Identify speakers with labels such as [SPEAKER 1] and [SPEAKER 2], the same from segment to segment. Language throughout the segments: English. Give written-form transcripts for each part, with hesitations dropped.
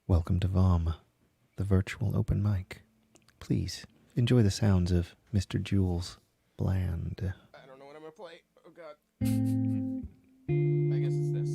[SPEAKER 1] Welcome to VOM, the virtual open mic. Please enjoy the sounds of Mr. Jules Bland.
[SPEAKER 2] I don't know what I'm gonna play. Oh god. I guess it's this.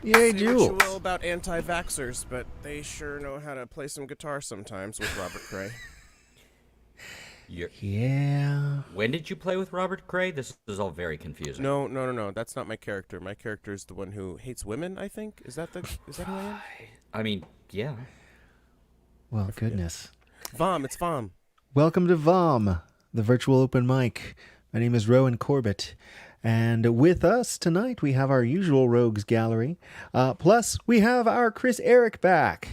[SPEAKER 1] Yay,
[SPEAKER 2] Say what
[SPEAKER 1] Jules!
[SPEAKER 2] you will about anti-vaxxers, but they sure know how to play some guitar sometimes with Robert Cray.
[SPEAKER 1] Yeah.
[SPEAKER 3] When did you play with Robert Gray? This is all very confusing.
[SPEAKER 2] No. That's not my character. My character is the one who hates women, I think. Is that who I am?
[SPEAKER 3] I mean, yeah.
[SPEAKER 1] Well, goodness.
[SPEAKER 2] VOM, it's VOM.
[SPEAKER 1] Welcome to VOM, the virtual open mic. My name is Rowan Corbett. And with us tonight, we have our usual Rogues Gallery. Plus, we have our Chris Eric back.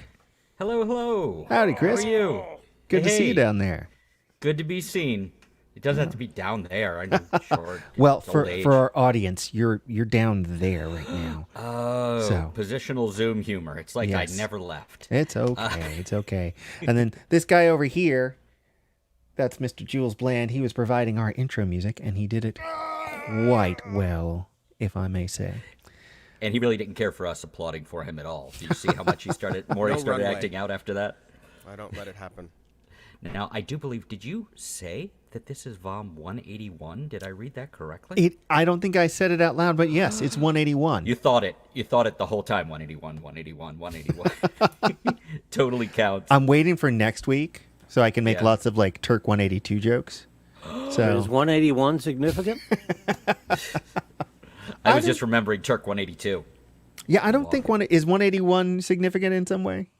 [SPEAKER 3] Hello.
[SPEAKER 1] Howdy, Chris.
[SPEAKER 3] How are you?
[SPEAKER 1] Good to see you
[SPEAKER 3] Hey.
[SPEAKER 1] down there.
[SPEAKER 3] Good to be seen. It doesn't have to be down there. I know, short.
[SPEAKER 1] Well,
[SPEAKER 3] it's
[SPEAKER 1] for
[SPEAKER 3] old age.
[SPEAKER 1] our audience, you're down there right now.
[SPEAKER 3] Oh,
[SPEAKER 1] So-
[SPEAKER 3] positional Zoom humor. It's like
[SPEAKER 1] Yes.
[SPEAKER 3] I never left.
[SPEAKER 1] It's okay. It's okay. And then this guy over here, that's Mr. Jules Bland. He was providing our intro music, and he did it quite well, if I may say.
[SPEAKER 3] And he really didn't care for us applauding for him at all. Do you see how much he started
[SPEAKER 2] No
[SPEAKER 3] started
[SPEAKER 2] runway.
[SPEAKER 3] acting out after that?
[SPEAKER 2] I don't let it happen.
[SPEAKER 3] Now, I do believe, did you say that this is VOM 181? Did I read that correctly?
[SPEAKER 1] I don't think I said it out loud, but yes, it's 181.
[SPEAKER 3] You thought it the whole time. 181, 181. Totally counts.
[SPEAKER 1] I'm waiting for next week so I can make
[SPEAKER 3] Yeah.
[SPEAKER 1] lots of like Turk 182 jokes.
[SPEAKER 4] Is
[SPEAKER 1] So
[SPEAKER 4] 181 significant?
[SPEAKER 3] I was just remembering Turk 182.
[SPEAKER 1] yeah, I don't think 181 significant in some way,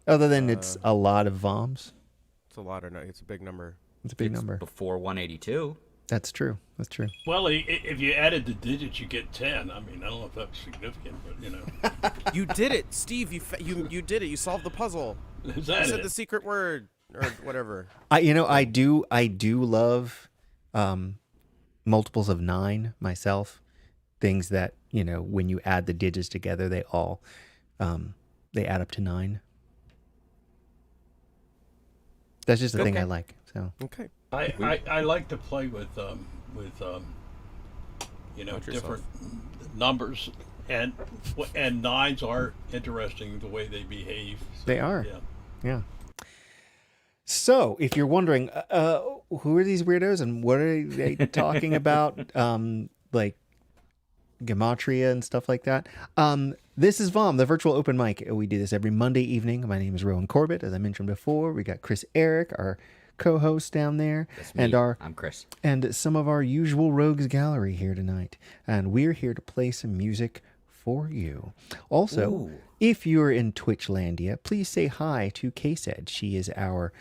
[SPEAKER 1] other than it's a lot of VOMs.
[SPEAKER 2] It's a lot, or no? It's a big number.
[SPEAKER 1] It's a big
[SPEAKER 3] It's
[SPEAKER 1] number.
[SPEAKER 3] Before 182.
[SPEAKER 1] That's true. That's true.
[SPEAKER 5] Well, if you added the digits, you get 10. I mean, I don't know if that's significant, but you know.
[SPEAKER 2] You did it, Steve. You did it. You solved the puzzle.
[SPEAKER 5] Is
[SPEAKER 2] You
[SPEAKER 5] that
[SPEAKER 2] said
[SPEAKER 5] it?
[SPEAKER 2] the secret word or whatever.
[SPEAKER 1] I do love multiples of 9 myself. Things that, when you add the digits together, they all they add up to 9. That's just the thing I
[SPEAKER 3] Okay.
[SPEAKER 1] like. So
[SPEAKER 2] Okay.
[SPEAKER 5] I like to play with
[SPEAKER 2] Watch yourself.
[SPEAKER 5] different numbers, and nines are interesting the way they behave. So,
[SPEAKER 1] They are.
[SPEAKER 5] Yeah.
[SPEAKER 1] yeah. So if you're wondering, who are these weirdos and what are they talking about? Like gematria and stuff like that. This is VOM, the virtual open mic. We do this every Monday evening. My name is Rowan Corbett, as I mentioned before. We got Chris Eric, our co-host down there,
[SPEAKER 3] That's me.
[SPEAKER 1] and
[SPEAKER 3] I'm Chris.
[SPEAKER 1] and some of our usual Rogues Gallery here tonight. And we're here to play some music for you. Also,
[SPEAKER 3] Ooh.
[SPEAKER 1] if you're in Twitchlandia, please say hi to K-Said. She is our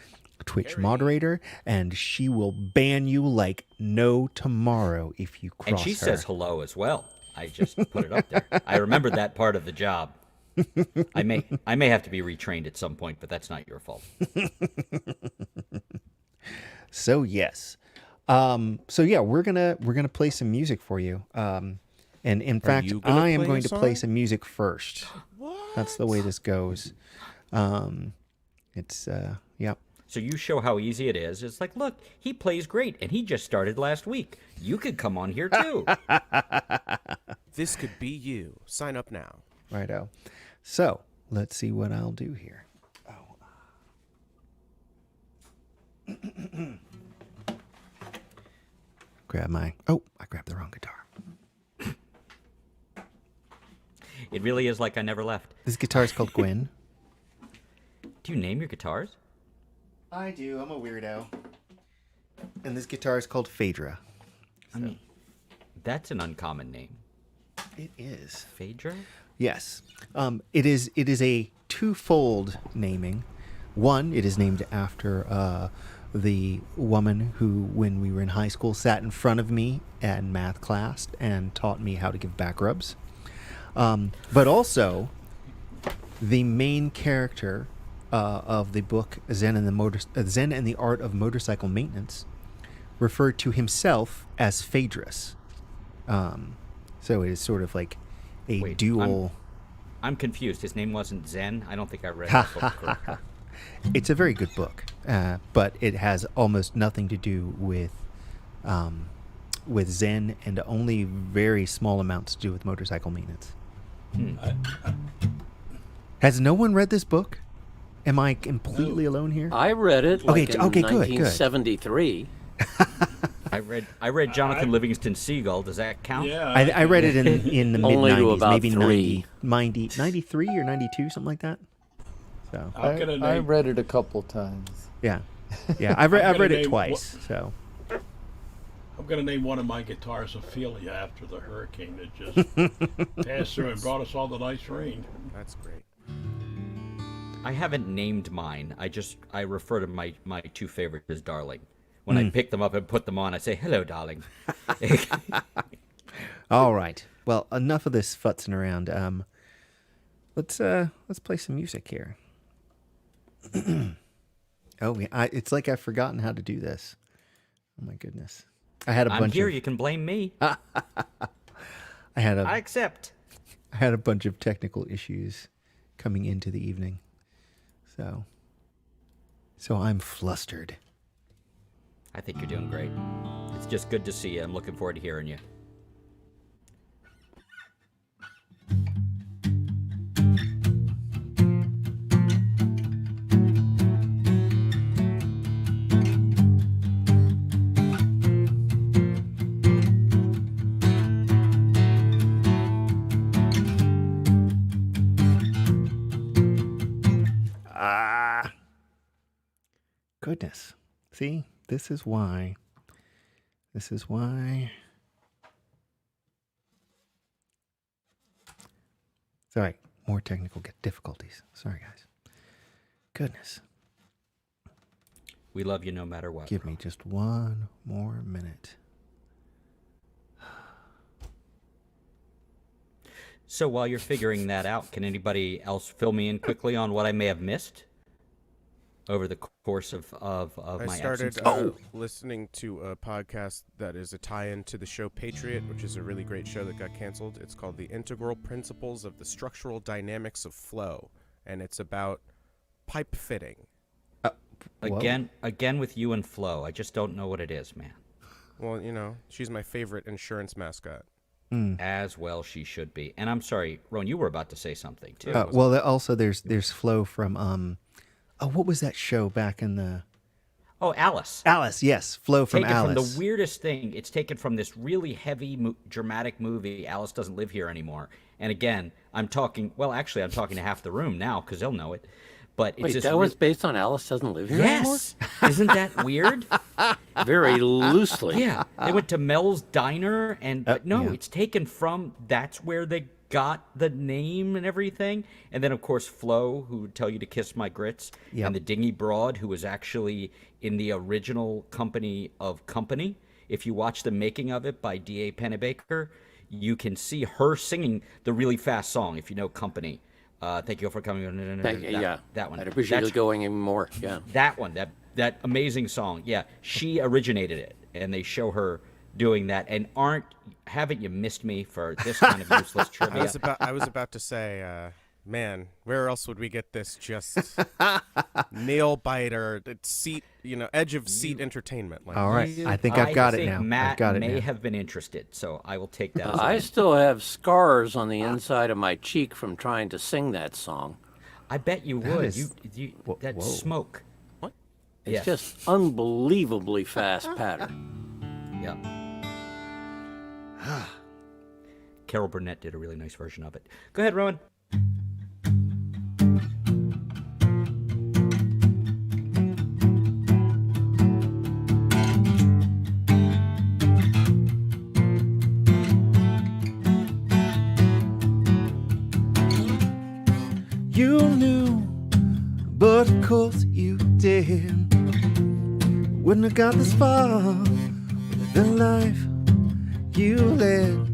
[SPEAKER 1] Twitch moderator, and she will ban you like no tomorrow if you cross
[SPEAKER 3] And she
[SPEAKER 1] her.
[SPEAKER 3] says hello as well. I just put it up there. I remember that part of the job. I may have to be retrained at some point, but that's not your fault.
[SPEAKER 1] So yes. So yeah, we're gonna play some music for you. And in fact,
[SPEAKER 2] you gonna
[SPEAKER 1] I am
[SPEAKER 2] play
[SPEAKER 1] going
[SPEAKER 2] a
[SPEAKER 1] to play
[SPEAKER 2] song?
[SPEAKER 1] some music first.
[SPEAKER 2] What?
[SPEAKER 1] That's the way this goes. It's yeah.
[SPEAKER 3] So you show how easy it is. It's like, look, he plays great, and he just started last week. You could come on here too.
[SPEAKER 2] This could be you. Sign up now.
[SPEAKER 1] Righto. So let's see what I'll do here. I grabbed the wrong guitar.
[SPEAKER 3] It really is like I never left.
[SPEAKER 1] This guitar is called Gwen.
[SPEAKER 3] Do you name your guitars?
[SPEAKER 1] I do. I'm a weirdo. And this guitar is called Phaedra.
[SPEAKER 3] I mean, that's an uncommon name.
[SPEAKER 1] It is.
[SPEAKER 3] Phaedra?
[SPEAKER 1] Yes. It is a twofold naming. One, it is named after the woman who, when we were in high school, sat in front of me in math class and taught me how to give back rubs. But also, the main character of the book Zen and the Art of Motorcycle Maintenance referred to himself as Phaedrus. So it is sort of like a
[SPEAKER 3] Wait,
[SPEAKER 1] dual.
[SPEAKER 3] I'm confused. His name wasn't Zen? I don't think I read that book correctly.
[SPEAKER 1] It's a very good book, but it has almost nothing to do with Zen, and only very small amounts to do with motorcycle maintenance. Has no one read this book? Am I completely alone here?
[SPEAKER 4] I read it like in
[SPEAKER 1] okay, good.
[SPEAKER 4] 1973.
[SPEAKER 3] I read Jonathan Livingston Seagull. Does that count?
[SPEAKER 5] Yeah.
[SPEAKER 1] I read it in the mid
[SPEAKER 4] Only to
[SPEAKER 1] 90s,
[SPEAKER 4] about
[SPEAKER 1] maybe
[SPEAKER 4] 3.
[SPEAKER 1] 93 or 92, something like that. So
[SPEAKER 5] How can a
[SPEAKER 6] I
[SPEAKER 5] name?
[SPEAKER 6] read it a couple times.
[SPEAKER 1] yeah, Yeah, I've
[SPEAKER 5] gonna
[SPEAKER 1] read it
[SPEAKER 5] name
[SPEAKER 1] twice. So
[SPEAKER 5] I'm going to name one of my guitars Ophelia after the hurricane that just passed through and brought us all the nice rain.
[SPEAKER 2] That's great.
[SPEAKER 3] I haven't named mine. I refer to my two favorites as darling. When I pick them up and put them on, I say, "Hello, darling."
[SPEAKER 1] all right. Well, enough of this futzing around. Let's play some music here. Oh, it's like I've forgotten how to do this. Oh my goodness! I had a
[SPEAKER 3] I'm
[SPEAKER 1] bunch
[SPEAKER 3] here.
[SPEAKER 1] of.
[SPEAKER 3] You can blame me.
[SPEAKER 1] I had
[SPEAKER 3] I accept.
[SPEAKER 1] I had a bunch of technical issues coming into the evening, so I'm flustered.
[SPEAKER 3] I think you're doing great. It's just good to see you. I'm looking forward to hearing you.
[SPEAKER 1] Goodness. See, this is why. It's all right. More technical difficulties. Sorry, guys. Goodness.
[SPEAKER 3] We love you no matter what.
[SPEAKER 1] Give me just one more minute.
[SPEAKER 3] So while you're figuring that out, can anybody else fill me in quickly on what I may have missed over the course of
[SPEAKER 2] I
[SPEAKER 3] my
[SPEAKER 2] started
[SPEAKER 3] absence?
[SPEAKER 2] listening to a podcast that is a tie-in to the show Patriot, which is a really great show that got canceled. It's called The Integral Principles of the Structural Dynamics of Flow, and it's about pipe fitting.
[SPEAKER 3] Again with you and Flo. I just don't know what it is, man.
[SPEAKER 2] Well, she's my favorite insurance mascot.
[SPEAKER 3] As well she should be. And I'm sorry, Ron, you were about to say something too.
[SPEAKER 1] Well, also there's Flo from what was that show back in the?
[SPEAKER 3] Oh, Alice.
[SPEAKER 1] Alice, yes, Flo from
[SPEAKER 3] Taken
[SPEAKER 1] Alice.
[SPEAKER 3] from the weirdest thing. It's taken from this really heavy, dramatic movie, Alice Doesn't Live Here Anymore. And again, I'm talking to half the room now because they'll know it. But it's
[SPEAKER 4] Wait,
[SPEAKER 3] this
[SPEAKER 4] that was based on Alice Doesn't Live Here anymore?
[SPEAKER 3] Yes. Isn't that weird?
[SPEAKER 4] Very loosely.
[SPEAKER 3] Yeah. They went to Mel's Diner, and
[SPEAKER 1] yeah.
[SPEAKER 3] it's taken from, that's where they got the name and everything. And then, of course, Flo, who would tell you to kiss my grits,
[SPEAKER 1] Yep.
[SPEAKER 3] and the Dingy Broad, who was actually in the original company of Company. If you watch the making of it by D.A. Pennebaker, you can see her singing the really fast song, if you know Company. Thank you for coming. That one.
[SPEAKER 4] I'd appreciate you going even more. Yeah.
[SPEAKER 3] That one. That amazing song. Yeah, she originated it, and they show her doing that. And haven't you missed me for this kind of useless trivia?
[SPEAKER 2] I was about to say, man, where else would we get this just nail biter, seat, edge of seat entertainment? Like
[SPEAKER 1] All right, I think I've got it now.
[SPEAKER 3] Matt
[SPEAKER 1] I've got it
[SPEAKER 3] may
[SPEAKER 1] now.
[SPEAKER 3] have been interested, so I will take that. As
[SPEAKER 4] I still have scars on the inside of my cheek from trying to sing that song.
[SPEAKER 3] I bet you
[SPEAKER 1] That
[SPEAKER 3] would.
[SPEAKER 1] is-
[SPEAKER 3] That
[SPEAKER 1] whoa.
[SPEAKER 3] smoke.
[SPEAKER 2] What?
[SPEAKER 4] It's
[SPEAKER 3] Yeah.
[SPEAKER 4] just unbelievably fast pattern.
[SPEAKER 3] Yeah. Carol Burnett did a really nice version of it. Go ahead, Rowan.
[SPEAKER 1] You knew, but of course you did. Wouldn't have got this far with the life you led.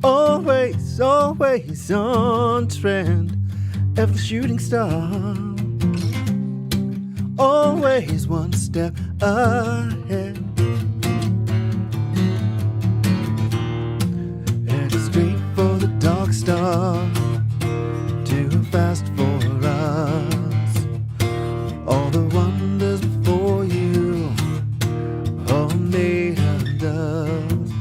[SPEAKER 1] Always, always on trend, ever the shooting star. Always one step ahead. Headed straight for the dark star, too fast for us. All the wonders before you, all made of dust.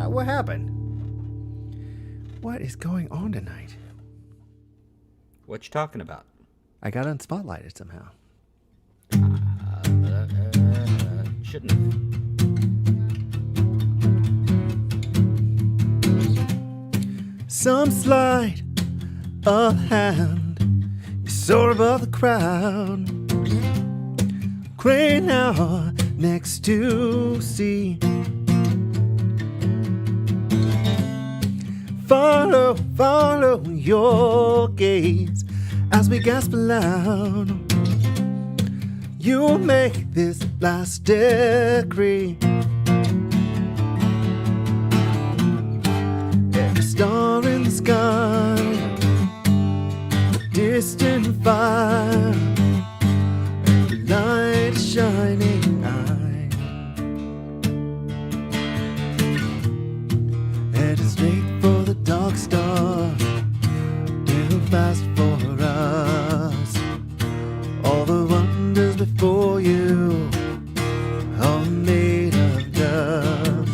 [SPEAKER 1] What happened? What is going on tonight?
[SPEAKER 3] What you talking about?
[SPEAKER 1] I got unspotlighted somehow.
[SPEAKER 3] Shouldn't have.
[SPEAKER 1] Some sleight of hand, you soar above the crowd. Crane hour next to sea. Follow, follow your gaze as we gasp aloud. You'll make this last decree. Every star in the sky, a distant fire, every light shining eye. Headed straight for the dark star, too fast for us. All the wonders before you, all made of dust.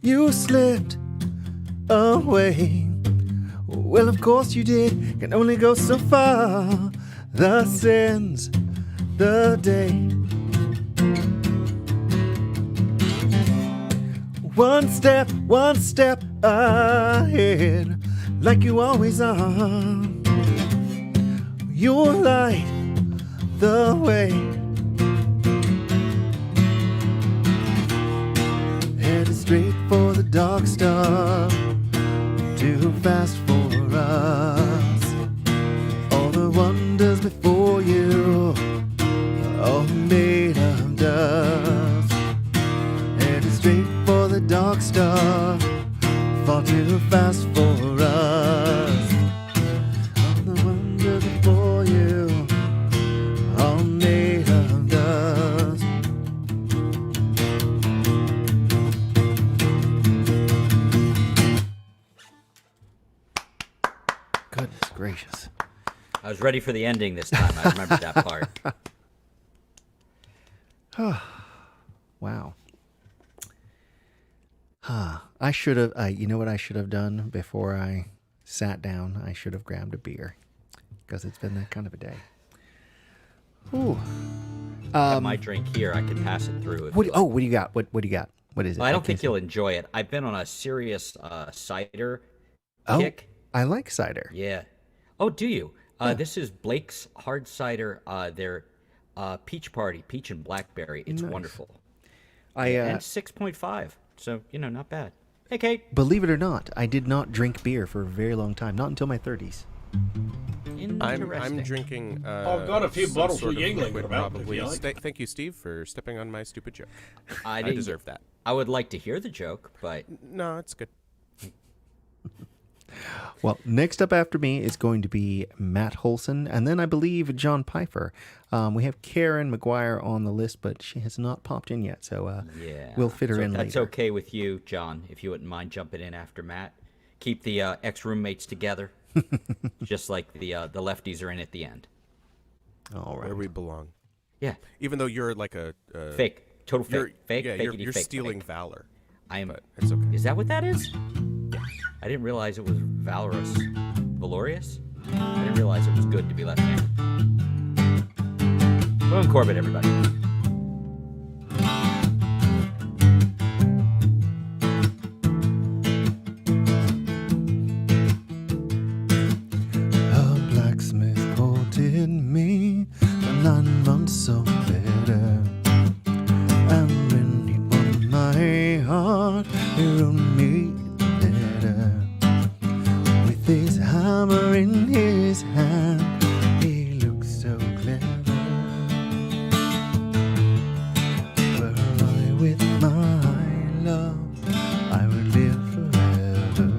[SPEAKER 1] You slipped away. Well, of course you did. Can only go so far. Thus ends the day. One step ahead, like you always are. You'll light the way. Headed straight for the dark star, too fast for us. All the wonders before you, all made of dust. Headed straight for the dark star, far too fast for us. All the wonders before you, all made of dust. Goodness gracious.
[SPEAKER 3] I was ready for the ending this time. I remembered that part.
[SPEAKER 1] Wow. I should have, you know what I should have done before I sat down? I should have grabbed a beer because it's been that kind of a day. Ooh.
[SPEAKER 3] I have my drink here. I can pass it through.
[SPEAKER 1] What do you got? What do you got? What is it?
[SPEAKER 3] Well, I don't think you'll enjoy it. I've been on a serious cider
[SPEAKER 1] Oh,
[SPEAKER 3] kick.
[SPEAKER 1] I like cider.
[SPEAKER 3] Yeah. Oh, do you? This is Blake's Hard Cider. Their peach party, peach and blackberry. It's
[SPEAKER 1] Nice.
[SPEAKER 3] wonderful.
[SPEAKER 1] And
[SPEAKER 3] 6.5. So, not bad. Hey, Kate.
[SPEAKER 1] believe it or not, I did not drink beer for a very long time. Not until my 30s.
[SPEAKER 2] I'm
[SPEAKER 3] Interesting.
[SPEAKER 2] drinking.
[SPEAKER 5] I've got a few
[SPEAKER 2] some
[SPEAKER 5] bottles
[SPEAKER 2] sort
[SPEAKER 5] of Yingling
[SPEAKER 2] liquid,
[SPEAKER 5] about, if
[SPEAKER 2] probably.
[SPEAKER 5] you like.
[SPEAKER 2] Thank you, Steve, for stepping on my stupid joke.
[SPEAKER 3] I
[SPEAKER 2] I
[SPEAKER 3] didn't-
[SPEAKER 2] deserve that.
[SPEAKER 3] I would like to hear the joke, but
[SPEAKER 2] No, it's good.
[SPEAKER 1] Well, next up after me is going to be Matt Holson, and then I believe John Pfeiffer. We have Karen McGuire on the list, but she has not popped in yet, so
[SPEAKER 3] yeah.
[SPEAKER 1] we'll fit her
[SPEAKER 3] So
[SPEAKER 1] in
[SPEAKER 3] if that's
[SPEAKER 1] later.
[SPEAKER 3] okay with you, John, if you wouldn't mind jumping in after Matt. Keep the ex-roommates together, just like the lefties are in at the end.
[SPEAKER 1] All right.
[SPEAKER 2] Where we belong.
[SPEAKER 3] Yeah.
[SPEAKER 2] Even though you're like a
[SPEAKER 3] Fake. Total
[SPEAKER 2] You're,
[SPEAKER 3] fake. Fake.
[SPEAKER 2] yeah,
[SPEAKER 3] Fakeity
[SPEAKER 2] you're
[SPEAKER 3] fake,
[SPEAKER 2] stealing
[SPEAKER 3] fake.
[SPEAKER 2] valor.
[SPEAKER 3] I am.
[SPEAKER 2] But it's okay.
[SPEAKER 3] Is that what that is? I didn't realize it was valorous. Valorious? I didn't realize it was good to be left-handed. Boom Corbett, everybody.
[SPEAKER 1] A blacksmith quoted me for 9 months or better. And when he won my heart, he wrote me a letter. With his hammer in his hand, he looked so clever. Were I with my love, I would live forever.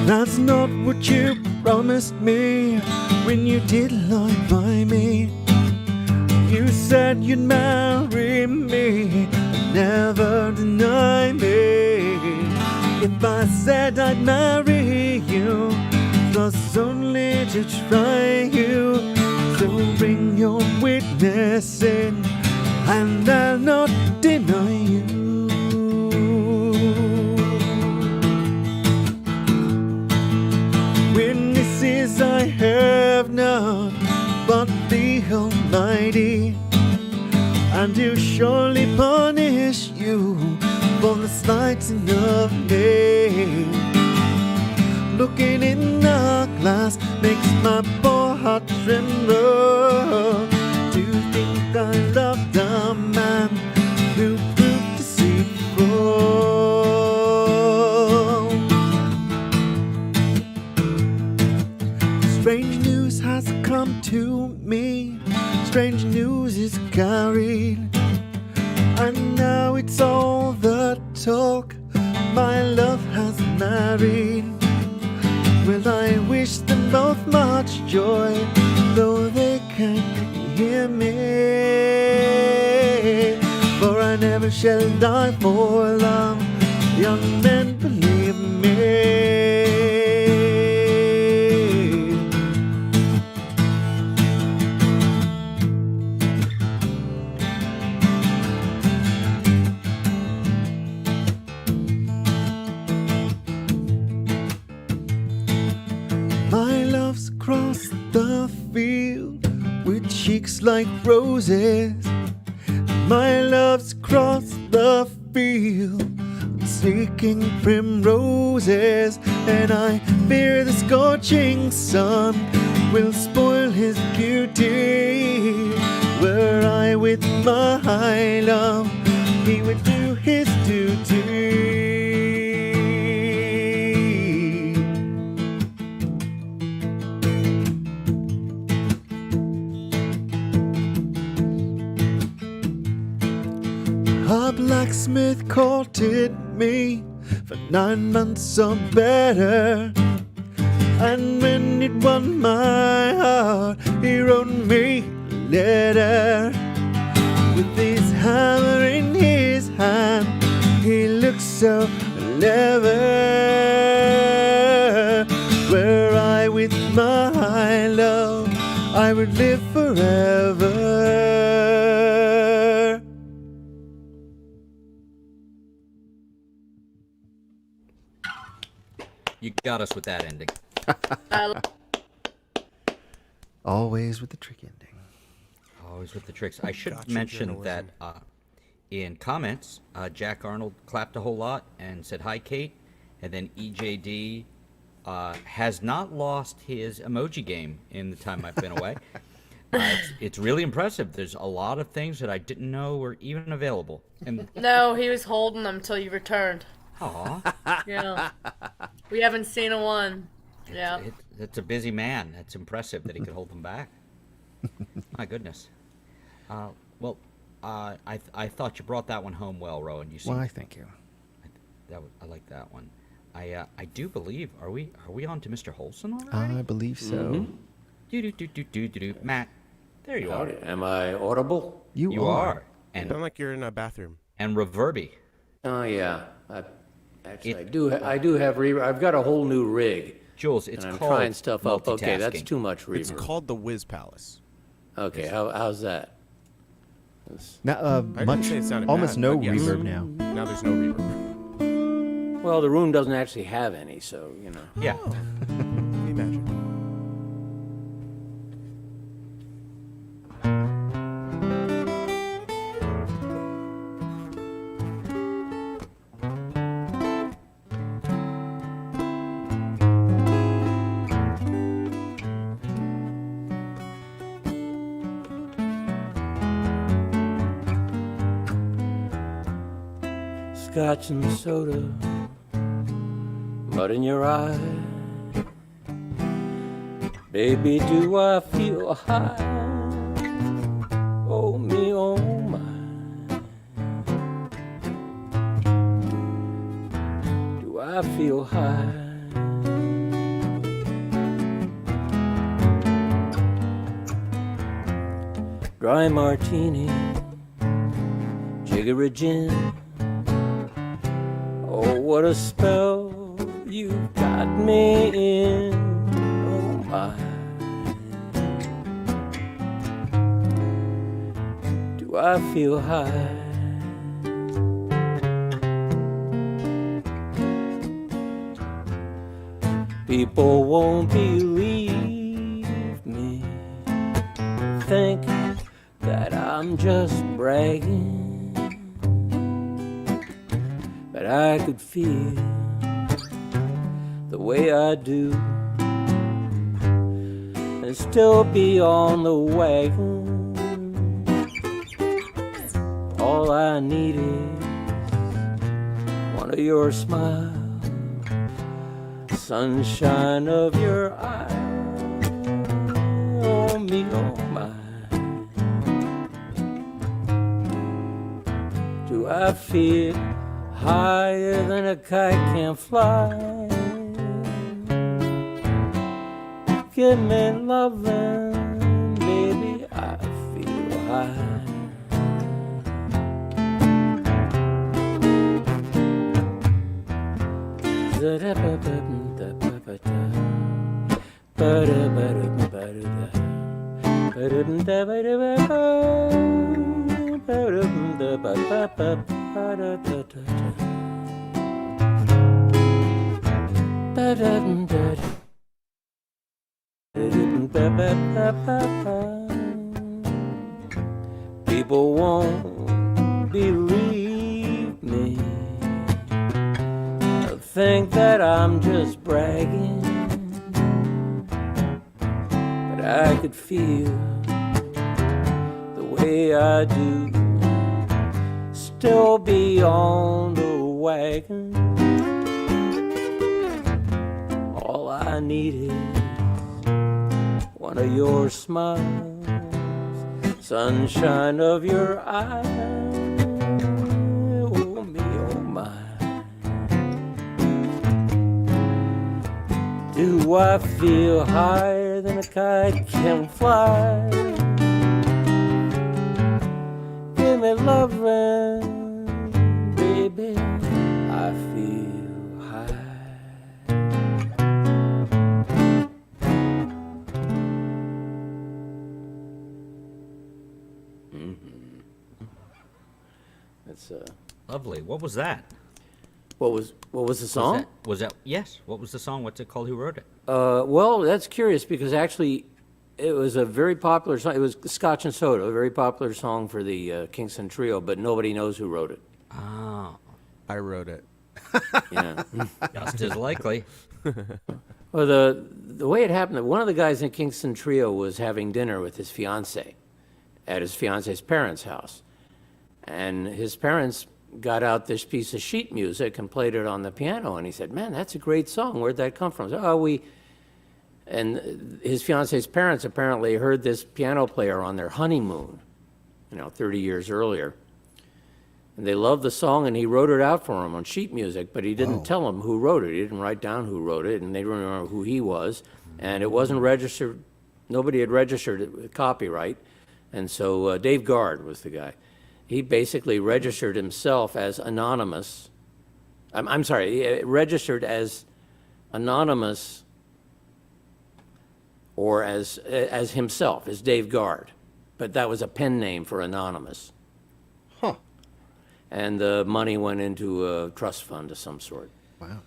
[SPEAKER 1] That's not what you promised me when you did lie by me. You said you'd marry me, never deny me. If I said I'd marry you, it was only to try you. So bring your witness in, and I'll not deny you. Witnesses I have none but the Almighty, and He'll surely punish you for the slighting of me. Looking in the glass makes my poor heart tremble. To think I loved a man who proved deceitful. Strange news has come to me, strange news is carried, and now it's all the talk. My love has married. Well, I wish them both much joy, though they can't hear me. For I never shall die for love, young men, believe me. My love's across the field with cheeks like roses. My love's across the field seeking primroses, and I fear the scorching sun will spoil his beauty. Were I with my love, he would do his duty. A blacksmith courted me for 9 months or better, and when it won my heart, he wrote me a letter. With his hammer in his hand, he looked so clever. Were I with my love, I would live forever.
[SPEAKER 3] You got us with that ending.
[SPEAKER 1] Always with the trick ending.
[SPEAKER 3] Always with the tricks. I should
[SPEAKER 2] Gotcha
[SPEAKER 3] mention that
[SPEAKER 2] journalism.
[SPEAKER 3] in comments, Jack Arnold clapped a whole lot and said, "Hi, Kate." And then EJD has not lost his emoji game in the time I've been away. It's really impressive. There's a lot of things that I didn't know were even available. And
[SPEAKER 6] No, he was holding them till you returned.
[SPEAKER 3] aw,
[SPEAKER 6] Yeah. We haven't seen a one. Yeah.
[SPEAKER 3] That's a busy man. That's impressive that he could hold them back. My goodness. I thought you brought that one home well, Rowan. You
[SPEAKER 1] Why,
[SPEAKER 3] seemed
[SPEAKER 1] thank you.
[SPEAKER 3] I like that one. I do believe are we on to Mr. Holson already?
[SPEAKER 1] I believe so.
[SPEAKER 3] Do. Matt, there you are.
[SPEAKER 4] Howdy. Am I audible?
[SPEAKER 3] You are.
[SPEAKER 2] You sound like you're in a bathroom.
[SPEAKER 3] And reverby.
[SPEAKER 4] Oh yeah. I do have reverb. I've got a whole new rig.
[SPEAKER 3] Jules, it's
[SPEAKER 4] and I'm
[SPEAKER 3] called
[SPEAKER 4] trying stuff up. Okay, that's
[SPEAKER 3] multitasking.
[SPEAKER 4] too much reverb.
[SPEAKER 2] It's called the Whiz Palace.
[SPEAKER 4] Okay, how's that?
[SPEAKER 1] Now,
[SPEAKER 2] I didn't
[SPEAKER 1] much,
[SPEAKER 2] say it sounded
[SPEAKER 1] almost
[SPEAKER 2] bad,
[SPEAKER 1] no
[SPEAKER 2] but yes.
[SPEAKER 1] reverb now.
[SPEAKER 2] Now there's no reverb.
[SPEAKER 4] Well, the room doesn't actually have any, so you know.
[SPEAKER 3] Yeah.
[SPEAKER 2] Imagine.
[SPEAKER 4] Scotch and soda, mud in your eye. Baby, do I feel high? Oh me, oh my. Do I feel high? dry martini, jigger of gin. Oh, what a spell you've got me in. Oh, my. Do I feel high? People won't believe me, think that I'm just bragging, but I could feel the way I do and still be on the wagon. All I need is one of your smiles, sunshine of your eyes. Oh, me, oh, my. Do I feel higher than a kite can fly? Give me loving, baby, I feel high. People won't believe me, they'll think that I'm just bragging, but I could feel the way I do still be on the wagon. All I need is one of your smiles, sunshine of your eyes. Oh, me, oh, my. Do I feel higher than a kite can fly? Give me loving, baby, I feel high. That's
[SPEAKER 3] Lovely. What was that?
[SPEAKER 4] what was the song?
[SPEAKER 3] Was that yes? What was the song? What's it called? Who wrote it?
[SPEAKER 4] Well, that's curious because actually it was a very popular song. It was Scotch and Soda, a very popular song for the Kingston Trio, but nobody knows who wrote it.
[SPEAKER 3] Oh,
[SPEAKER 2] I wrote it.
[SPEAKER 4] Yeah.
[SPEAKER 3] just as likely.
[SPEAKER 4] Well, the way it happened, one of the guys in Kingston Trio was having dinner with his fiancée at his fiancée's parents' house. And his parents got out this piece of sheet music and played it on the piano. And he said, "Man, that's a great song. Where'd that come from?" And his fiancée's parents apparently heard this piano player on their honeymoon, 30 years earlier. And they loved the song, and he wrote it out for them on sheet music, but he didn't tell them who wrote it. He didn't write down who wrote it, and they didn't remember who he was. And it wasn't registered. Nobody had registered it with copyright. And so Dave Guard was the guy. He basically registered himself as anonymous. I'm sorry, he registered as anonymous or as himself, as Dave Guard. But that was a pen name for anonymous.
[SPEAKER 1] Huh.
[SPEAKER 4] And the money went into a trust fund of some sort.
[SPEAKER 1] Wow.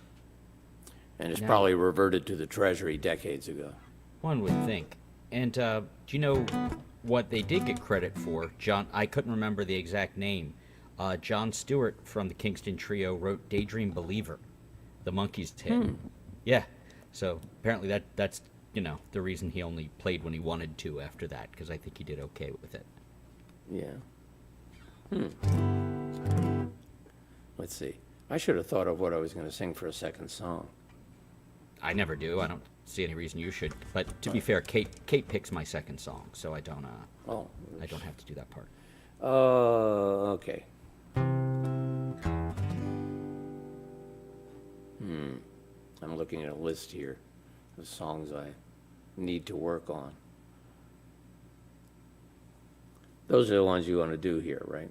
[SPEAKER 4] And it's probably reverted to the Treasury decades ago.
[SPEAKER 3] One would think. And do you know what they did get credit for? John, I couldn't remember the exact name. John Stewart from the Kingston Trio wrote "Daydream Believer," the Monkees hit. Yeah. So apparently that's the reason he only played when he wanted to after that, because I think he did okay with it.
[SPEAKER 4] Yeah. Let's see. I should have thought of what I was going to sing for a second song.
[SPEAKER 3] I never do. I don't see any reason you should. But to be fair, Kate picks my second song, so I don't I don't have to do that part.
[SPEAKER 4] Okay. I'm looking at a list here of songs I need to work on. Those are the ones you want to do here, right?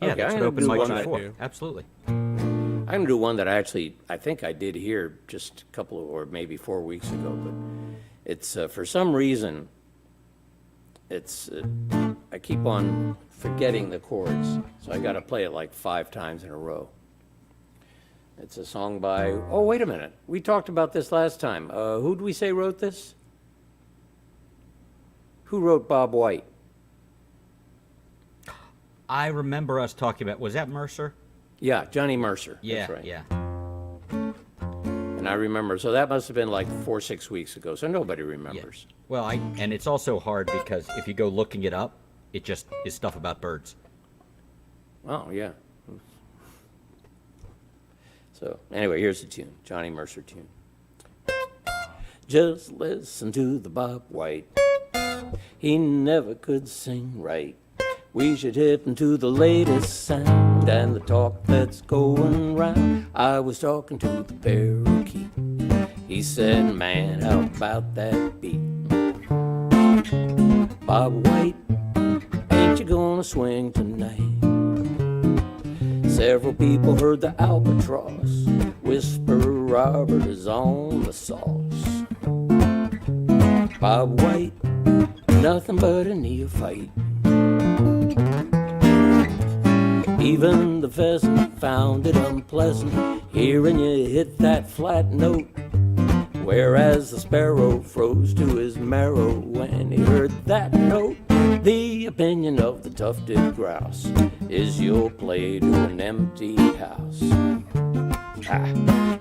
[SPEAKER 3] Yeah,
[SPEAKER 4] Okay,
[SPEAKER 3] that's
[SPEAKER 4] I'm
[SPEAKER 3] what
[SPEAKER 4] gonna
[SPEAKER 3] open
[SPEAKER 4] do
[SPEAKER 3] mics
[SPEAKER 4] one
[SPEAKER 3] are
[SPEAKER 4] I
[SPEAKER 3] for.
[SPEAKER 2] do.
[SPEAKER 3] Absolutely.
[SPEAKER 4] I'm going to do one that I think I did here just a couple of, or maybe 4 weeks ago, but it's, for some reason, it's, I keep on forgetting the chords, so I got to play it like 5 times in a row. It's a song by, oh, wait a minute. We talked about this last time. Who did we say wrote this? Who wrote Bob White?
[SPEAKER 3] I remember us talking about, was that Mercer?
[SPEAKER 4] Yeah, Johnny Mercer.
[SPEAKER 3] Yeah,
[SPEAKER 4] That's right.
[SPEAKER 3] yeah.
[SPEAKER 4] And I remember, so that must have been like 4 or 6 weeks ago, so nobody
[SPEAKER 3] Yeah.
[SPEAKER 4] remembers.
[SPEAKER 3] Well, and it's also hard because if you go looking it up, it just is stuff about birds.
[SPEAKER 4] Oh, yeah. So, anyway, here's the tune, Johnny Mercer tune. Just listen to the Bob White. He never could sing right. We should hip him to the latest sound and the talk that's going round. I was talking to the parakeet. He said, man, how about that beat? Bob White, ain't you gonna swing tonight? Several people heard the albatross whisper, Robert is on the sauce. Bob White, nothing but a neophyte. Even the pheasant found it unpleasant hearing you hit that flat note, whereas the sparrow froze to his marrow when he heard that note. The opinion of the tufted grouse is you'll play to an empty house.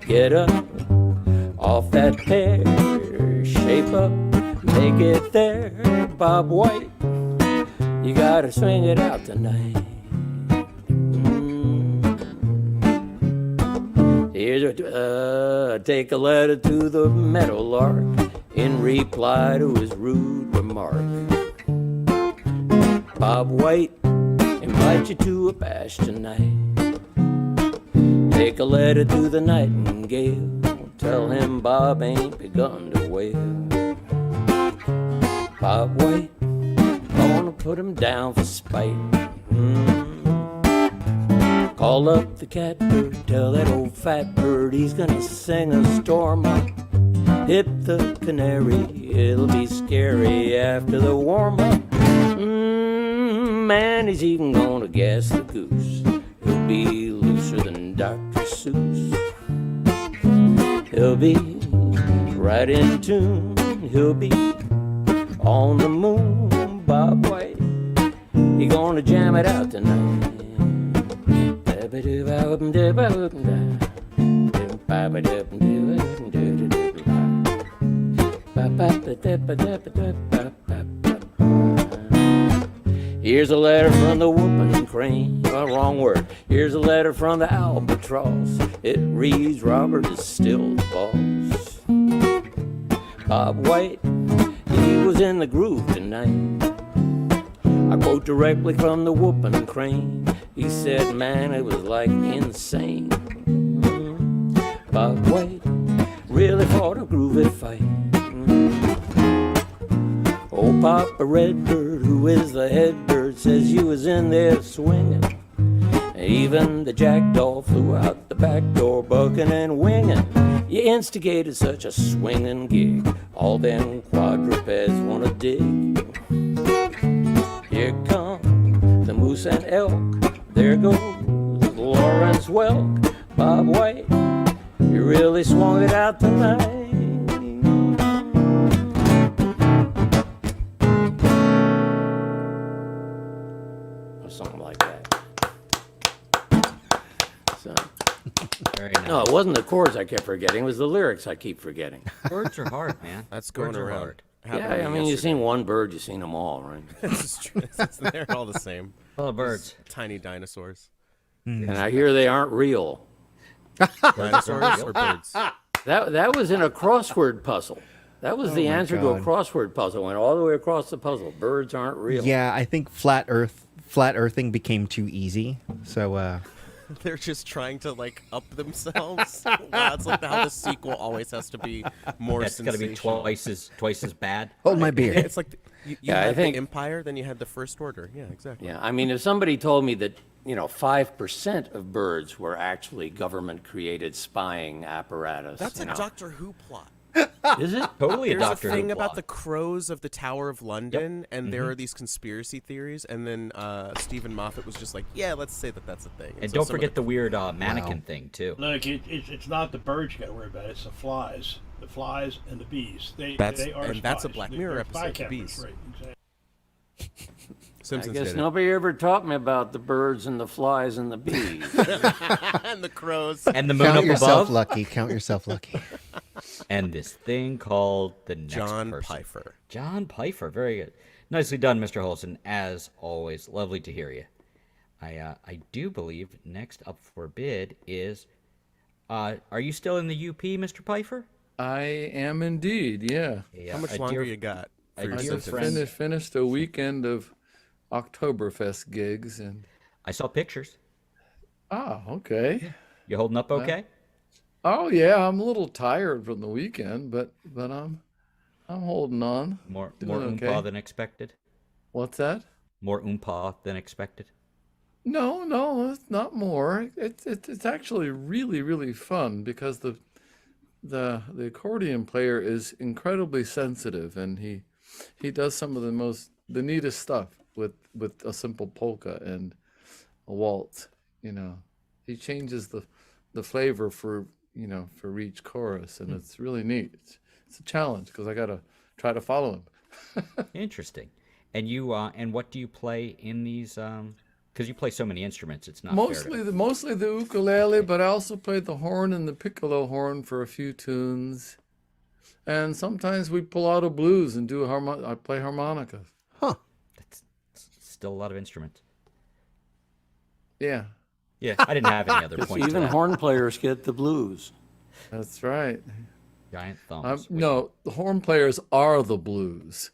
[SPEAKER 4] Get up off that pear, shape up, make it there, Bob White. You gotta swing it out tonight. Here's take a letter to the meadowlark in reply to his rude remark. Bob White, invite you to a bash tonight. Take a letter to the nightingale, tell him Bob ain't begun to wail. Bob White, gonna put him down for spite. Call up the catbird, tell that old fat bird he's gonna sing a storm up. Hit the canary, it'll be scary after the warm-up. Man, he's even gonna guess the goose. He'll be looser than Dr. Seuss. He'll be right in tune, he'll be on the moon, Bob White. He gonna jam it out tonight. Here's a letter from the whooping crane. Oh, wrong word. Here's a letter from the albatross. It reads, Robert is still the boss. Bob White, he was in the groove tonight. I quote directly from the whooping crane. He said, man, it was like insane. Bob White really fought a groovy fight. Oh, Papa Redbird, who is the head bird, says you was in there swinging. Even the jackdaw flew out the back door, bucking and winging. You instigated such a swinging gig, all them quadrupeds wanna dig. Here come the moose and elk, there goes Lawrence Welk. Bob White, you really swung it out tonight. Or something like that. So,
[SPEAKER 3] Very nice.
[SPEAKER 4] no, it wasn't the chords I kept forgetting, it was the lyrics I keep forgetting.
[SPEAKER 3] Birds are hard, man.
[SPEAKER 2] That's going
[SPEAKER 3] Birds are
[SPEAKER 2] around.
[SPEAKER 3] hard.
[SPEAKER 2] Happened
[SPEAKER 4] Yeah,
[SPEAKER 2] to
[SPEAKER 4] I
[SPEAKER 2] me
[SPEAKER 4] mean, you've
[SPEAKER 2] yesterday.
[SPEAKER 4] seen one bird, you've seen them all, right?
[SPEAKER 2] This is true. They're all the same.
[SPEAKER 3] Well, birds.
[SPEAKER 2] Tiny dinosaurs.
[SPEAKER 4] And I hear they aren't real.
[SPEAKER 2] Dinosaurs or birds?
[SPEAKER 4] That was in a crossword puzzle. That was the answer to a
[SPEAKER 1] God.
[SPEAKER 4] crossword puzzle. Went all the way across the puzzle. Birds aren't real.
[SPEAKER 1] Yeah, I think flat earthing became too easy. So
[SPEAKER 2] they're just trying to like up themselves. Wow, it's like how the sequel always has to be more
[SPEAKER 3] That's got to be
[SPEAKER 2] sensational.
[SPEAKER 3] twice as bad.
[SPEAKER 1] Hold my beer.
[SPEAKER 2] It's like you
[SPEAKER 4] Yeah, I
[SPEAKER 2] had
[SPEAKER 4] think-
[SPEAKER 2] the Empire, then you had the First Order. Yeah, exactly.
[SPEAKER 4] Yeah, I mean, if somebody told me that, 5% of birds were actually government-created spying apparatus.
[SPEAKER 2] That's a Doctor Who plot.
[SPEAKER 4] Is it?
[SPEAKER 3] Totally a
[SPEAKER 2] There's
[SPEAKER 3] Doctor
[SPEAKER 2] a
[SPEAKER 3] Who
[SPEAKER 2] thing about
[SPEAKER 3] plot.
[SPEAKER 2] the crows of the Tower of London, and there are these conspiracy theories, and then Stephen Moffat was just like, yeah, let's say that that's a thing.
[SPEAKER 3] And
[SPEAKER 2] so
[SPEAKER 3] don't
[SPEAKER 2] some of
[SPEAKER 3] forget the weird mannequin thing too.
[SPEAKER 5] Look, it's not the birds you got to worry about. It's the flies and the bees. They are
[SPEAKER 2] and that's a
[SPEAKER 5] spies.
[SPEAKER 2] Black
[SPEAKER 5] They're
[SPEAKER 2] Mirror
[SPEAKER 5] spy
[SPEAKER 2] episode, the
[SPEAKER 5] cameras,
[SPEAKER 2] bees.
[SPEAKER 5] right, exactly.
[SPEAKER 4] I
[SPEAKER 2] Simpsons
[SPEAKER 4] guess
[SPEAKER 2] did
[SPEAKER 4] nobody ever taught me about the birds and the flies and the bees.
[SPEAKER 2] it. And the crows.
[SPEAKER 3] And the moon
[SPEAKER 1] Count
[SPEAKER 3] up
[SPEAKER 1] yourself
[SPEAKER 3] above.
[SPEAKER 1] lucky. Count yourself lucky.
[SPEAKER 3] And this thing called the next
[SPEAKER 2] John
[SPEAKER 3] person.
[SPEAKER 2] Pfeiffer.
[SPEAKER 3] John Pfeiffer, very good. Nicely done, Mr. Holson. As always, lovely to hear you. I do believe next up for bid is. Are you still in the UP, Mr. Pfeiffer?
[SPEAKER 7] I am indeed, yeah.
[SPEAKER 2] How much longer you got for your
[SPEAKER 3] dear
[SPEAKER 7] I just
[SPEAKER 2] sentence?
[SPEAKER 7] finished a weekend of Oktoberfest gigs, and
[SPEAKER 3] I saw pictures.
[SPEAKER 7] okay.
[SPEAKER 3] You holding up okay?
[SPEAKER 7] Oh yeah, I'm a little tired from the weekend, but I'm holding on.
[SPEAKER 3] More
[SPEAKER 7] Doing
[SPEAKER 3] oompa
[SPEAKER 7] okay.
[SPEAKER 3] than expected.
[SPEAKER 7] What's that?
[SPEAKER 3] More oompa than expected.
[SPEAKER 7] No, it's not more. It's actually really fun because the accordion player is incredibly sensitive, and he does some of the neatest stuff with a simple polka and a waltz. He changes the flavor for each chorus, and it's really neat. It's a challenge because I gotta try to follow him.
[SPEAKER 3] Interesting. And you and what do you play in these? Because you play so many instruments, it's not
[SPEAKER 7] Mostly the ukulele, but I also play the horn and the piccolo horn for a few tunes. And sometimes we pull out a blues and do I play harmonica.
[SPEAKER 3] That's still a lot of instruments.
[SPEAKER 7] Yeah,
[SPEAKER 3] Yeah, I didn't have any other points. to
[SPEAKER 4] Even
[SPEAKER 3] that.
[SPEAKER 4] horn players get the blues.
[SPEAKER 7] that's right.
[SPEAKER 3] Giant thumbs.
[SPEAKER 7] No, the horn players are the blues.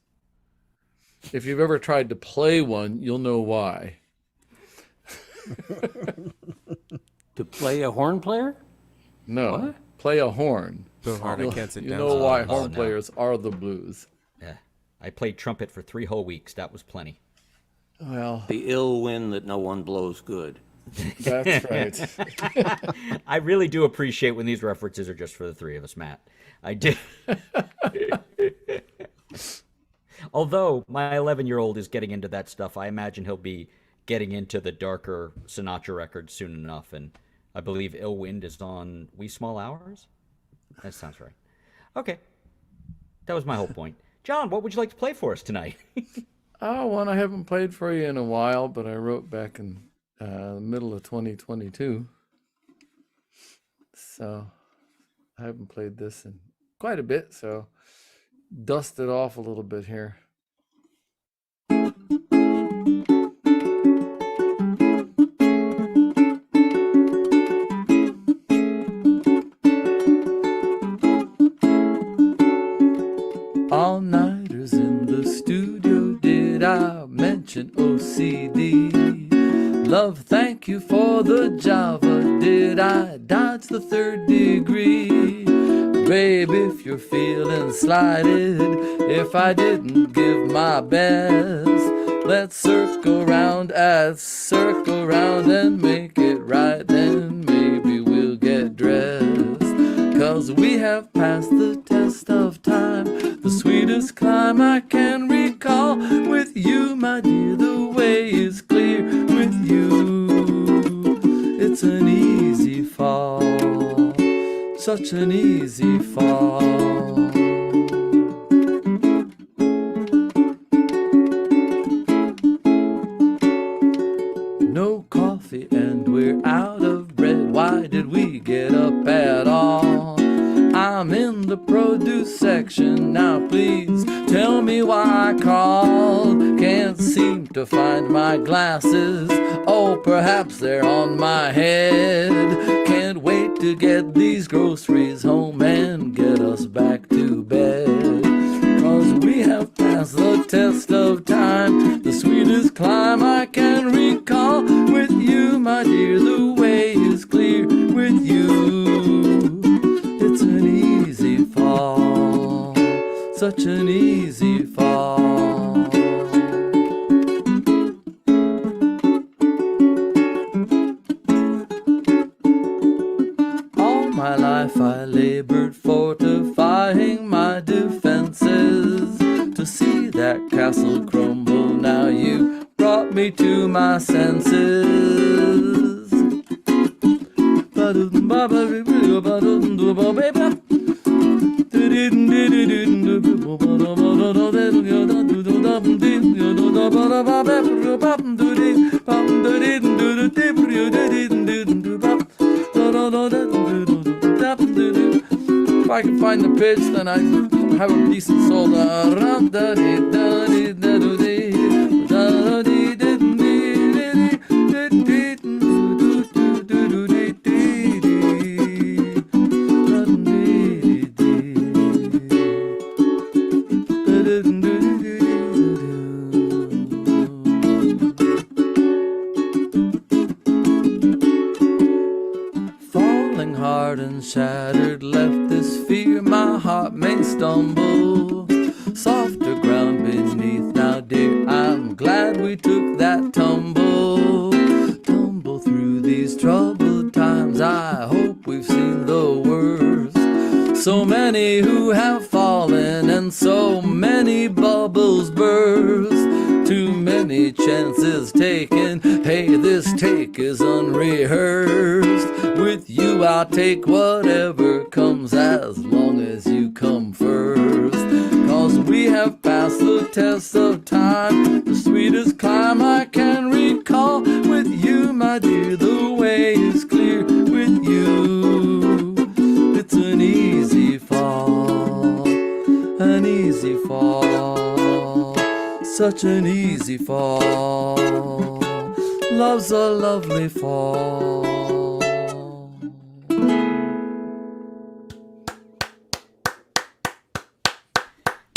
[SPEAKER 7] If you've ever tried to play one, you'll know why.
[SPEAKER 4] To play a horn player?
[SPEAKER 7] No,
[SPEAKER 4] What?
[SPEAKER 7] play a horn.
[SPEAKER 2] So hard I can't sit
[SPEAKER 7] You
[SPEAKER 2] down.
[SPEAKER 7] know why
[SPEAKER 3] Oh,
[SPEAKER 7] horn
[SPEAKER 3] no.
[SPEAKER 7] players are the blues.
[SPEAKER 3] Yeah, I played trumpet for 3 whole weeks. That was plenty.
[SPEAKER 7] Well,
[SPEAKER 4] The ill wind that no one blows good.
[SPEAKER 7] that's right.
[SPEAKER 3] I really do appreciate when these references are just for the 3 of us, Matt. I do. Although my 11-year-old is getting into that stuff, I imagine he'll be getting into the darker Sinatra records soon enough. And I believe Ill Wind is on Wee Small Hours. That sounds right. Okay. That was my whole point. John, what would you like to play for us tonight?
[SPEAKER 7] Oh, one I haven't played for you in a while, but I wrote back in the middle of 2022. So I haven't played this in quite a bit, so dust it off a little bit here. All-nighters in the studio, did I mention OCD? Love, thank you for the Java, did I dodge the 3rd degree? Babe, if you're feeling slighted, if I didn't give my best, let's circle round and make it right, then maybe we'll get dressed. 'Cause we have passed the test of time, the sweetest climb I can recall. With you, my dear, the way is clear. With you, it's an easy fall, such an easy fall. No coffee and we're out of bread. Why did we get up at all? I'm in the produce section now, please tell me why I called. Can't seem to find my glasses. Oh, perhaps they're on my head. Can't wait to get these groceries home and get us back to bed. 'Cause we have passed the test of time, the sweetest climb I can recall. With you, my dear, the way such an easy fall. All my life I labored fortifying my defenses to see that castle crumble. Now you brought me to my senses. If I can find the pitch, then I have a decent soul. Falling hard and shattered, left this fear my heart may stumble. Softer ground beneath now, dear, I'm glad we took that tumble. Tumble through these troubled times, I hope we've seen the worst. So many who have fallen and so many bubbles burst. Too many chances taken, hey, this take is unrehearsed. With you I'll take whatever comes as long as you come first. Cause we have passed the test of time, the sweetest climb I can recall. With you, my dear, the way is clear. With you, it's an easy fall, an easy fall, such an easy fall. Love's a lovely fall.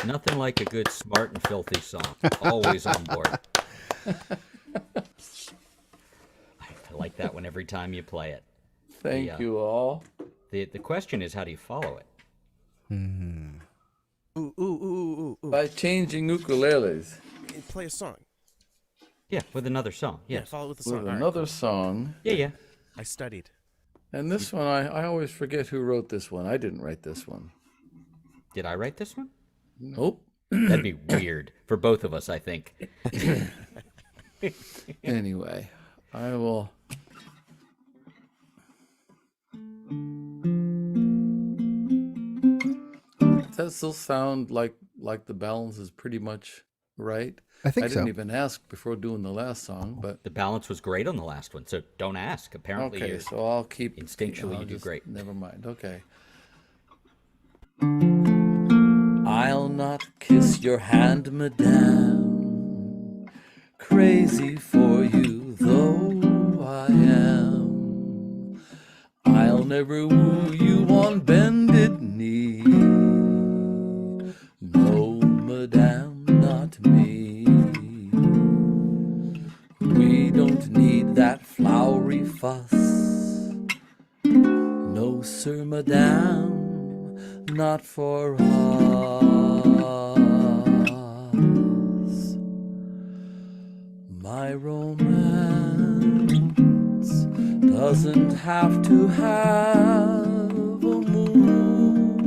[SPEAKER 3] Nothing like a good smart and filthy song. Always on board. I like that one every time you play it.
[SPEAKER 7] Thank you all.
[SPEAKER 3] The question is, how do you follow it?
[SPEAKER 7] By changing ukuleles.
[SPEAKER 2] Play a song.
[SPEAKER 3] Yeah, with another song.
[SPEAKER 2] Yeah,
[SPEAKER 3] Yes.
[SPEAKER 2] follow with the song.
[SPEAKER 7] With
[SPEAKER 2] All right,
[SPEAKER 7] another
[SPEAKER 2] cool.
[SPEAKER 7] song.
[SPEAKER 3] Yeah.
[SPEAKER 2] I studied.
[SPEAKER 7] And this one, I always forget who wrote this one. I didn't write this one.
[SPEAKER 3] Did I write this one?
[SPEAKER 7] Nope.
[SPEAKER 3] That'd be weird for both of us, I think.
[SPEAKER 7] Anyway, I will. Does that still sound like the balance is pretty much right?
[SPEAKER 1] I think
[SPEAKER 7] I didn't
[SPEAKER 1] so.
[SPEAKER 7] even ask before doing the last song, but
[SPEAKER 3] The balance was great on the last one, so don't ask. Apparently,
[SPEAKER 7] okay,
[SPEAKER 3] you're-
[SPEAKER 7] so I'll keep
[SPEAKER 3] instinctually
[SPEAKER 7] I'll
[SPEAKER 3] you do
[SPEAKER 7] just-
[SPEAKER 3] great.
[SPEAKER 7] Never mind. Okay. I'll not kiss your hand, madame. Crazy for you though I am. I'll never woo you on bended knee. No, madame, not me. We don't need that flowery fuss. No, sir, madame, not for us. My romance doesn't have to have a moon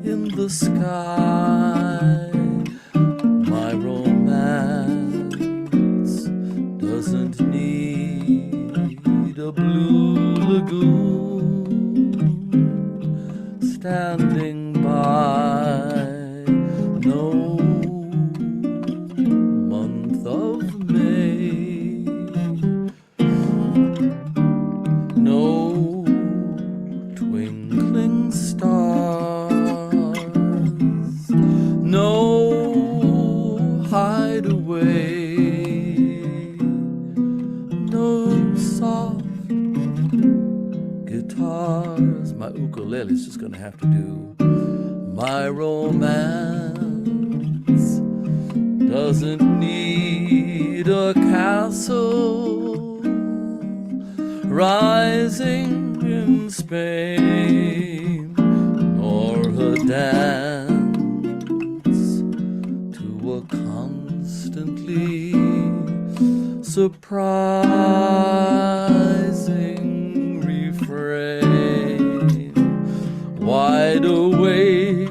[SPEAKER 7] in the sky. My romance doesn't need a blue lagoon standing by. No month of May, no twinkling stars, no hideaway, no soft guitars. My ukulele's just gonna have to do. My romance doesn't need a castle rising in Spain, nor a dance surprising refrain. Wide awake,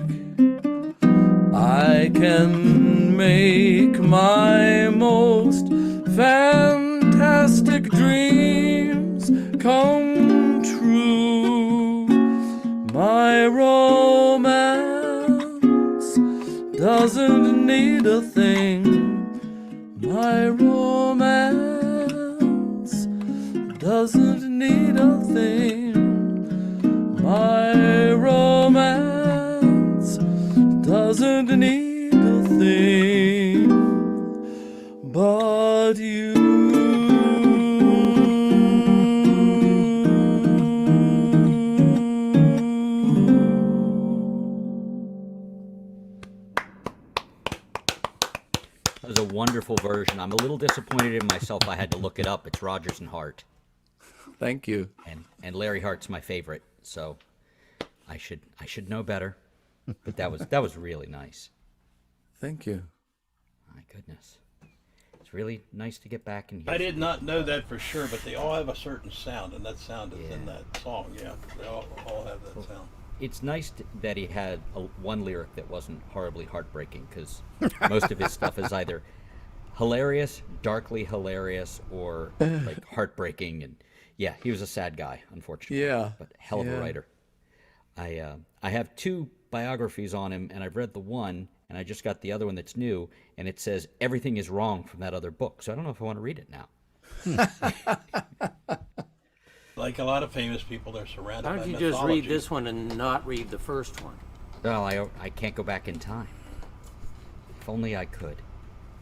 [SPEAKER 7] I can make my most fantastic dreams come true. My romance doesn't need a thing. My romance doesn't need a thing. My romance doesn't need a thing but you.
[SPEAKER 3] That was a wonderful version. I'm a little disappointed in myself. I had to look it up. It's Rodgers and Hart,
[SPEAKER 7] Thank you.
[SPEAKER 3] and Larry Hart's my favorite. So I should know better. But that was really nice.
[SPEAKER 7] Thank you.
[SPEAKER 3] My goodness, it's really nice to get back in here.
[SPEAKER 5] I did not know that for sure, but they all have a certain sound, and that sound is in that song. Yeah, they all have that sound.
[SPEAKER 3] It's nice that he had one lyric that wasn't horribly heartbreaking, because most of his stuff is either hilarious, darkly hilarious, or like heartbreaking. And yeah, he was a sad guy, unfortunately.
[SPEAKER 7] Yeah.
[SPEAKER 3] But hell of a
[SPEAKER 7] Yeah.
[SPEAKER 3] writer. I have 2 biographies on him, and I've read the one, and I just got the other one that's new, and it says everything is wrong from that other book. So I don't know if I want to read it now.
[SPEAKER 5] Like a lot of famous people, they're surrounded
[SPEAKER 4] Why
[SPEAKER 5] by
[SPEAKER 4] don't you just read
[SPEAKER 5] mythology.
[SPEAKER 4] this one and not read the first one?
[SPEAKER 3] Well, I can't go back in time. If only I could.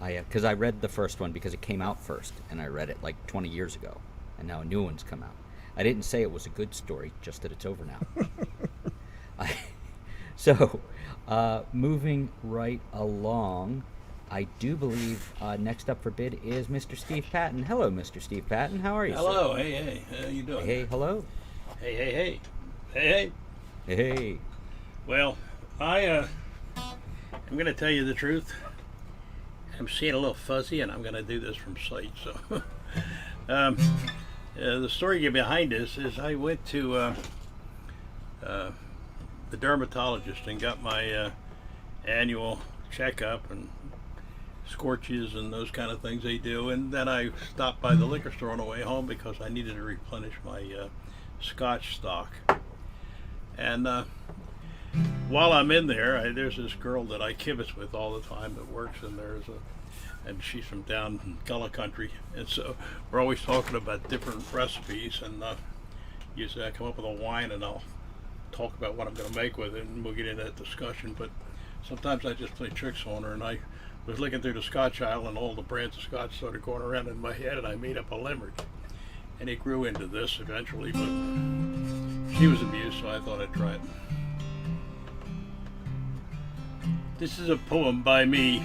[SPEAKER 3] Because I read the first one because it came out first, and I read it like 20 years ago, and now a new one's come out. I didn't say it was a good story, just that it's over now. So, moving right along, I do believe next up for bid is Mr. Steve Patton. Hello, Mr. Steve Patton. How are you,
[SPEAKER 5] Hello, hey, how you
[SPEAKER 3] sir?
[SPEAKER 5] doing?
[SPEAKER 3] Hey, hello.
[SPEAKER 5] Hey.
[SPEAKER 3] Hey.
[SPEAKER 5] Well, I'm going to tell you the truth. I'm seeing a little fuzzy, and I'm going to do this from sight. So, the story behind this is I went to the dermatologist and got my annual checkup and scorches and those kind of things they do. And then I stopped by the liquor store on the way home because I needed to replenish my Scotch stock. And while I'm in there, there's this girl that I kibitz with all the time that works in there, and she's from down in Gullah country, and so we're always talking about different recipes. And usually I come up with a wine, and I'll talk about what I'm going to make with it, and we'll get into that discussion. But sometimes I just play tricks on her, and I was looking through the Scotch aisle, and all the brands of Scotch started going around in my head, and I made up a limerick, and it grew into this eventually. But she was amused, so I thought I'd try it. This is a poem by me,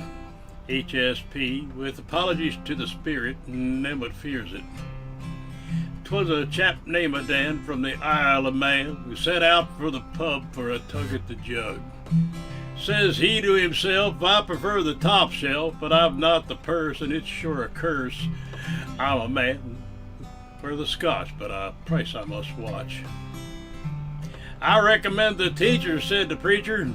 [SPEAKER 5] HSP, with apologies to the spirit and them what fears it. 'Twas a chap named Dan from the Isle of Man who set out for the pub for a tug at the jug. Says he to himself, I prefer the top shelf, but I've not the purse, and it's sure a curse. I'm a man for the Scotch, but a price I must watch. I recommend the teacher, said the preacher.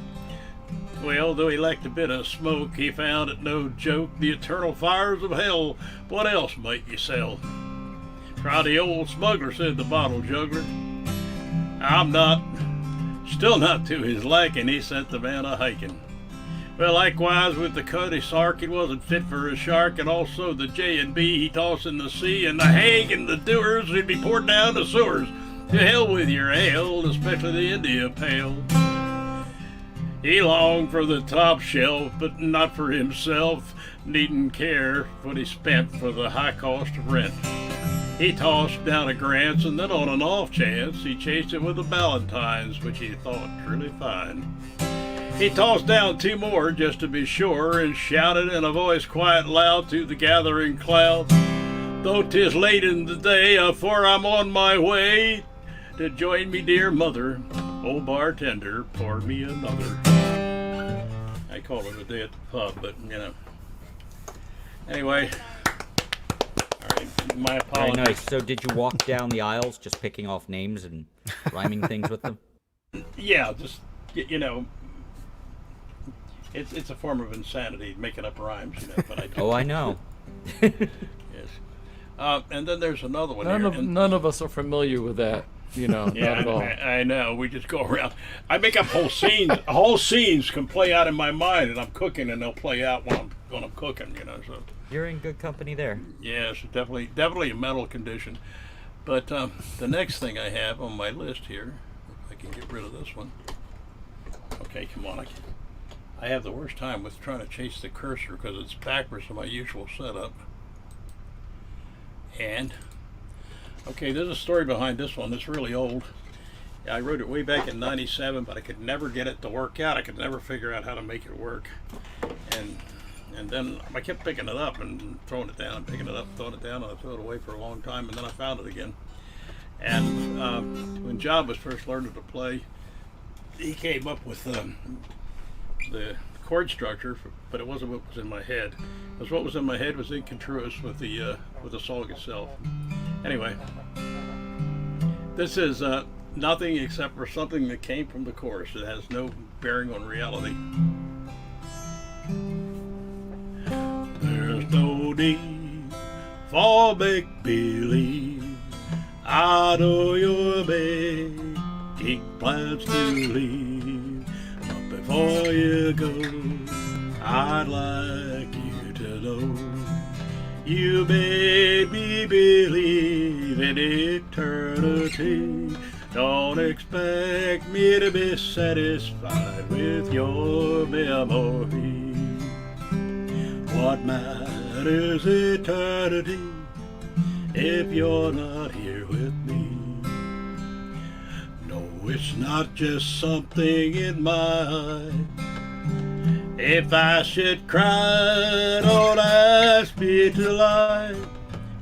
[SPEAKER 5] Well, though he lacked a bit of smoke, he found it no joke. The eternal fires of hell, what else might you sell? Try the old smuggler, said the bottle juggler. Still not to his liking, he sent the man a-hiking. Well, likewise with the Cuddy Sark, it wasn't fit for a shark, and also the J&B he tossed in the sea, and the Hague and the Dewars he'd be poured down the sewers. To hell with your ale, especially the India Pale. He longed for the top shelf, but not for himself, needn't care what he spent for the high cost of rent. He tossed down a Grant's, and then on an off chance, he chased it with a Ballantyne's, which he thought truly fine. He tossed down 2 more just to be sure, and shouted in a voice quite loud to the gathering cloud, though 'tis late in the day, afore I'm on my way to join me dear mother, old bartender, pour me another. I call it a day at the pub, but you know. Anyway, all right. My
[SPEAKER 3] Very
[SPEAKER 5] apologies.
[SPEAKER 3] nice. So did you walk down the aisles just picking off names and rhyming things with them?
[SPEAKER 5] Yeah, just you know, it's a form of insanity making up rhymes, you know. But I do.
[SPEAKER 3] Oh, I know.
[SPEAKER 5] Yes. And then there's another one here. and-
[SPEAKER 7] None of us are familiar with that, not at all.
[SPEAKER 5] I know. We just go around. I make up whole scenes. Whole scenes can play out in my mind, and I'm cooking, and they'll play out when I'm cooking. So
[SPEAKER 3] You're in good company there.
[SPEAKER 5] yes, definitely a mental condition. But the next thing I have on my list here, if I can get rid of this one. Okay, come on. I have the worst time with trying to chase the cursor because it's backwards to my usual setup. And okay, there's a story behind this one. It's really old. I wrote it way back in '97, but I could never get it to work out. I could never figure out how to make it work. And then I kept picking it up and throwing it down, picking it up, throwing it down, and I threw it away for a long time, and then I found it again. And when Job was first learning to play, he came up with the chord structure, but it wasn't what was in my head. Because what was in my head was incongruous with the song itself. Anyway, this is nothing except for something that came from the chorus. It has no bearing on reality. There's no need for make-believe. I know you're making plans to leave. But before you go, I'd like you to know you made me believe in eternity. Don't expect me to be satisfied with your memory. What matters eternity if you're not here with me? No, it's not just something in my eye. If I should cry, don't ask me to lie.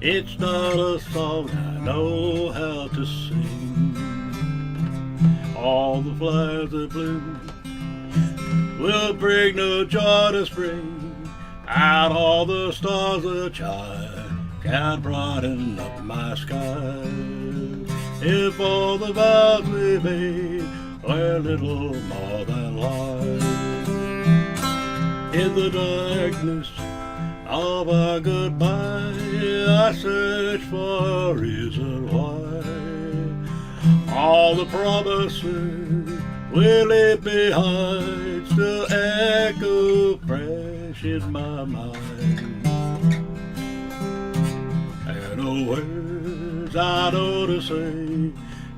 [SPEAKER 5] It's not a song I know how to sing. All the flowers that bloom will bring no joy to spring. Out all the stars that shine can brighten up my sky. If all the vows we made were little more than lies. In the darkness of our goodbye, I search for a reason why. All the promises we leave behind still echo fresh in my mind. There are no words I know to say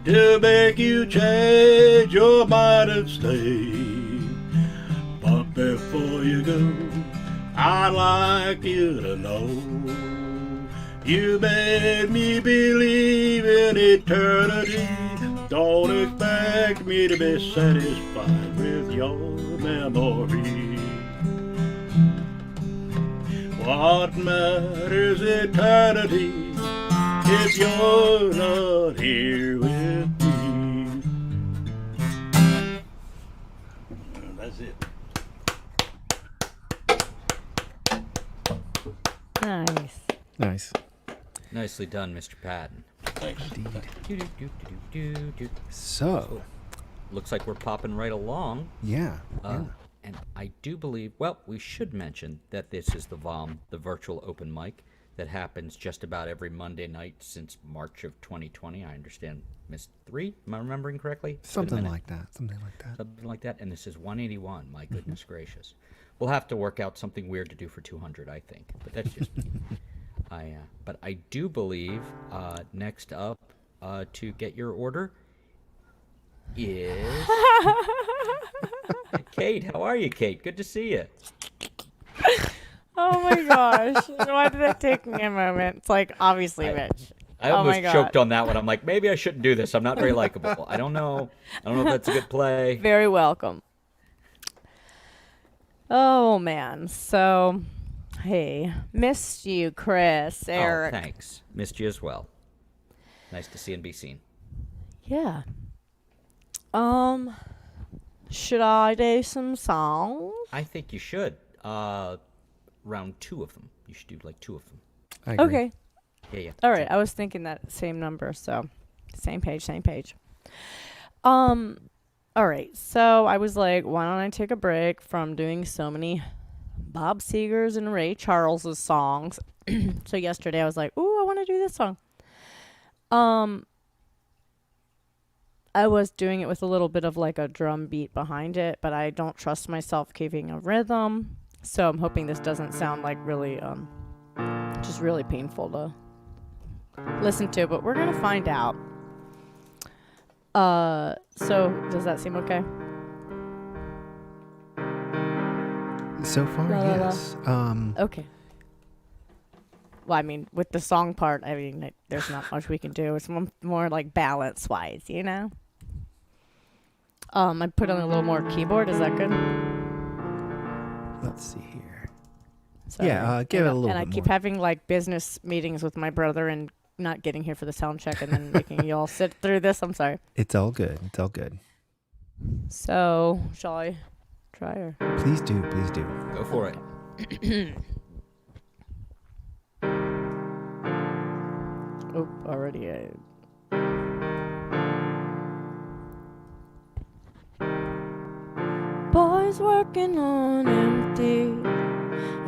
[SPEAKER 5] to make you change your mind and stay. But before you go, I'd like you to know you made me believe in eternity. Don't expect me to be satisfied with your memory. What matters eternity if you're not here with me? That's it.
[SPEAKER 6] Nice.
[SPEAKER 1] Nice.
[SPEAKER 3] Nicely done, Mr. Patton.
[SPEAKER 5] Thanks.
[SPEAKER 1] So,
[SPEAKER 3] Looks like we're popping right along.
[SPEAKER 1] yeah.
[SPEAKER 3] And I do believe, well, we should mention that this is the VOM, the virtual open mic, that happens just about every Monday night since March of 2020. I understand missed 3, am I remembering correctly? It's been a
[SPEAKER 1] Something
[SPEAKER 3] minute.
[SPEAKER 1] like that. Something like that.
[SPEAKER 3] Something like that. And this is 181. My goodness gracious. We'll have to work out something weird to do for 200, I think. But that's just me. But I do believe next up to get your order is Kate. How are you, Kate? Good to see you.
[SPEAKER 6] Oh my gosh. Why did that take me a moment? It's like, obviously, Rich.
[SPEAKER 3] I
[SPEAKER 6] Oh
[SPEAKER 3] almost
[SPEAKER 6] my God.
[SPEAKER 3] choked on that one. I'm like, maybe I shouldn't do this. I'm not very likable. I don't know. I don't know if that's a good play.
[SPEAKER 6] Very welcome. Oh, man. So, hey, missed you, Chris, Eric.
[SPEAKER 3] Oh, thanks. Missed you as well. Nice to see and be seen.
[SPEAKER 6] Yeah. Should I do some songs?
[SPEAKER 3] I think you should. Round 2 of them. You should do like 2 of them.
[SPEAKER 1] I agree.
[SPEAKER 6] Okay.
[SPEAKER 3] Yeah.
[SPEAKER 6] All right, I was thinking that same number, so same page. All right, so I was like, why don't I take a break from doing so many Bob Seger's and Ray Charles's songs? So yesterday I was like, ooh, I want to do this song. I was doing it with a little bit of like a drum beat behind it, but I don't trust myself keeping a rhythm. So I'm hoping this doesn't sound like really, just really painful to listen to, but we're going to find out. So does that seem okay?
[SPEAKER 1] So far,
[SPEAKER 6] La, la, la.
[SPEAKER 1] yes.
[SPEAKER 6] Okay. Well, I mean, with the song part, I mean, there's not much we can do. It's more like balance-wise, you know? I put on a little more keyboard. Is that good?
[SPEAKER 1] Let's see here.
[SPEAKER 6] Sorry.
[SPEAKER 1] Yeah, give it a little
[SPEAKER 6] and
[SPEAKER 1] bit
[SPEAKER 6] I keep
[SPEAKER 1] more.
[SPEAKER 6] having like business meetings with my brother and not getting here for the sound check and then making you all sit through this. I'm sorry.
[SPEAKER 1] It's all good. It's all good.
[SPEAKER 6] So, shall I try or?
[SPEAKER 1] Please do. Please do.
[SPEAKER 3] Go for it.
[SPEAKER 6] Oh, already. Boys working on empty.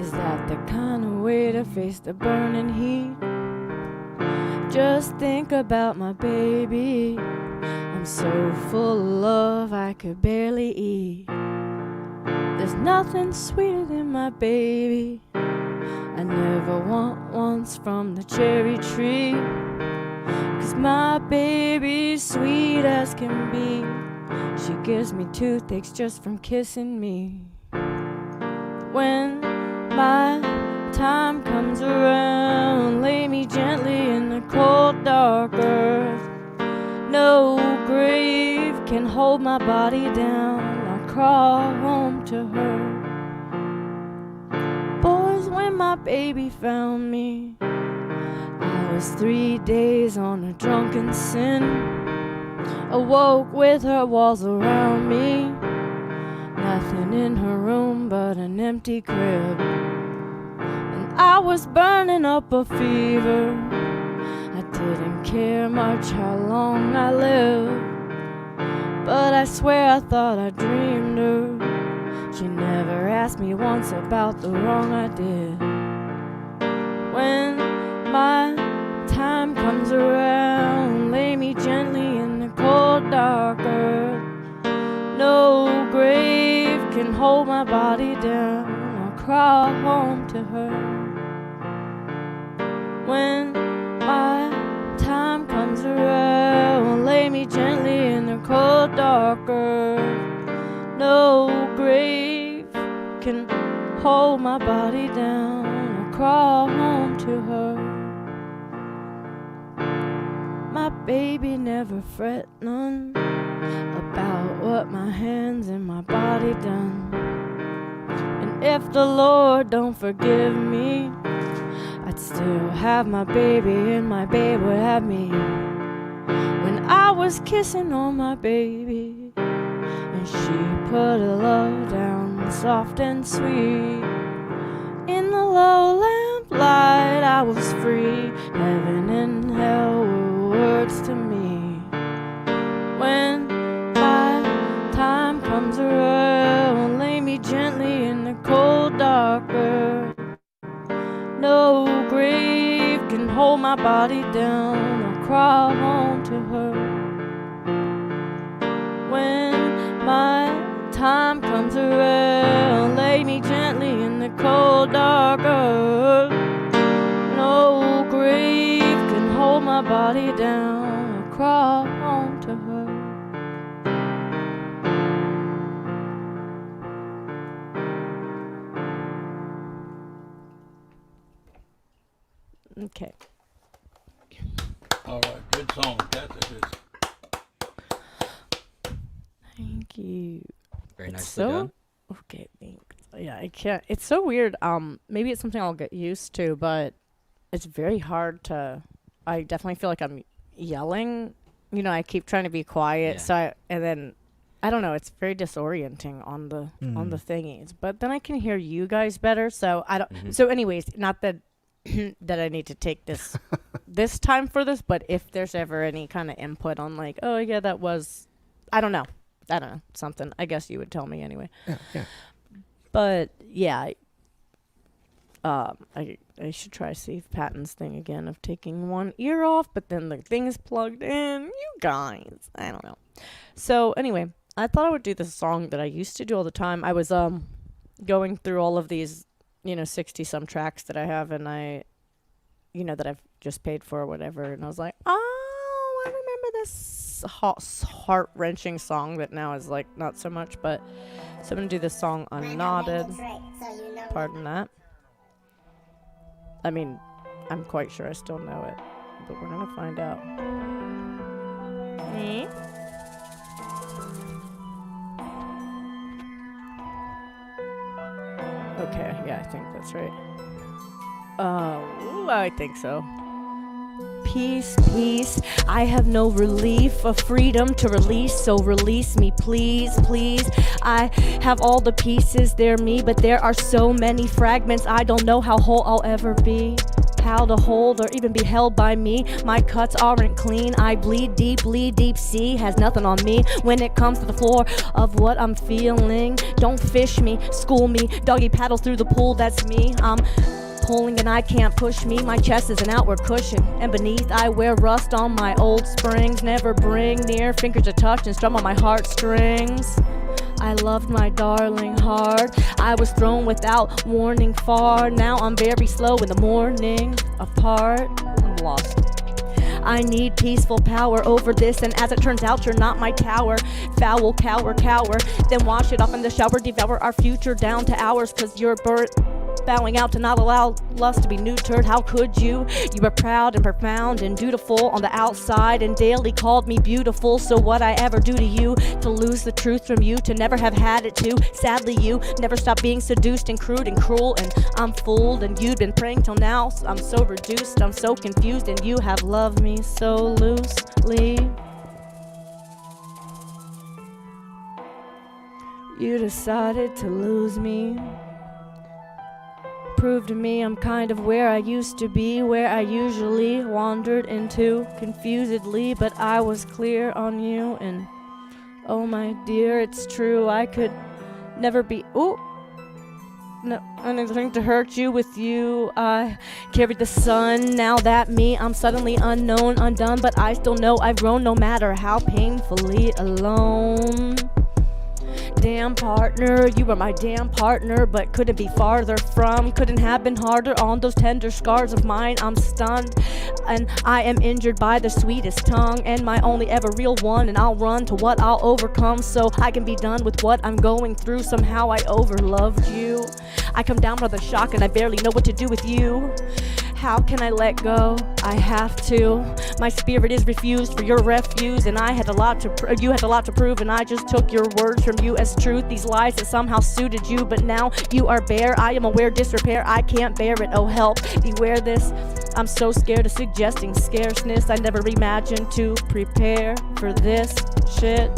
[SPEAKER 6] Is that the kind of way to face the burning heat? Just think about my baby. I'm so full of love I could barely eat. There's nothing sweeter than my baby. I never want once from the cherry tree. 'Cause my baby's sweet as can be. She gives me toothaches just from kissing me. When my time comes around, lay me gently in the cold dark earth. No grave can hold my body down. I'll crawl home to her. Boys, when my baby found me, I was 3 days on a drunken sin. Awoke with her walls around me. Nothing in her room but an empty crib. And I was burning up a fever. I didn't care much how long I lived. But I swear I thought I dreamed her. She never asked me once about the wrong I did. When my time comes around, lay me gently in the cold dark earth. No grave can hold my body down. I'll crawl home to her. When my time comes around, lay me gently in the cold dark earth. No grave can hold my body down. I'll crawl home to her. My baby never fret none about what my hands and my body done. And if the Lord don't forgive me, I'd still have my baby and my babe would have me. When I was kissing on my baby, and she put her love down soft and sweet. In the low lamplight I was free. Heaven and hell were words to me. When my time comes around, lay me gently in the cold dark earth. No grave can hold my body down. I'll crawl home to her. When my time comes around, lay me gently in the cold dark earth. No grave can hold my body down. I'll crawl home to her. Okay.
[SPEAKER 5] All right, good song, Kathy.
[SPEAKER 6] Thank you.
[SPEAKER 3] Very nicely
[SPEAKER 6] So
[SPEAKER 3] done.
[SPEAKER 6] okay, thanks. Yeah, I can't. It's so weird. Maybe it's something I'll get used to, but it's very hard to. I definitely feel like I'm yelling. You know, I keep trying to be quiet.
[SPEAKER 3] Yeah.
[SPEAKER 6] And then I don't know. It's very disorienting on the thingies. But then I can hear you guys better. So I don't. So, anyways, not that that I need to take this time for this, but if there's ever any kind of input on like, oh yeah, that was, I don't know, something, I guess you would tell me anyway.
[SPEAKER 1] Yeah.
[SPEAKER 6] But yeah, I should try Steve Patton's thing again of taking one ear off, but then the thing's plugged in. You guys, I don't know. So anyway, I thought I would do this song that I used to do all the time. I was going through all of these, 60 some tracks that I have, and that I've just paid for or whatever, and I was like, oh, I remember this heart wrenching song that now is like not so much, but so I'm gonna do this song Unknotted. Pardon that. I mean, I'm quite sure I still know it, but we're gonna find out. Okay, yeah, I think that's right. I think so. Peace, peace, I have no relief, a freedom to release, so release me, please, please. I have all the pieces, they're me, but there are so many fragments, I don't know how whole I'll ever be. How to hold or even be held by me. My cuts aren't clean, I bleed deep sea has nothing on me when it comes to the floor of what I'm feeling. Don't fish me, school me, doggy paddle through the pool, that's me. I'm pulling and I can't push me. My chest is an outward cushion, and beneath I wear rust on my old springs. Never bring near fingers to touch and strum on my heartstrings. I loved my darling hard. I was thrown without warning far. Now I'm very slow in the morning. Apart, I'm lost. I need peaceful power over this, and as it turns out, you're not my tower. Foul, cower, then wash it off in the shower. Devour our future down to ours, cause you're bowing out to not allow lust to be neutered. How could you? You were proud and profound and dutiful on the outside, and daily called me beautiful. So what I ever do to you, to lose the truth from you, to never have had it to. Sadly you never stop being seduced and crude and cruel, and I'm fooled, and you'd been praying till now. I'm so reduced, I'm so confused, and you have loved me so loosely. You decided to lose me. Prove to me I'm kind of where I used to be, where I usually wandered into confusedly, but I was clear on you, and oh my dear, it's true, I could never be no anything to hurt you. With you I carried the sun. Now that me, I'm suddenly unknown, undone, but I still know I've grown, no matter how painfully alone. Damn partner, you were my damn partner, but couldn't be farther from, couldn't have been harder on those tender scars of mine. I'm stunned, and I am injured by the sweetest tongue, and my only ever real one, and I'll run to what I'll overcome, so I can be done with what I'm going through. Somehow I overloved you. I come down with a shock, and I barely know what to do with you. How can I let go? I have to. My spirit is refused for your refuse, and I had a lot to you had a lot to prove, and I just took your words from you as truth. These lies that somehow suited you, but now you are bare. I am aware disrepair, I can't bear it. Oh help, beware this. I'm so scared of suggesting scarceness. I never imagined to prepare for this shit.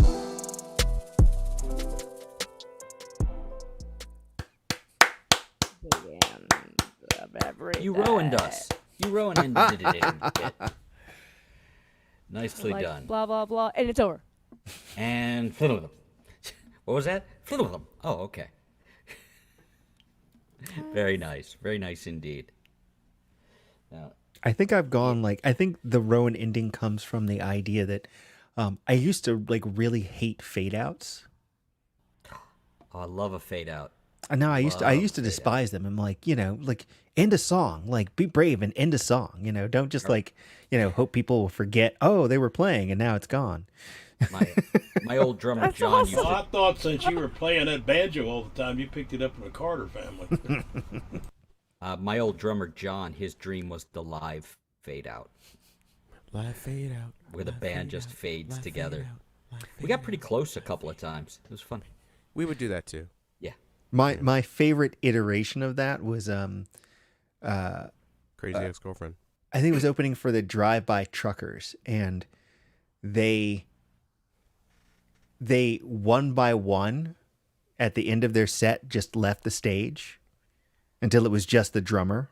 [SPEAKER 3] You ruined us. You ruined it. Nicely
[SPEAKER 6] like,
[SPEAKER 3] done.
[SPEAKER 6] Blah blah blah, and it's over.
[SPEAKER 3] And what was that? Oh, okay. Very nice indeed. Now,
[SPEAKER 1] I think I've gone I think the Rowan ending comes from the idea that I used to really hate fade outs.
[SPEAKER 3] I love a fade out.
[SPEAKER 1] And now I used to despise them. I'm end a song, be brave and end a song, don't just hope people will forget, oh, they were playing and now it's gone.
[SPEAKER 3] My old drummer John used
[SPEAKER 5] Well,
[SPEAKER 3] to,
[SPEAKER 5] I thought since you were playing that banjo all the time, you picked it up from the Carter family.
[SPEAKER 3] my old drummer John, his dream was the live fade out.
[SPEAKER 2] Live fade out.
[SPEAKER 3] Where the band just fades
[SPEAKER 2] live
[SPEAKER 3] together.
[SPEAKER 2] Fade out,
[SPEAKER 3] We got pretty close a couple of times. It was fun.
[SPEAKER 2] We would do that too.
[SPEAKER 3] Yeah.
[SPEAKER 1] My favorite iteration of that was
[SPEAKER 2] Crazy Ex-Girlfriend.
[SPEAKER 1] I think it was opening for the Drive-By Truckers, and they one by one at the end of their set just left the stage until it was just the drummer.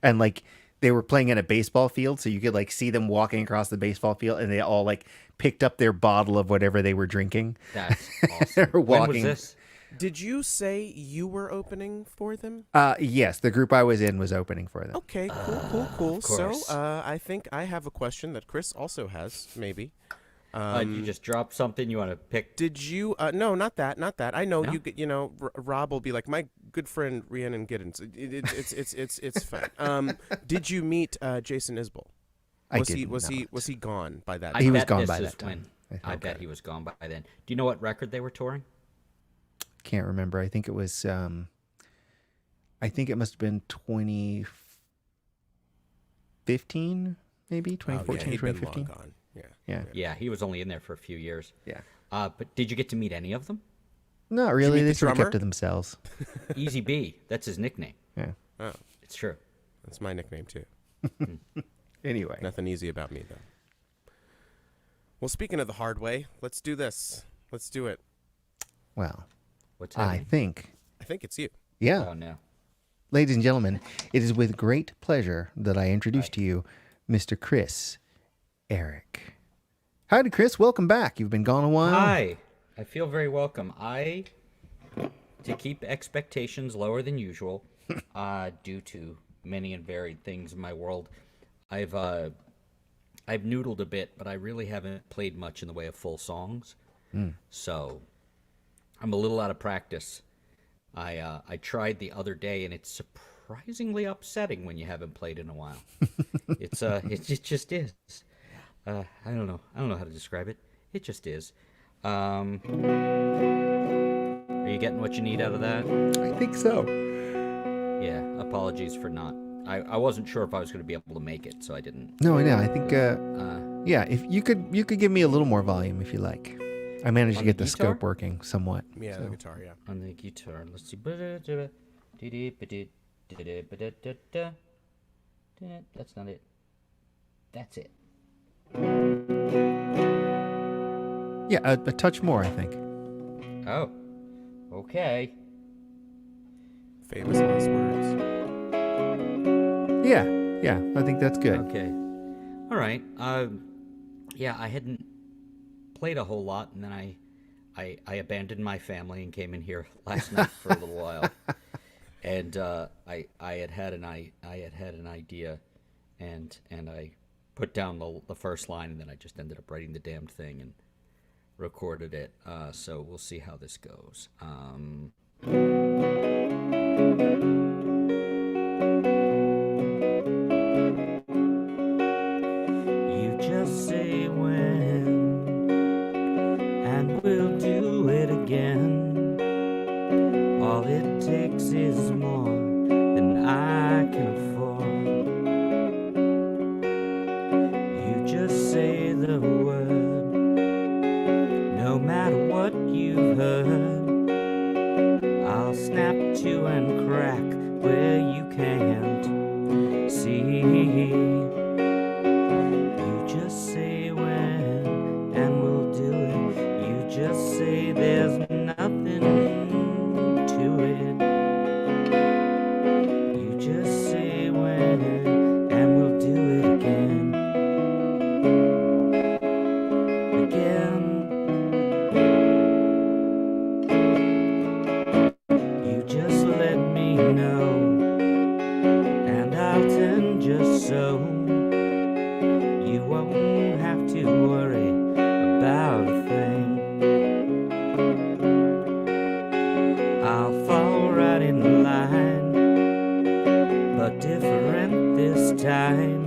[SPEAKER 1] And like they were playing in a baseball field, so you could like see them walking across the baseball field, and they all like picked up their bottle of whatever they were drinking.
[SPEAKER 3] That's awesome.
[SPEAKER 1] They're
[SPEAKER 3] When was
[SPEAKER 1] walking.
[SPEAKER 3] this?
[SPEAKER 2] Did you say you were opening for them?
[SPEAKER 1] Yes, the group I was in was opening for them.
[SPEAKER 2] Okay, cool. So,
[SPEAKER 3] course.
[SPEAKER 2] I think I have a question that Chris also has, maybe.
[SPEAKER 3] You just dropped something you want to pick?
[SPEAKER 2] Did you? No, not that. I know
[SPEAKER 3] No?
[SPEAKER 2] you know, Rob will be like my good friend Rhiannon Giddens. It's fine. Did you meet Jason Isbell? Was he gone by that?
[SPEAKER 3] I
[SPEAKER 1] He was
[SPEAKER 3] bet
[SPEAKER 1] gone
[SPEAKER 3] this
[SPEAKER 1] by
[SPEAKER 3] is
[SPEAKER 1] that time.
[SPEAKER 3] when- I bet he was gone by then. Do you know what record they were touring?
[SPEAKER 1] Can't remember. I think it was. I think it must have been 2015, maybe 2014,
[SPEAKER 2] he'd been
[SPEAKER 1] 2015.
[SPEAKER 2] long gone. Yeah.
[SPEAKER 1] Yeah.
[SPEAKER 3] Yeah, he was only in there for a few years.
[SPEAKER 1] Yeah.
[SPEAKER 3] But did you get to meet any of them?
[SPEAKER 1] Not really.
[SPEAKER 2] meet
[SPEAKER 1] They
[SPEAKER 2] the
[SPEAKER 1] sort of
[SPEAKER 2] drummer?
[SPEAKER 1] kept to themselves.
[SPEAKER 3] Easy B, that's his nickname.
[SPEAKER 1] Yeah.
[SPEAKER 2] Oh,
[SPEAKER 3] It's true.
[SPEAKER 2] that's my nickname too.
[SPEAKER 1] Anyway.
[SPEAKER 2] Nothing easy about me though. Well, speaking of the hard way, let's do this. Let's do it.
[SPEAKER 1] Well,
[SPEAKER 3] What's
[SPEAKER 1] I
[SPEAKER 3] happening?
[SPEAKER 1] think.
[SPEAKER 2] I think it's you.
[SPEAKER 1] Yeah.
[SPEAKER 3] Oh no.
[SPEAKER 1] Ladies and gentlemen, it is with great pleasure that I introduce to you Mr. Chris Eric. Howdy, Chris. Welcome back. You've been gone a while.
[SPEAKER 3] Hi. I feel very welcome. To keep expectations lower than usual, due to many and varied things in my world, I've noodled a bit, but I really haven't played much in the way of full songs. So I'm a little out of practice. I tried the other day, and it's surprisingly upsetting when you haven't played in a while. It just is. I don't know how to describe it. It just is. Are you getting what you need out of that?
[SPEAKER 1] I think so.
[SPEAKER 3] Yeah. Apologies for not. I wasn't sure if I was going to be able to make it, so I didn't.
[SPEAKER 1] No, I think. Yeah, if you could give me a little more volume if you like. I managed to
[SPEAKER 3] On
[SPEAKER 1] get
[SPEAKER 3] the
[SPEAKER 1] the
[SPEAKER 3] guitar?
[SPEAKER 1] scope working somewhat.
[SPEAKER 2] Yeah,
[SPEAKER 1] so.
[SPEAKER 2] the guitar. Yeah.
[SPEAKER 3] On the guitar, let's see. That's not it. That's it.
[SPEAKER 1] Yeah, a touch more, I think.
[SPEAKER 3] Oh. Okay.
[SPEAKER 2] Famous last words.
[SPEAKER 1] Yeah, I think that's good.
[SPEAKER 3] Okay. All right. Yeah, I hadn't played a whole lot, and then I abandoned my family and came in here last night for a little while. And I had an idea, and I put down the first line, and then I just ended up writing the damned thing and recorded it. So we'll see how this goes. You just say when, and we'll do it again. All it takes is more than I can afford. You just say the word, no matter what you've heard. I'll snap to and crack where you can't see. You just say when, and we'll do it. You just say there's nothing to it. You just say when, and we'll do it again. Again. You just let me know, and I'll tend just so. You won't have to worry about a thing. I'll fall right in line, but different this time.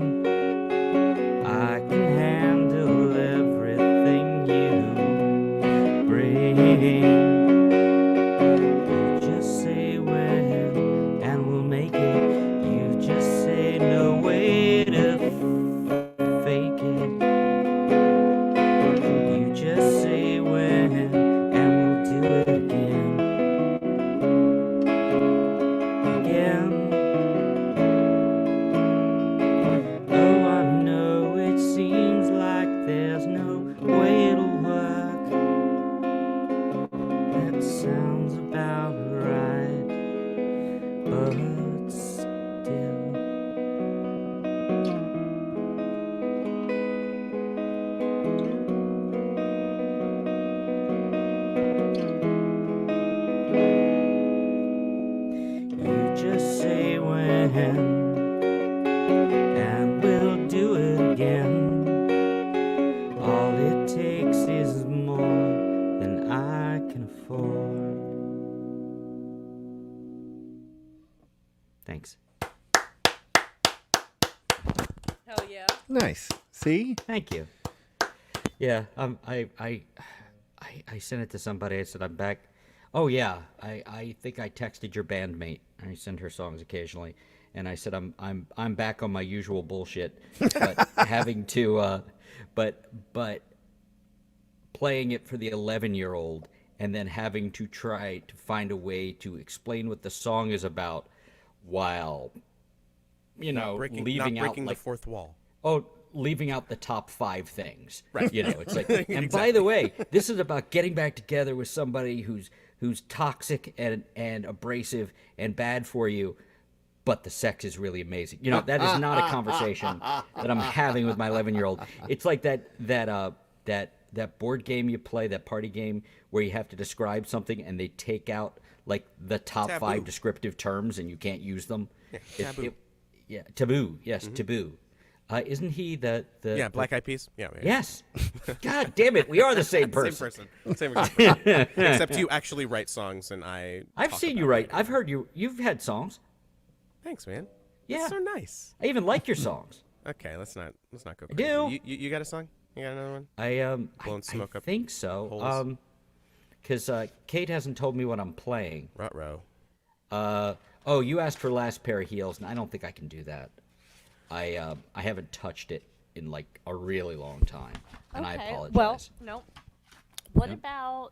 [SPEAKER 3] I can handle everything you bring. You just say when, and we'll make it. You just say no way to fake it. You just say when, and we'll do it again. Again. Oh, I know it seems like there's no way to work. That sounds about right, but still.
[SPEAKER 6] yeah.
[SPEAKER 1] Nice. See?
[SPEAKER 3] Thank you. Yeah, I sent it to somebody. I said I'm back. Oh yeah, I think I texted your bandmate. I send her songs occasionally, and I said I'm back on my usual bullshit, but having to but playing it for the 11-year-old and then having to try to find a way to explain what the song is about while leaving out
[SPEAKER 2] the
[SPEAKER 3] like
[SPEAKER 2] fourth wall.
[SPEAKER 3] leaving out the top 5 things.
[SPEAKER 2] Right.
[SPEAKER 3] It's like, and by the way, this is about getting back together with somebody who's toxic and abrasive and bad for you, but the sex is really amazing. That is not a conversation that I'm having with my 11-year-old. It's like that board game you play, that party game where you have to describe something and they take out like the top
[SPEAKER 2] Taboo.
[SPEAKER 3] 5 descriptive terms and you can't use them.
[SPEAKER 2] Yeah, taboo.
[SPEAKER 3] Taboo. Yes, taboo. Isn't he the
[SPEAKER 2] Black Eyed Peas? Yeah.
[SPEAKER 3] Yes. God damn it, we are the same person.
[SPEAKER 2] Same person. Except you actually write songs and
[SPEAKER 3] I've seen you write. I've heard you. You've had songs.
[SPEAKER 2] Thanks, man.
[SPEAKER 3] Yeah.
[SPEAKER 2] That's so nice.
[SPEAKER 3] I even like your songs.
[SPEAKER 2] Okay, let's not go
[SPEAKER 3] I
[SPEAKER 2] crazy.
[SPEAKER 3] do.
[SPEAKER 2] You got a song? You got another one?
[SPEAKER 3] I
[SPEAKER 2] smoke up
[SPEAKER 3] think so.
[SPEAKER 2] holes?
[SPEAKER 3] Because Kate hasn't told me what I'm playing.
[SPEAKER 2] Ruh-roh.
[SPEAKER 3] Oh, you asked for Last Pair of Heels, and I don't think I can do that. I haven't touched it in like a really long time, and I apologize.
[SPEAKER 6] Well, no. What about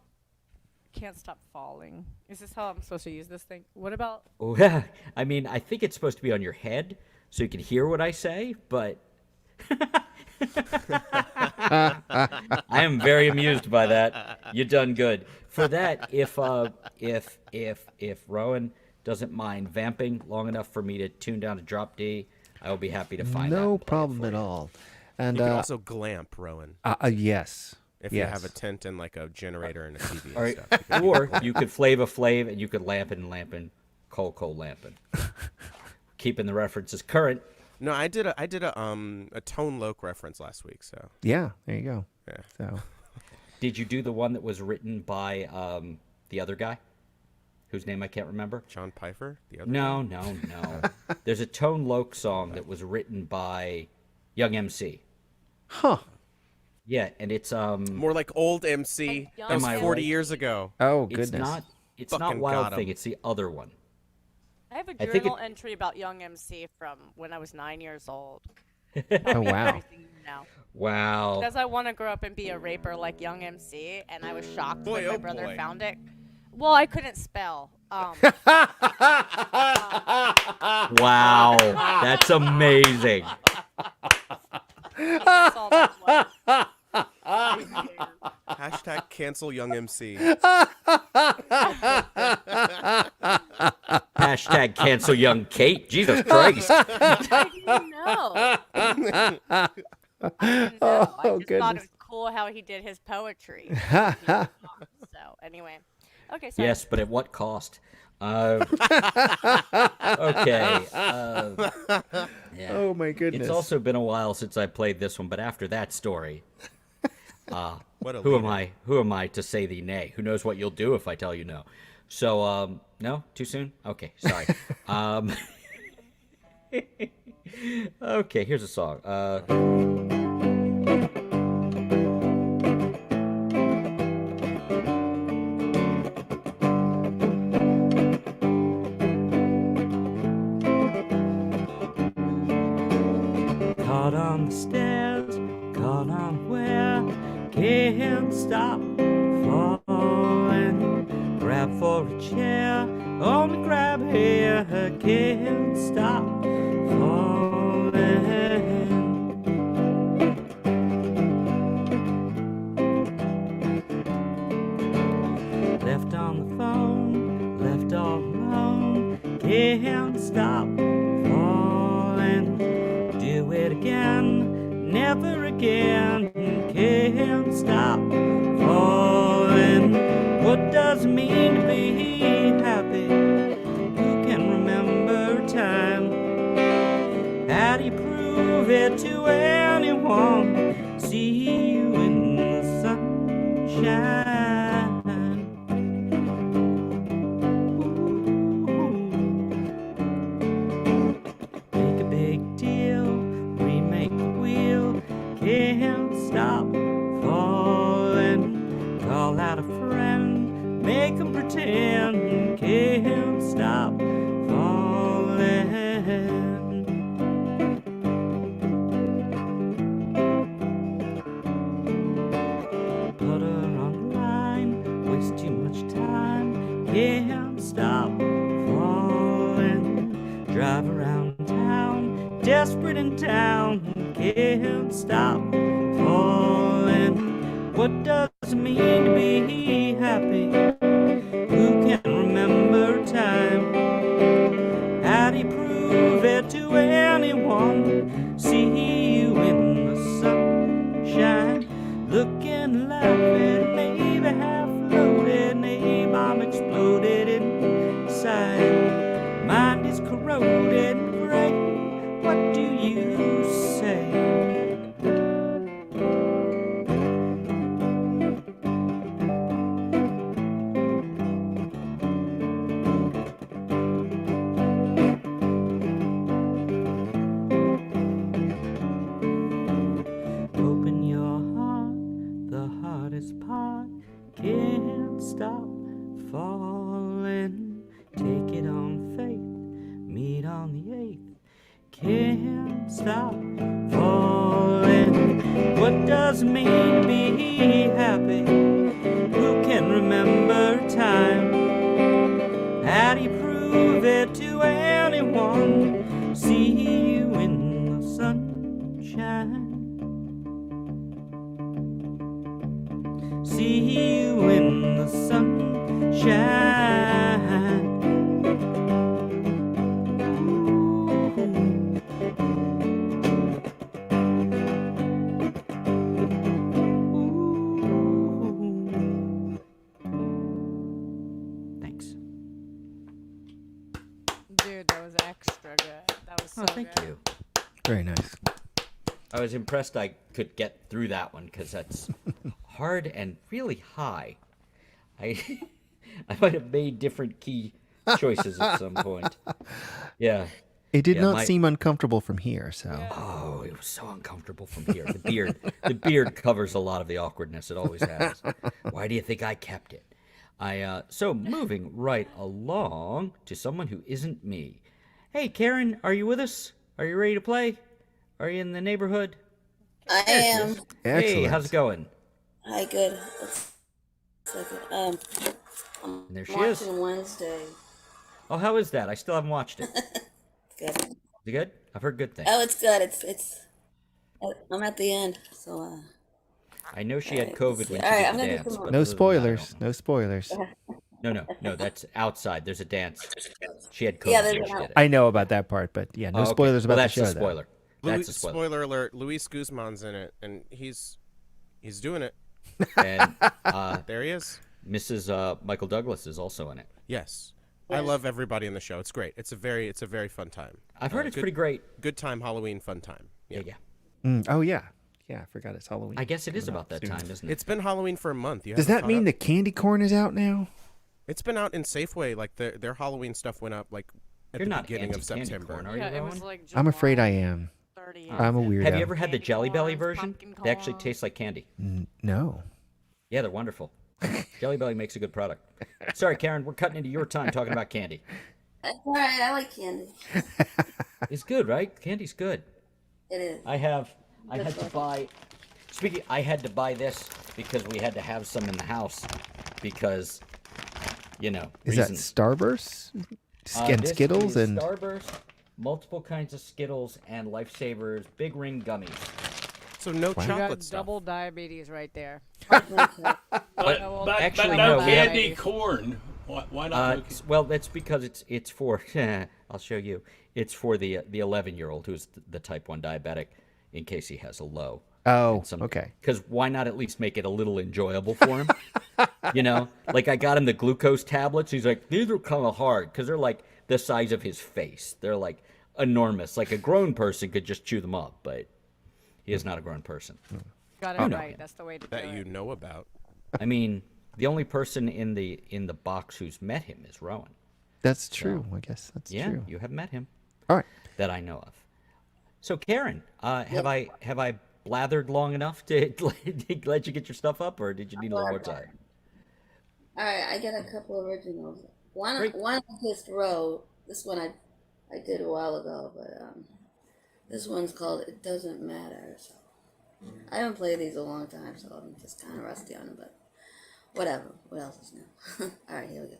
[SPEAKER 6] Can't Stop Falling? Is this how I'm supposed to use this thing? What about...
[SPEAKER 3] Oh, yeah. I mean, I think it's supposed to be on your head so you can hear what I say, but I am very amused by that. You done good. For that, if Rowan doesn't mind vamping long enough for me to tune down to drop D, I will be happy to find that.
[SPEAKER 1] No problem at all. And
[SPEAKER 2] You can also glamp, Rowan.
[SPEAKER 1] yes.
[SPEAKER 2] If you have a tent and like a generator and a TV
[SPEAKER 3] All right.
[SPEAKER 2] and stuff.
[SPEAKER 3] Or you could Flava Flav and you could Lampin', Cole Lampin'. Keeping the references current.
[SPEAKER 2] No, I did a Tone Loc reference last week, so.
[SPEAKER 1] Yeah, there you go.
[SPEAKER 2] Yeah.
[SPEAKER 1] So
[SPEAKER 3] Did you do the one that was written by the other guy? Whose name I can't remember?
[SPEAKER 2] John Pfeiffer? The other
[SPEAKER 3] No.
[SPEAKER 2] guy?
[SPEAKER 3] There's a Tone Loc song that was written by Young MC.
[SPEAKER 1] Huh.
[SPEAKER 3] Yeah, and it's
[SPEAKER 2] More like old MC.
[SPEAKER 6] Like
[SPEAKER 2] That was
[SPEAKER 6] Young MC?
[SPEAKER 2] 40 years ago.
[SPEAKER 1] Oh,
[SPEAKER 3] it's
[SPEAKER 1] goodness.
[SPEAKER 3] not
[SPEAKER 2] Fucking
[SPEAKER 3] Wild
[SPEAKER 2] got 'em.
[SPEAKER 3] Thing, it's the other one.
[SPEAKER 6] I have a
[SPEAKER 3] I think
[SPEAKER 6] journal entry about Young MC from when I was 9 years old.
[SPEAKER 1] Oh, wow.
[SPEAKER 6] Everything now.
[SPEAKER 3] Wow.
[SPEAKER 6] Because I want to grow up and be a raper like Young MC, and I was shocked
[SPEAKER 2] Boy,
[SPEAKER 6] when my
[SPEAKER 2] oh
[SPEAKER 6] brother
[SPEAKER 2] boy.
[SPEAKER 6] found it. Well, I couldn't spell.
[SPEAKER 3] Wow. That's amazing.
[SPEAKER 6] That's all that was.
[SPEAKER 2] Hashtag cancel Young MC.
[SPEAKER 3] Hashtag cancel Young Kate. Jesus Christ.
[SPEAKER 6] I didn't know. I just thought it
[SPEAKER 1] goodness.
[SPEAKER 6] was cool how he did his poetry. So, anyway. Okay, sorry.
[SPEAKER 3] Yes, but at what cost? Okay. Yeah.
[SPEAKER 1] Oh my goodness.
[SPEAKER 3] It's also been a while since I played this one, but after that story,
[SPEAKER 2] What a
[SPEAKER 3] who am
[SPEAKER 2] leader.
[SPEAKER 3] I? Who am I to say thee nay? Who knows what you'll do if I tell you no? So, no, too soon. Okay, sorry. Okay, here's a song. Caught on the stairs, caught on where, can't stop falling. Grab for a chair, only grab here, can't stop falling. Left on the phone, left all alone, can't stop falling. Do it again, never again, can't stop falling. What does it mean to be happy? Who can remember time? How do you prove it to anyone? See you in the sunshine. Make a big deal, remake the desperate in town, can't stop falling. What does it mean to be happy? Who can remember time? How do you prove it to anyone? See you in the sunshine, looking, laughing, maybe half floated, a bomb exploded inside. Mind is corroded and gray. What do you say? Open your heart, the hardest part. Can't stop falling. Take it on faith, meet on the 8th. Can't stop falling. What does it mean to be happy? Who can remember time? How do you prove it to anyone? See you in the sunshine. See you in the sunshine. Thanks.
[SPEAKER 6] Dude, that was extra good. That was so
[SPEAKER 3] Thank
[SPEAKER 6] good.
[SPEAKER 3] you.
[SPEAKER 1] Very nice.
[SPEAKER 3] I was impressed I could get through that one because that's hard and really high. I might have made different key choices at some point. Yeah.
[SPEAKER 1] It did
[SPEAKER 3] Yeah,
[SPEAKER 1] not
[SPEAKER 3] my-
[SPEAKER 1] seem uncomfortable from here, so.
[SPEAKER 3] Oh, it was so uncomfortable from here. The beard covers a lot of the awkwardness. It always has. Why do you think I kept it? So moving right along to someone who isn't me. Hey, Karen, are you with us? Are you ready to play? Are you in the neighborhood?
[SPEAKER 8] I am.
[SPEAKER 3] Hey,
[SPEAKER 1] Excellent.
[SPEAKER 3] how's it going?
[SPEAKER 8] Hi, good. Let's second. I'm
[SPEAKER 3] There she
[SPEAKER 8] watching
[SPEAKER 3] is.
[SPEAKER 8] Wednesday.
[SPEAKER 3] Oh, how is that? I still haven't watched it.
[SPEAKER 8] Good.
[SPEAKER 3] Is it good? I've heard good things.
[SPEAKER 8] Oh, it's good. It's. I'm at the end, so.
[SPEAKER 3] I know she had
[SPEAKER 8] Alright,
[SPEAKER 3] COVID when she
[SPEAKER 8] all right,
[SPEAKER 3] did
[SPEAKER 8] I'm
[SPEAKER 3] the
[SPEAKER 8] gonna do
[SPEAKER 3] dance.
[SPEAKER 8] some
[SPEAKER 3] but
[SPEAKER 1] No
[SPEAKER 3] other than that, I
[SPEAKER 1] spoilers.
[SPEAKER 3] don't
[SPEAKER 1] No spoilers.
[SPEAKER 3] No, that's outside. There's a dance. She had COVID
[SPEAKER 8] Yeah,
[SPEAKER 3] when
[SPEAKER 8] there's
[SPEAKER 3] she
[SPEAKER 8] no-
[SPEAKER 3] did it.
[SPEAKER 1] I know about that part, but yeah, no
[SPEAKER 3] Oh, okay.
[SPEAKER 1] spoilers about
[SPEAKER 3] well,
[SPEAKER 1] the
[SPEAKER 3] that's
[SPEAKER 1] show.
[SPEAKER 3] a spoiler. That's a
[SPEAKER 2] Spoiler.
[SPEAKER 3] spoiler.
[SPEAKER 2] Alert: Luis Guzman's in it, and he's doing it.
[SPEAKER 3] And
[SPEAKER 2] There he is.
[SPEAKER 3] Mrs. Michael Douglas is also in it.
[SPEAKER 2] Yes. I love everybody in the show. It's great. It's a very fun time.
[SPEAKER 3] I've heard it's
[SPEAKER 2] good,
[SPEAKER 3] pretty great.
[SPEAKER 2] Good time, Halloween fun time.
[SPEAKER 3] Yeah.
[SPEAKER 1] Oh yeah, yeah. I forgot it's Halloween.
[SPEAKER 3] I guess it is about that time, isn't it?
[SPEAKER 2] It's been Halloween for a month. You
[SPEAKER 1] Does
[SPEAKER 2] haven't
[SPEAKER 1] that mean
[SPEAKER 2] caught
[SPEAKER 1] the
[SPEAKER 2] up?
[SPEAKER 1] candy corn is out now?
[SPEAKER 2] It's been out in Safeway. Like their Halloween stuff went up like at
[SPEAKER 3] You're
[SPEAKER 2] the
[SPEAKER 3] not
[SPEAKER 2] beginning of
[SPEAKER 3] anti-candy
[SPEAKER 2] September.
[SPEAKER 3] corn, are you,
[SPEAKER 6] Yeah, it was
[SPEAKER 3] Rowan?
[SPEAKER 6] like
[SPEAKER 1] I'm afraid I
[SPEAKER 6] July
[SPEAKER 1] am.
[SPEAKER 6] 30th.
[SPEAKER 1] I'm a weirdo.
[SPEAKER 3] Have you ever had the
[SPEAKER 6] Candy
[SPEAKER 3] Jelly Belly
[SPEAKER 6] corns,
[SPEAKER 3] version?
[SPEAKER 6] pumpkin
[SPEAKER 3] They actually
[SPEAKER 6] corn.
[SPEAKER 3] taste like candy.
[SPEAKER 1] No.
[SPEAKER 3] Yeah, they're wonderful. Jelly Belly makes a good product. Sorry, Karen, we're cutting into your time talking about candy.
[SPEAKER 8] That's all right. I like candy.
[SPEAKER 3] It's good, right? Candy's good.
[SPEAKER 8] It is.
[SPEAKER 3] I had to buy. Speaking, I had to buy this because we had to have some in the house because,
[SPEAKER 1] Is
[SPEAKER 3] reasons.
[SPEAKER 1] that Starburst? And
[SPEAKER 3] This
[SPEAKER 1] Skittles
[SPEAKER 3] is
[SPEAKER 1] and
[SPEAKER 3] Starburst, multiple kinds of Skittles and Lifesavers, Big Ring gummies.
[SPEAKER 2] So no
[SPEAKER 6] You got
[SPEAKER 2] chocolate stuff.
[SPEAKER 6] double diabetes right there.
[SPEAKER 5] But
[SPEAKER 3] Actually,
[SPEAKER 5] no
[SPEAKER 3] no, we have-
[SPEAKER 5] candy corn. Why not?
[SPEAKER 3] Well, that's because it's for. I'll show you. It's for the 11-year-old who's the type 1 diabetic, in case he has a low.
[SPEAKER 1] oh, okay.
[SPEAKER 3] Because why not at least make it a little enjoyable for him? Like I got him the glucose tablets. He's like, these are kind of hard because they're like the size of his face. They're like enormous. Like a grown person could just chew them up, but he is not a grown person.
[SPEAKER 6] Got it
[SPEAKER 3] no.
[SPEAKER 6] right. That's the way to do
[SPEAKER 2] That
[SPEAKER 6] it.
[SPEAKER 2] you know about.
[SPEAKER 3] I mean, the only person in the box who's met him is Rowan.
[SPEAKER 1] That's true. I guess that's
[SPEAKER 3] Yeah,
[SPEAKER 1] true.
[SPEAKER 3] you have met him
[SPEAKER 1] All right.
[SPEAKER 3] that I know of. So Karen, have I blathered long enough to let you get your stuff up, or did you need a little more time?
[SPEAKER 8] All right, I got a couple originals.
[SPEAKER 3] Great.
[SPEAKER 8] One I just wrote. This one I did a while ago, but this one's called "It Doesn't Matter." So I haven't played these a long time, so I'm just kind of rusty on them. But whatever. What else is new? All right, here we go.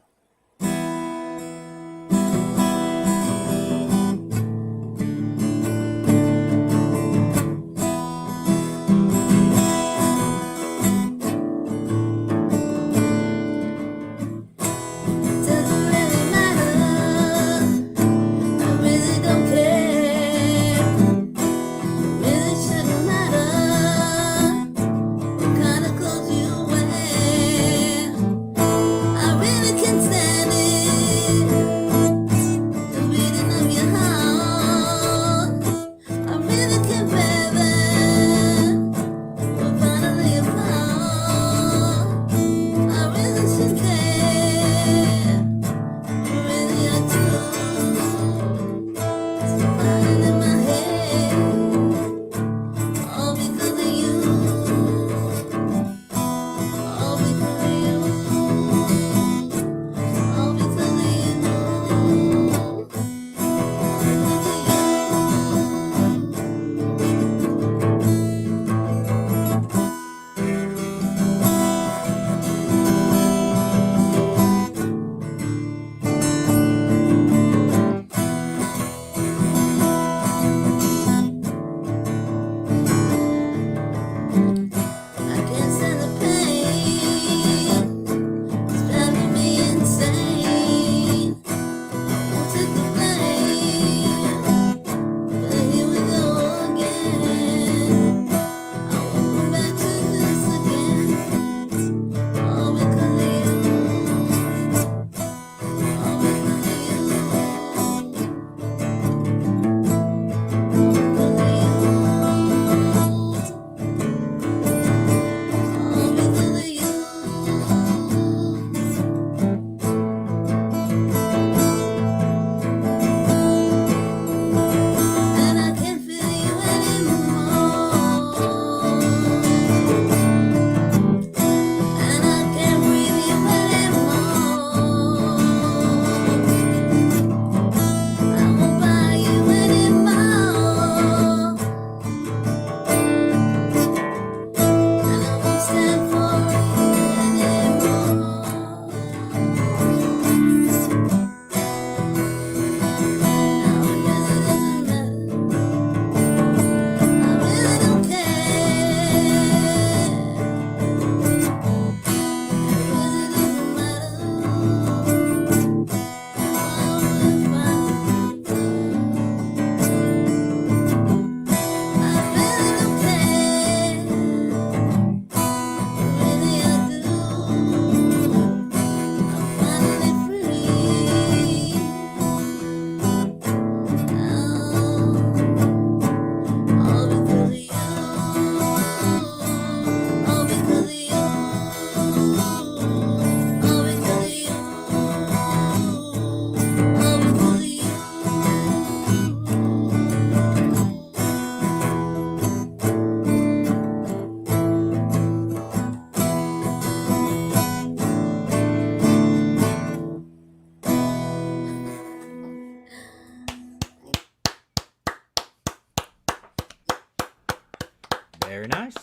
[SPEAKER 3] Very nice.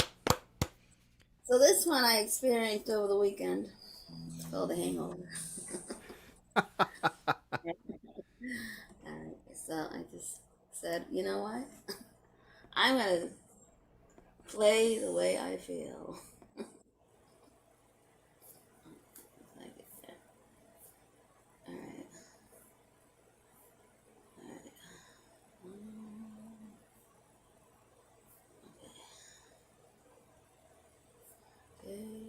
[SPEAKER 8] So this one I experienced over the weekend. It's called The Hangover. Alright, so I just said, you know what? I'm gonna play the way I feel. Like it. Alright. Alright. Okay.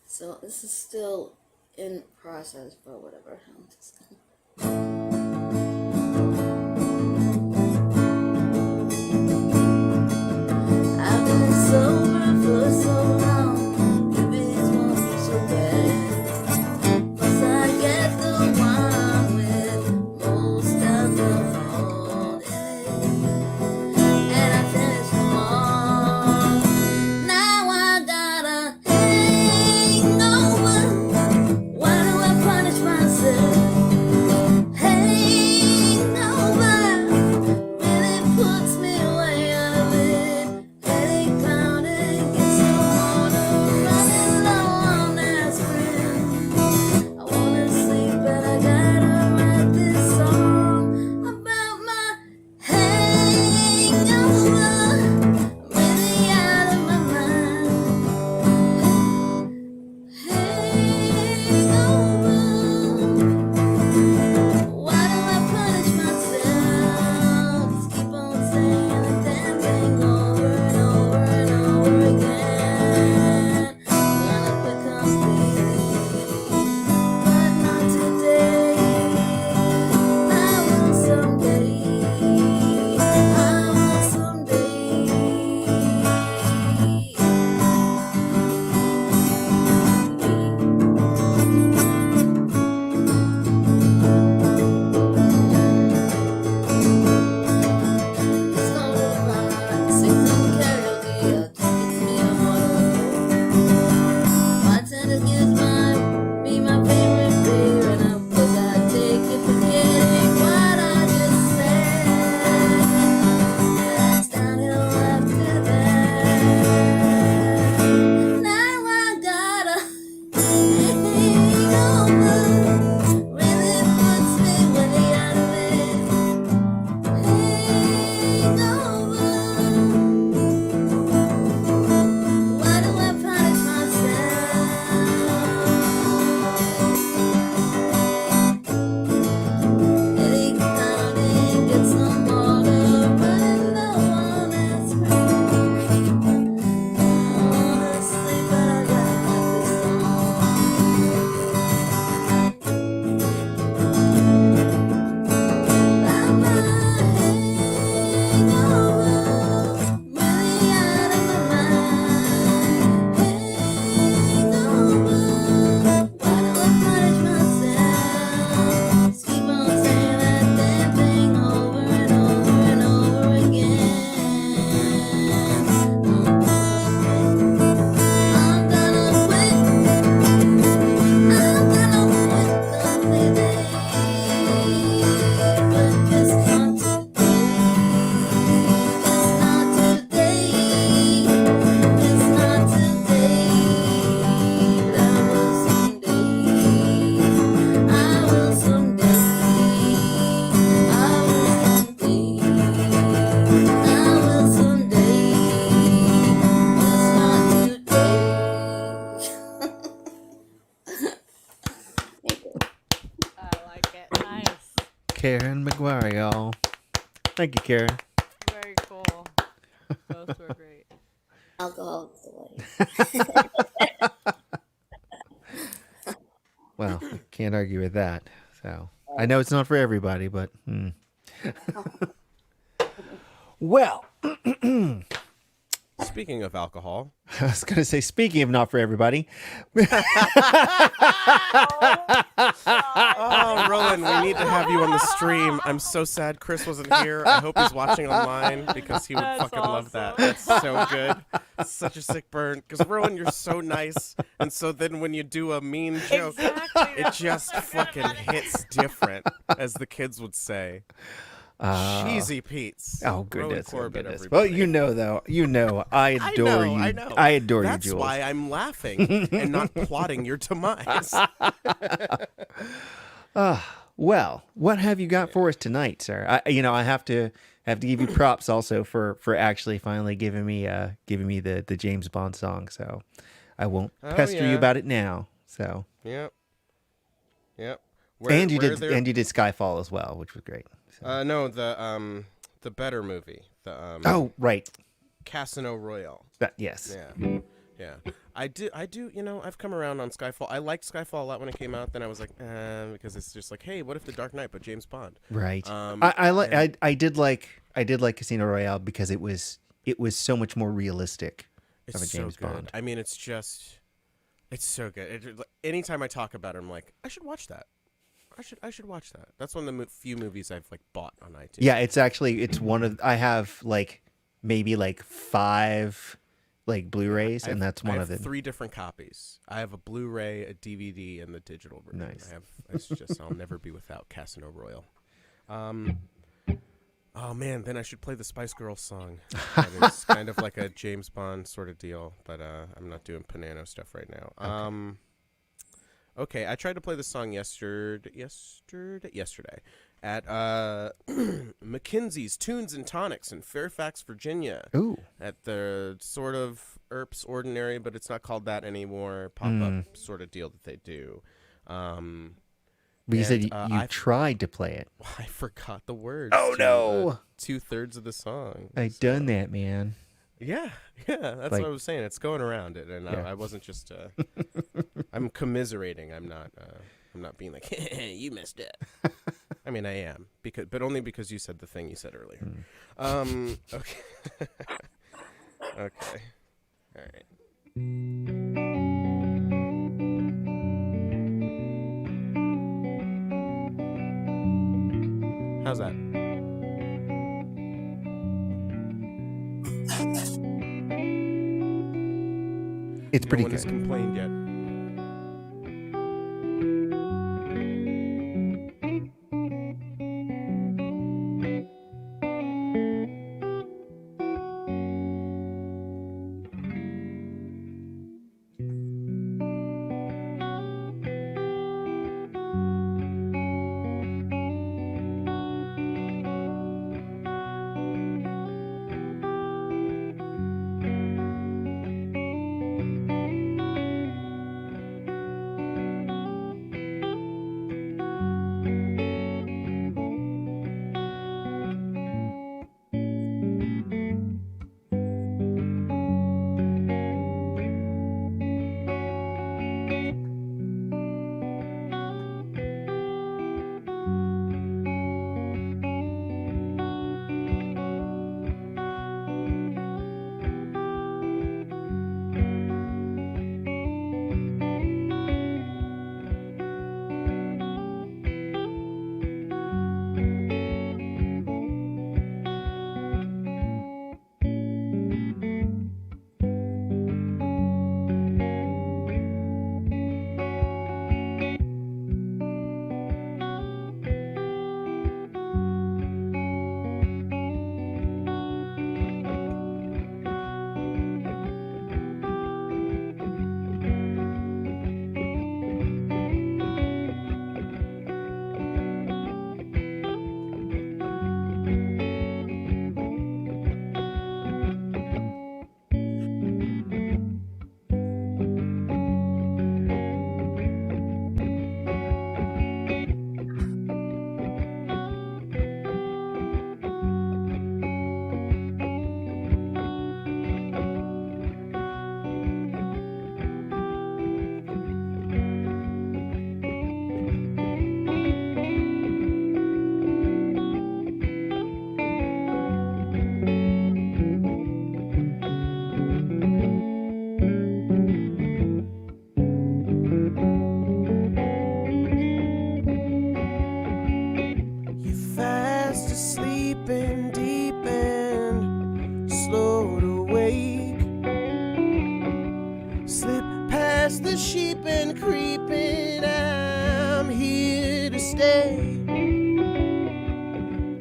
[SPEAKER 8] So this is still in process, but whatever. I'm just I've been sober for so long, maybe it won't be so bad. 'Cause I get the one with most alcohol in it, and I finish them all. Now I got a hangover. Why do I punish myself? Hangover really puts me way out of it. Headache pounding, get some water, running low on aspirin. I wanna sleep, but I gotta write this song about my hangover. I'm really out of my mind. Hangover. Why do I punish myself? Just keep on saying the damn thing over and over and over again. Gonna quit completely, but not today. I will someday. I will someday. It's gonna be fun. Sing some karaoke. It's me a bartender gives be my favorite beer, and I think I take it, forgetting what I just said. It's downhill after that. Now I got a hangover. Really puts me way out of it. Hangover. Why do I punish myself? Headache pounding, get some water, running low on aspirin. I wanna sleep, but I gotta write this song. About my hangover, really out of my mind. Hangover. Why do I punish myself? Just keep on saying that damn thing over and over and over again. I'm gonna quit. I'm gonna quit completely, but just not today. Just not today. Just not today. But I will someday. I will someday. I will someday. I will someday. Just not today.
[SPEAKER 6] I like it. Nice.
[SPEAKER 1] Karen McGuire, y'all. Thank you, Karen.
[SPEAKER 6] Very cool. Both were great.
[SPEAKER 8] Alcohol is the way.
[SPEAKER 1] Well, can't argue with that. So I know it's not for everybody, but well,
[SPEAKER 2] speaking of alcohol,
[SPEAKER 1] I was going to say, speaking of not for everybody,
[SPEAKER 2] oh, Roland, we need to have you on the stream. I'm so sad Chris wasn't here. I hope he's watching online because he would fucking love that. That's so good. Such a sick burn. Because, Rowan, you're so nice. And so then when you do a mean joke, it just fucking hits different, as the kids would say. Cheesy Pete's.
[SPEAKER 1] oh goodness, oh,
[SPEAKER 2] Corbett,
[SPEAKER 1] goodness. Well, I adore you.
[SPEAKER 2] I know.
[SPEAKER 1] I adore
[SPEAKER 2] That's
[SPEAKER 1] you, Jules.
[SPEAKER 2] why I'm laughing and not plotting your demise.
[SPEAKER 1] Well, what have you got for us tonight, sir? I have to give you props also for actually finally giving me the James Bond song. So I won't pester you about it now. So
[SPEAKER 2] Yep.
[SPEAKER 1] and you did Skyfall as well, which was great. So.
[SPEAKER 2] No, the better movie, the
[SPEAKER 1] oh right,
[SPEAKER 2] Casino Royale.
[SPEAKER 1] Yes.
[SPEAKER 2] Yeah. I do. I've come around on Skyfall. I liked Skyfall a lot when it came out. Then I was like, because it's just like, hey, what if the Dark Knight but James Bond?
[SPEAKER 1] Right. I did like Casino Royale because it was so much more realistic of a James Bond.
[SPEAKER 2] I mean, it's so good. Anytime I talk about it, I'm like, I should watch that. I should watch that. That's one of the few movies I've bought on iTunes.
[SPEAKER 1] Yeah, it's one of I have maybe 5 Blu-rays, and that's one of them.
[SPEAKER 2] 3 different copies. I have a Blu-ray, a DVD, and the digital version.
[SPEAKER 1] Nice.
[SPEAKER 2] I'll never be without Casino Royale. Oh man, then I should play the Spice Girls song. It's kind of like a James Bond sort of deal, but I'm not doing Panano stuff right now. Okay, I tried to play the song yesterday at McKinsey's Tunes and Tonics in Fairfax, Virginia.
[SPEAKER 1] Ooh.
[SPEAKER 2] At the sort of Earps Ordinary, but it's not called that anymore, pop-up sort of deal that they do.
[SPEAKER 1] But you said you tried to play it.
[SPEAKER 2] I forgot the words.
[SPEAKER 1] Oh, no.
[SPEAKER 2] 2/3 of the song.
[SPEAKER 1] I done that, man.
[SPEAKER 2] Yeah, that's what I was saying. It's going around it, and I wasn't just. I'm commiserating. I'm not being like, you missed it. I mean, I am but only because you said the thing you said earlier. Okay. Okay. All right. How's that?
[SPEAKER 1] It's pretty
[SPEAKER 2] No one has
[SPEAKER 1] good.
[SPEAKER 2] complained yet. Amongst the sheep and creeping, I'm here to stay.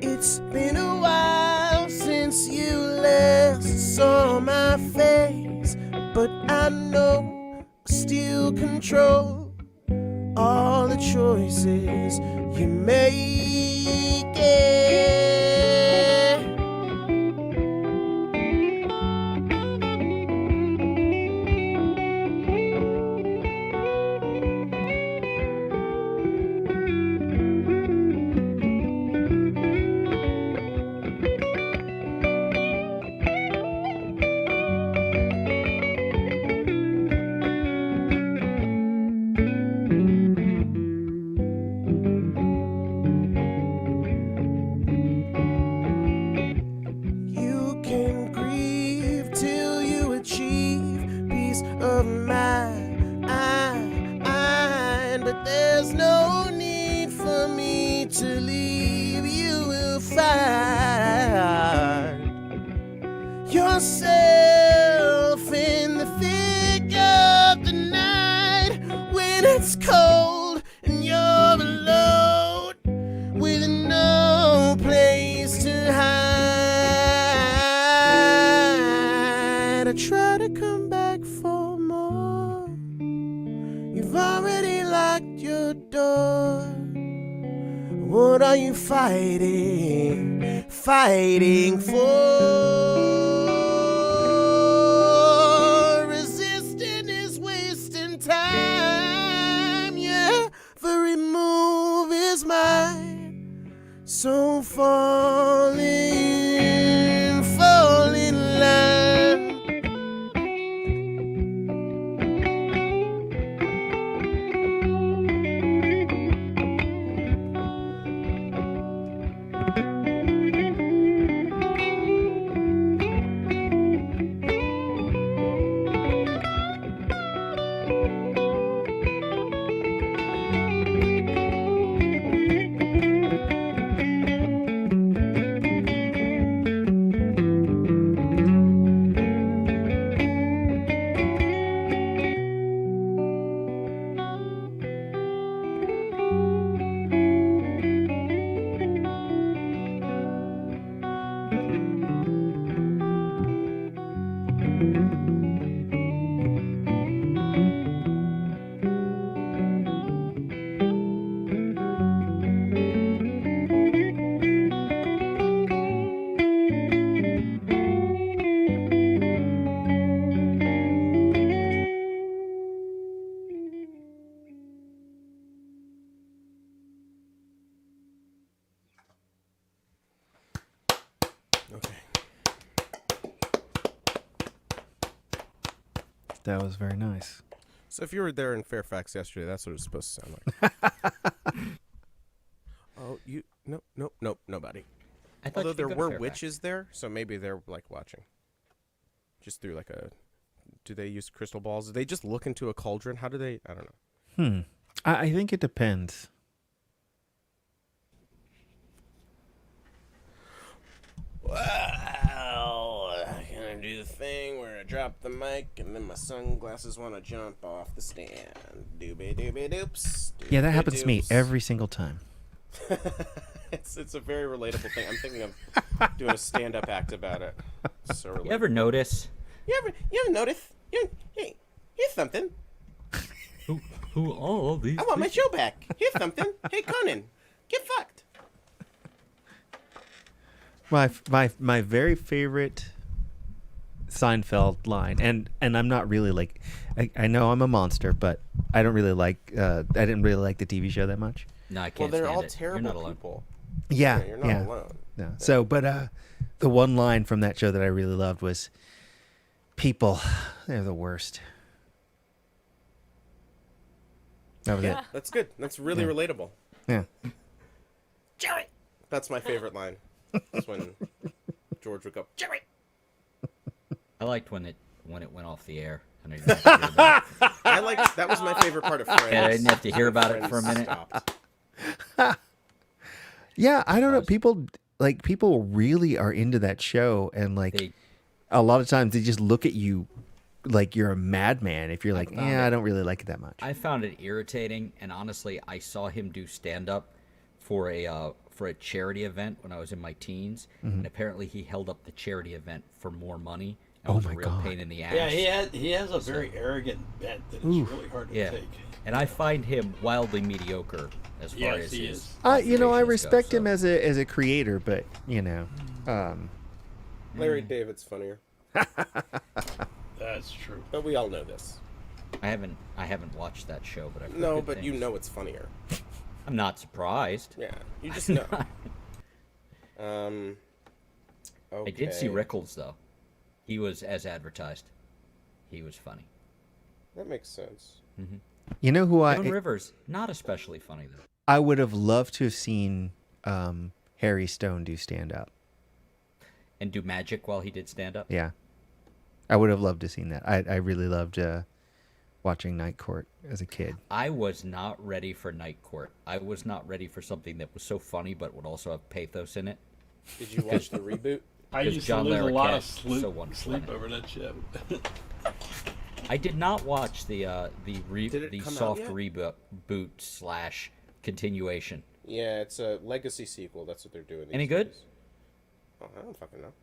[SPEAKER 2] It's been a while since you last saw my face, but I know I still control all the choices you make. You can grieve till you achieve peace of mind, but there's no need for me to leave. You will find yourself in the thick of the night when it's cold and you're alone with no place to hide. I try to come back for more. You've already locked your door. What are you fighting for? Resisting is wasting time. Yeah, every move is mine. So fall in line. Okay.
[SPEAKER 1] That was very nice.
[SPEAKER 2] So if you were there in Fairfax yesterday, that's what it's supposed to sound like. Oh, nope, nobody.
[SPEAKER 3] I thought
[SPEAKER 2] Although
[SPEAKER 3] you
[SPEAKER 2] there
[SPEAKER 3] could go to
[SPEAKER 2] were
[SPEAKER 3] Fairfax.
[SPEAKER 2] witches there, so maybe they're like watching. Just through like a. Do they use crystal balls? Do they just look into a cauldron? How do they? I don't know.
[SPEAKER 1] I think it depends.
[SPEAKER 2] Well, I'm gonna do the thing where I drop the mic and then my sunglasses want to jump off the stand. Doobie doobie doops.
[SPEAKER 1] Yeah, that happens to me
[SPEAKER 2] doops.
[SPEAKER 1] every single time.
[SPEAKER 2] It's a very relatable thing. I'm thinking of doing a stand-up act about it. So relatable.
[SPEAKER 3] You ever notice
[SPEAKER 2] You ever notice? Hey, here's something.
[SPEAKER 3] who all these?
[SPEAKER 2] I want my show back. Here's something. Hey, Conan, get fucked.
[SPEAKER 1] My very favorite Seinfeld line, and I'm not really like, I know I'm a monster, but I don't really like I didn't really like the TV show that much.
[SPEAKER 3] No, I
[SPEAKER 2] Well,
[SPEAKER 3] can't
[SPEAKER 2] they're
[SPEAKER 3] stand
[SPEAKER 2] all
[SPEAKER 3] it.
[SPEAKER 2] terrible
[SPEAKER 3] You're not alone.
[SPEAKER 2] people.
[SPEAKER 1] Yeah,
[SPEAKER 2] You're not alone.
[SPEAKER 1] Yeah. So, but the one line from that show that I really loved was, "People, they're the worst." That was it.
[SPEAKER 2] That's good. That's really relatable.
[SPEAKER 1] Yeah.
[SPEAKER 2] Jerry. That's my favorite line. That's when George would go, Jerry.
[SPEAKER 3] I liked when it went off the air. And I didn't have to hear about it.
[SPEAKER 2] I like that was my favorite part of Friends.
[SPEAKER 3] And I didn't have to hear about it
[SPEAKER 2] Friends
[SPEAKER 3] for a minute.
[SPEAKER 2] stopped.
[SPEAKER 1] Yeah, I don't know. People really are into that show, and like
[SPEAKER 3] They-
[SPEAKER 1] a lot of times they just look at you like you're a madman if you're like,
[SPEAKER 3] found
[SPEAKER 1] yeah, I
[SPEAKER 3] it.
[SPEAKER 1] don't really like it that much.
[SPEAKER 3] I found it irritating, and honestly, I saw him do stand up for a charity event when I was in my teens, and apparently he held up the charity event for more money. And was
[SPEAKER 1] my
[SPEAKER 3] a real
[SPEAKER 1] God.
[SPEAKER 3] pain in the ass.
[SPEAKER 5] Yeah, he has a very arrogant bent that is really hard to
[SPEAKER 3] Yeah.
[SPEAKER 5] take.
[SPEAKER 3] And I find him wildly mediocre as far
[SPEAKER 5] Yes,
[SPEAKER 3] as
[SPEAKER 5] he
[SPEAKER 3] his.
[SPEAKER 5] is.
[SPEAKER 1] I
[SPEAKER 3] observations
[SPEAKER 1] respect
[SPEAKER 3] go,
[SPEAKER 1] him
[SPEAKER 3] so.
[SPEAKER 1] as a creator, but
[SPEAKER 2] Larry David's funnier,
[SPEAKER 5] That's true.
[SPEAKER 2] but we all know this.
[SPEAKER 3] I haven't watched that show, but I've heard
[SPEAKER 2] No,
[SPEAKER 3] good
[SPEAKER 2] but you
[SPEAKER 3] things.
[SPEAKER 2] know it's funnier.
[SPEAKER 3] I'm not surprised.
[SPEAKER 2] Yeah, you just know. Okay.
[SPEAKER 3] I did see Rickles though. He was as advertised. He was funny.
[SPEAKER 2] That makes sense.
[SPEAKER 1] you know who
[SPEAKER 3] Joan Rivers, not especially funny though.
[SPEAKER 1] I would have loved to have seen Harry Stone do stand up.
[SPEAKER 3] And do magic while he did stand up.
[SPEAKER 1] Yeah, I would have loved to have seen that. I really loved watching Night Court as a kid.
[SPEAKER 3] I was not ready for Night Court. I was not ready for something that was so funny but would also have pathos in it.
[SPEAKER 2] Did you watch the reboot?
[SPEAKER 5] I
[SPEAKER 3] Because
[SPEAKER 5] used
[SPEAKER 3] John
[SPEAKER 5] to lose a lot of
[SPEAKER 3] Larroquette was so wonderful in
[SPEAKER 5] sleep
[SPEAKER 3] it.
[SPEAKER 5] over that show.
[SPEAKER 3] I did not watch the
[SPEAKER 2] Did it come out
[SPEAKER 3] soft
[SPEAKER 2] yet?
[SPEAKER 3] reboot slash continuation.
[SPEAKER 2] Yeah, it's a legacy sequel. That's what they're doing.
[SPEAKER 3] Any
[SPEAKER 2] these
[SPEAKER 3] good?
[SPEAKER 2] days. Oh, I don't fucking know.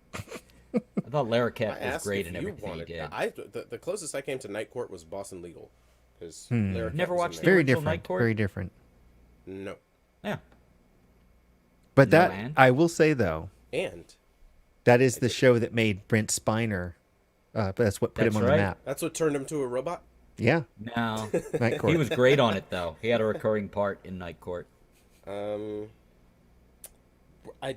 [SPEAKER 3] I thought Larroquette
[SPEAKER 2] I
[SPEAKER 3] was
[SPEAKER 2] asked
[SPEAKER 3] great
[SPEAKER 2] if
[SPEAKER 3] in
[SPEAKER 2] you
[SPEAKER 3] everything
[SPEAKER 2] wanted.
[SPEAKER 3] he did.
[SPEAKER 2] The closest I came to Night Court was Boston Legal, because
[SPEAKER 3] Never watched the
[SPEAKER 1] Very
[SPEAKER 3] original
[SPEAKER 1] different.
[SPEAKER 3] Night Court?
[SPEAKER 1] Very different.
[SPEAKER 2] No,
[SPEAKER 3] Yeah.
[SPEAKER 1] But
[SPEAKER 3] No,
[SPEAKER 1] that
[SPEAKER 3] and?
[SPEAKER 1] I will say though,
[SPEAKER 2] and
[SPEAKER 1] that is the show that made Brent Spiner. That's what put
[SPEAKER 3] That's
[SPEAKER 1] him on
[SPEAKER 3] right.
[SPEAKER 1] the map.
[SPEAKER 2] that's what turned him to a robot.
[SPEAKER 1] Yeah,
[SPEAKER 3] No,
[SPEAKER 1] Night Court.
[SPEAKER 3] he was great on it though. He had a recurring part in Night Court.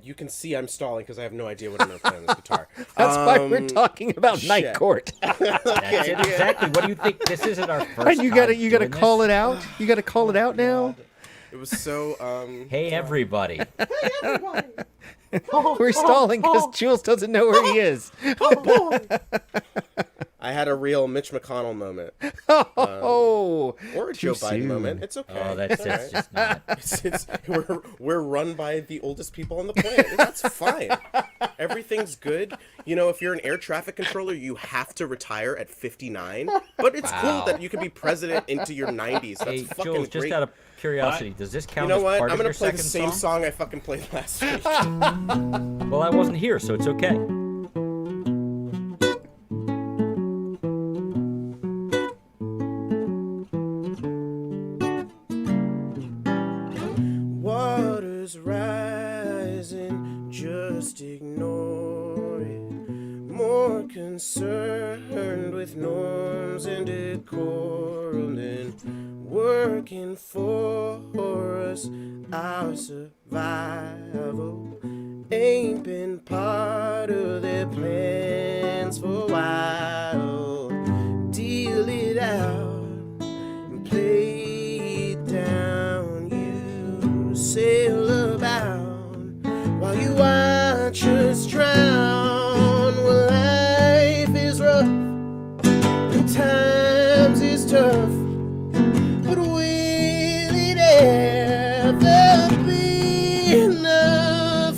[SPEAKER 2] You can see I'm stalling because I have no idea what I'm going to play on this guitar.
[SPEAKER 1] That's why we're talking about Night
[SPEAKER 2] shit.
[SPEAKER 1] Court.
[SPEAKER 3] That's it exactly. What do you think? This isn't our first.
[SPEAKER 1] And you gotta call it out. You gotta call it out now.
[SPEAKER 2] It was so.
[SPEAKER 3] Hey everybody!
[SPEAKER 1] We're stalling because Jules doesn't know where he is.
[SPEAKER 2] I had a real Mitch McConnell moment,
[SPEAKER 1] Oh,
[SPEAKER 2] or a
[SPEAKER 1] too
[SPEAKER 2] Joe Biden
[SPEAKER 1] soon.
[SPEAKER 2] moment. It's okay.
[SPEAKER 3] Oh, that's just not.
[SPEAKER 2] We're run by the oldest people on the planet. That's fine. Everything's good. You know, if you're an air traffic controller, you have to retire at 59. But it's cool that you can be president into your 90s. That's
[SPEAKER 3] Hey,
[SPEAKER 2] fucking
[SPEAKER 3] Jules,
[SPEAKER 2] great.
[SPEAKER 3] just out of curiosity, does this
[SPEAKER 2] You
[SPEAKER 3] count
[SPEAKER 2] know
[SPEAKER 3] as
[SPEAKER 2] what?
[SPEAKER 3] part
[SPEAKER 2] I'm
[SPEAKER 3] of
[SPEAKER 2] gonna
[SPEAKER 3] your
[SPEAKER 2] play the
[SPEAKER 3] second
[SPEAKER 2] same song I fucking played last week.
[SPEAKER 3] Well, I wasn't here, so it's okay.
[SPEAKER 2] Water's rising, just ignore it. More concerned with norms and decorum than working for us. Our survival ain't been part of their plans for a while. Deal it out and play it down. You sail about while you watch us drown. Well, life is rough and times is tough, but will it ever be enough?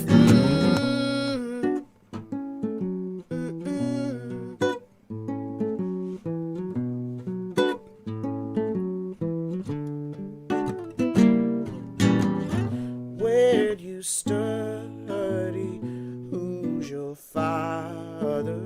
[SPEAKER 2] Where'd you study? Who's your father?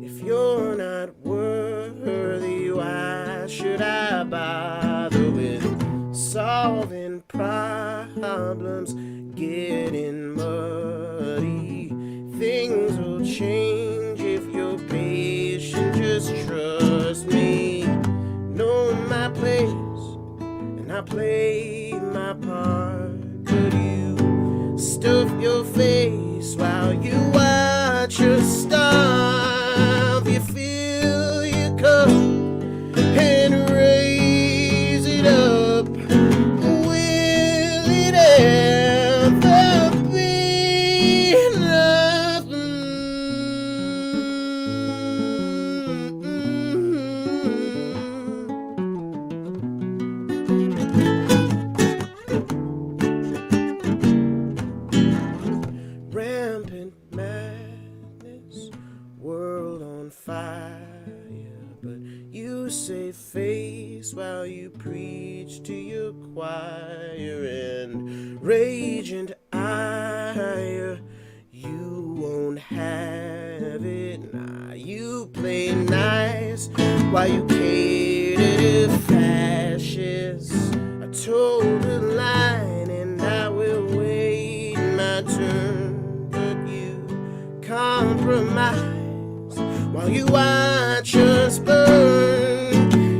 [SPEAKER 2] If you're not worthy, why should I bother with solving problems? Getting muddy. Things will change if you're patient. Just trust me. Know my place, and I play my part. But you stuff your face while you watch us starve. You fill your cup and raise it up. Will it ever be enough? Rampant madness save face while you preach to your choir and rage and ire. You won't have it, nah. You play nice while you cater to fascists. I told a line and I will wait my turn, but you compromise while you watch us burn.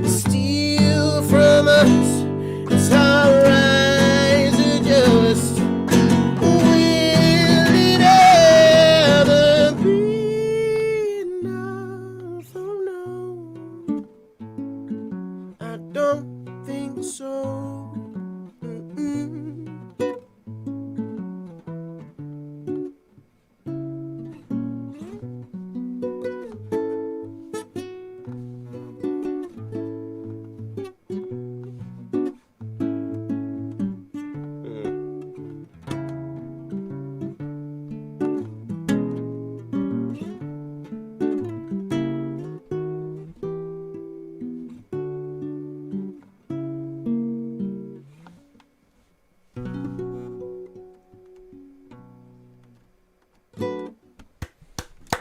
[SPEAKER 2] Steal from us, it's our rise to just. Will it ever be enough? Oh no, I don't think so. Mm-mm.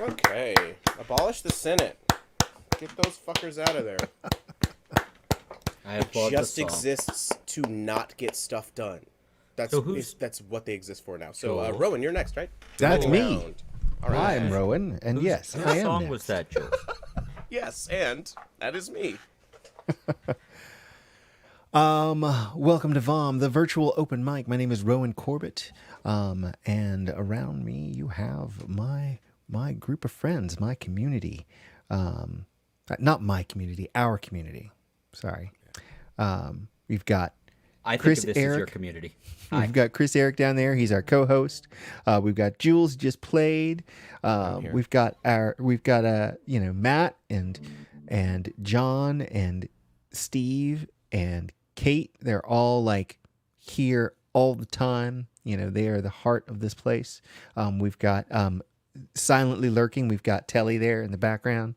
[SPEAKER 2] Okay, abolish the Senate. Get those fuckers out of there.
[SPEAKER 3] I
[SPEAKER 2] It
[SPEAKER 3] applaud the
[SPEAKER 2] just
[SPEAKER 3] song.
[SPEAKER 2] exists to not get stuff done. That's
[SPEAKER 3] So who's-
[SPEAKER 2] that's what they exist for now. So
[SPEAKER 3] Cool.
[SPEAKER 2] Rowan, you're next, right?
[SPEAKER 1] That's
[SPEAKER 2] Go
[SPEAKER 1] me.
[SPEAKER 2] around. All right.
[SPEAKER 1] I'm Rowan, and yes,
[SPEAKER 3] Whose
[SPEAKER 1] I am.
[SPEAKER 3] song
[SPEAKER 1] next.
[SPEAKER 3] was that, Joe?
[SPEAKER 2] Yes, and that is me.
[SPEAKER 1] Welcome to VOM, the virtual open mic. My name is Rowan Corbett, and around me you have my group of friends, my community. Not my community, our community. Sorry. We've got
[SPEAKER 3] I think
[SPEAKER 1] Chris
[SPEAKER 3] of this as your
[SPEAKER 1] Eric.
[SPEAKER 3] community.
[SPEAKER 1] We've got Chris Eric down there. He's our co-host. We've got Jules just played.
[SPEAKER 2] here.
[SPEAKER 1] We've got Matt and John and Steve and Kate. They're all like here all the time. You know, they are the heart of this place. We've got silently lurking. We've got Telly there in the background.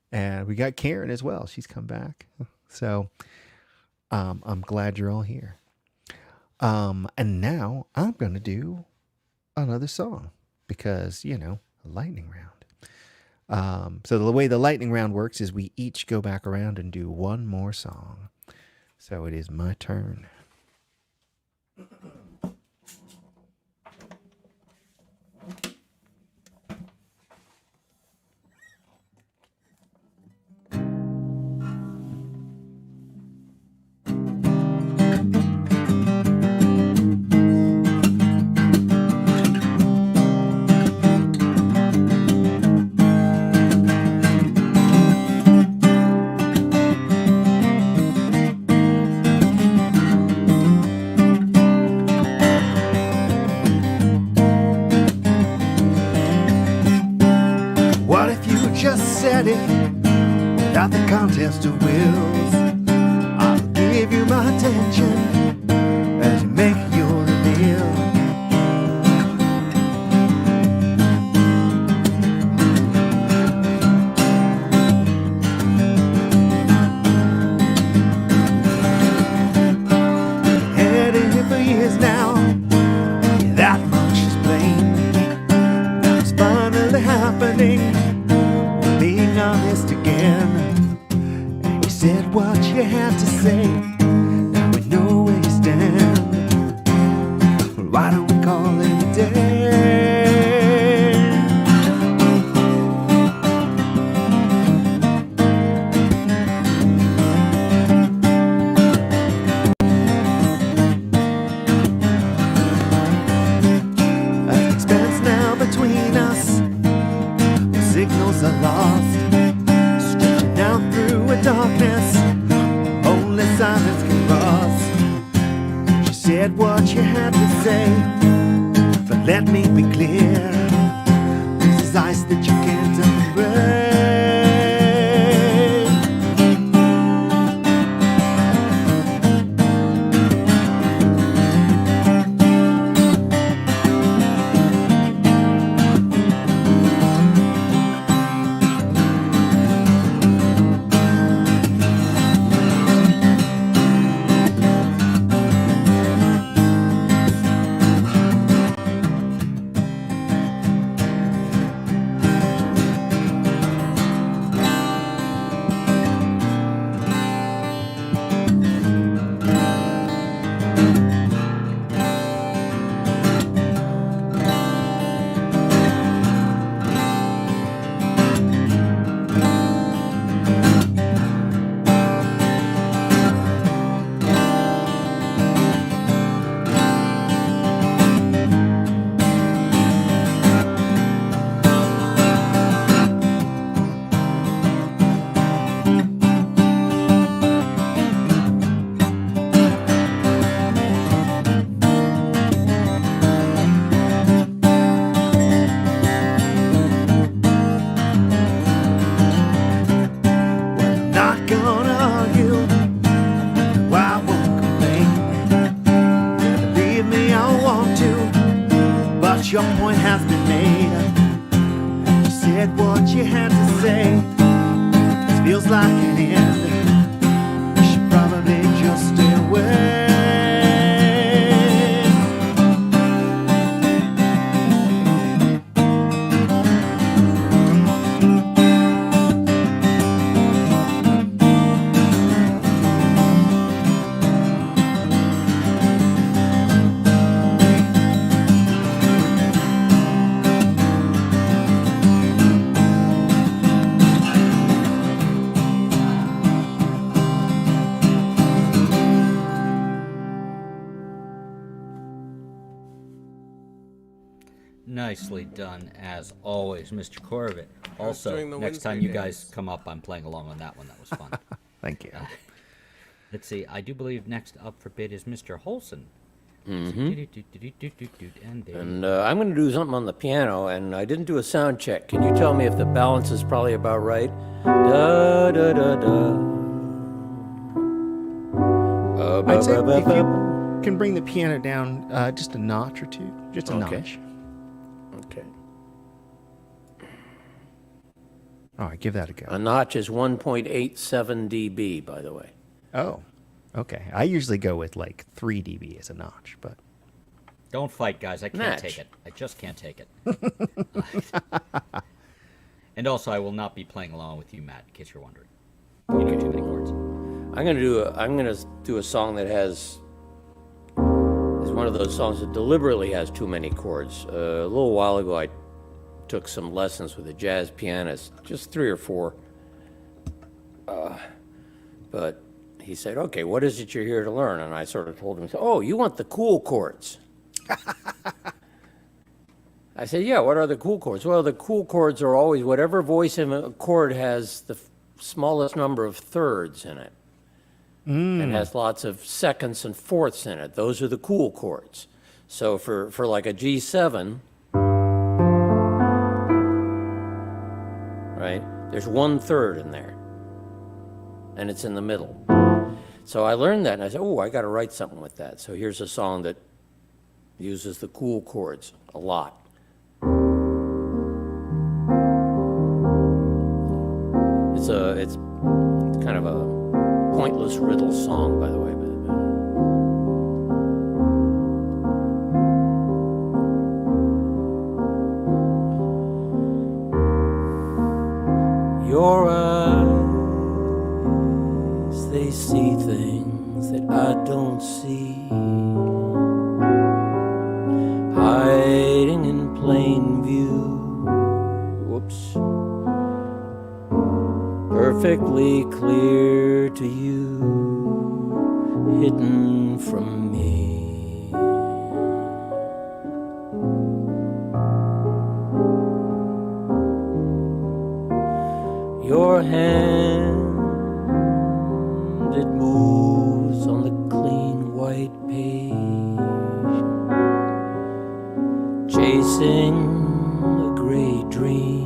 [SPEAKER 1] And we got Karen as well. She's come back. So I'm glad you're all here. And now I'm going to do another song because, you know, a lightning round. So the way the lightning round works is we each go back around and do one more song. So it is my turn. What if you just said it without the contest of wills? I'll give you my attention as you make your reveal. Heading here for years now, that much is plain. Now it's finally happening, we're being honest again. And you said what you had to say, now we know where you stand. Well, why don't we call it a day? An expanse now between us, the signals are lost, stretching out through a darkness only silence can cross. She said what you had to say, but let me be clear, this is ice that you can't unbreak. been made. You said what you had to say. This feels like an end. You should probably just stay away.
[SPEAKER 3] Nicely done, as always, Mr. Corbett. Also,
[SPEAKER 2] doing the
[SPEAKER 3] next time
[SPEAKER 2] Wednesday
[SPEAKER 3] you guys
[SPEAKER 2] games.
[SPEAKER 3] come up, I'm playing along on that one. That was fun.
[SPEAKER 1] Thank you.
[SPEAKER 3] Let's see. I do believe next up for bid is Mr. Holson. And
[SPEAKER 4] And I'm going to do something on the piano, and I didn't do a sound check. Can you tell me if the balance is probably about right? Da da da da.
[SPEAKER 1] I'd say if you can bring the piano down just a notch or two, just a
[SPEAKER 4] Okay.
[SPEAKER 1] notch.
[SPEAKER 4] Okay.
[SPEAKER 1] All right, give that a go.
[SPEAKER 4] A notch is 1.87 dB, by the way.
[SPEAKER 1] Oh, okay. I usually go with like 3 dB as a notch, but
[SPEAKER 3] don't fight, guys. I can't
[SPEAKER 4] Match.
[SPEAKER 3] take it. I just can't take it. And also, I will not be playing along with you, Matt, in case you're wondering. You know too many chords.
[SPEAKER 4] I'm gonna do a song that is one of those songs that deliberately has too many chords. A little while ago, I took some lessons with a jazz pianist, just 3 or 4. But he said, "Okay, what is it you're here to learn?" And I sort of told him, "Oh, you want the cool chords." I said, "Yeah, what are the cool chords?" "Well, the cool chords are always whatever voice in a chord has the smallest number of thirds in it. And has lots of seconds and fourths in it. Those are the cool chords. So for like a G7, right, there's 1/3 in there, and it's in the middle. So I learned that, and I said, oh, I got to write something with that. So here's a song that uses the cool chords a lot. It's kind of a pointless riddle song, by the way. Your eyes, they see things that I don't see, hiding in plain view. Whoops. Perfectly clear to you, hidden from me. Your hand, it moves on the clean white page, chasing a gray dream,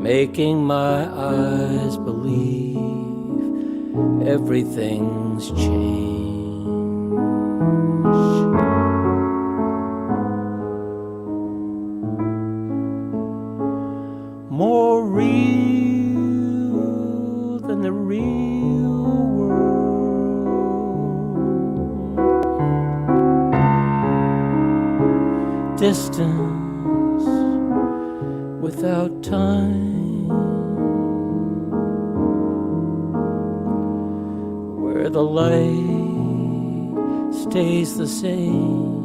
[SPEAKER 4] making my eyes believe everything's changed. More real than the real world. Distance without time, where the light stays the same,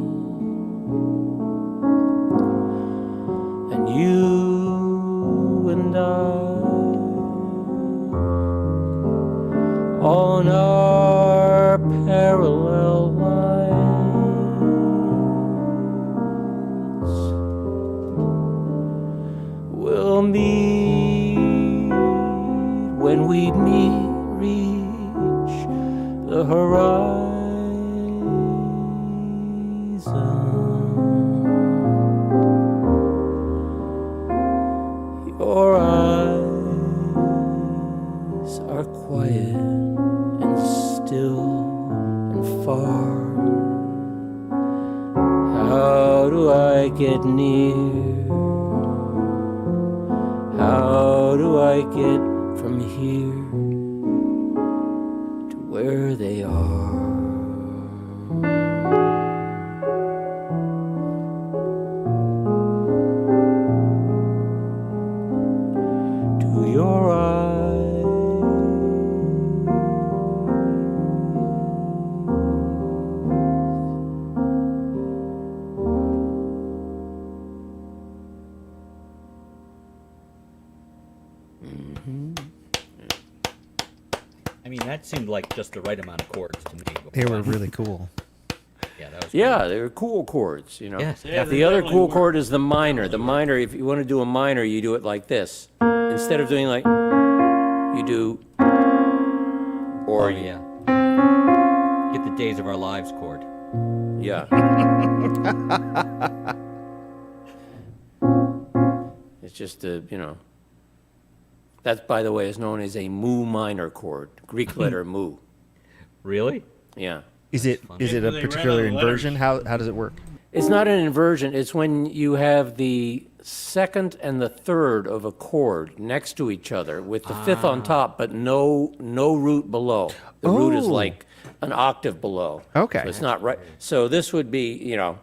[SPEAKER 4] and you and I on our parallel lines will meet when we reach the horizon. Your eyes are quiet and still and far. do I get near? How do I get from here to where they are? To your eyes.
[SPEAKER 3] I mean, that seemed like just the right amount of chords to me.
[SPEAKER 1] They were really cool.
[SPEAKER 3] Yeah, that was
[SPEAKER 4] Yeah, they're cool chords, you know.
[SPEAKER 3] Yes.
[SPEAKER 5] Yeah,
[SPEAKER 4] The
[SPEAKER 5] they
[SPEAKER 4] other
[SPEAKER 5] definitely
[SPEAKER 4] cool
[SPEAKER 5] were.
[SPEAKER 4] chord is the minor. The minor, if you want to do a minor, you do it like this. Instead of doing like, you do, or
[SPEAKER 3] Oh, yeah. Get the Days of Our Lives chord.
[SPEAKER 4] yeah. It's just a, you know. That, by the way, is known as a mu minor chord, Greek letter mu.
[SPEAKER 3] Really?
[SPEAKER 4] Yeah.
[SPEAKER 1] Is it a
[SPEAKER 5] They ran out
[SPEAKER 1] particular
[SPEAKER 5] of
[SPEAKER 1] inversion? How does it work?
[SPEAKER 4] It's not an inversion. It's when you have the second and the third of a chord next to each other with the fifth on top, but no root below. The root is
[SPEAKER 1] Oh.
[SPEAKER 4] like an octave below.
[SPEAKER 1] Okay.
[SPEAKER 4] So it's not right. So this would be, you know,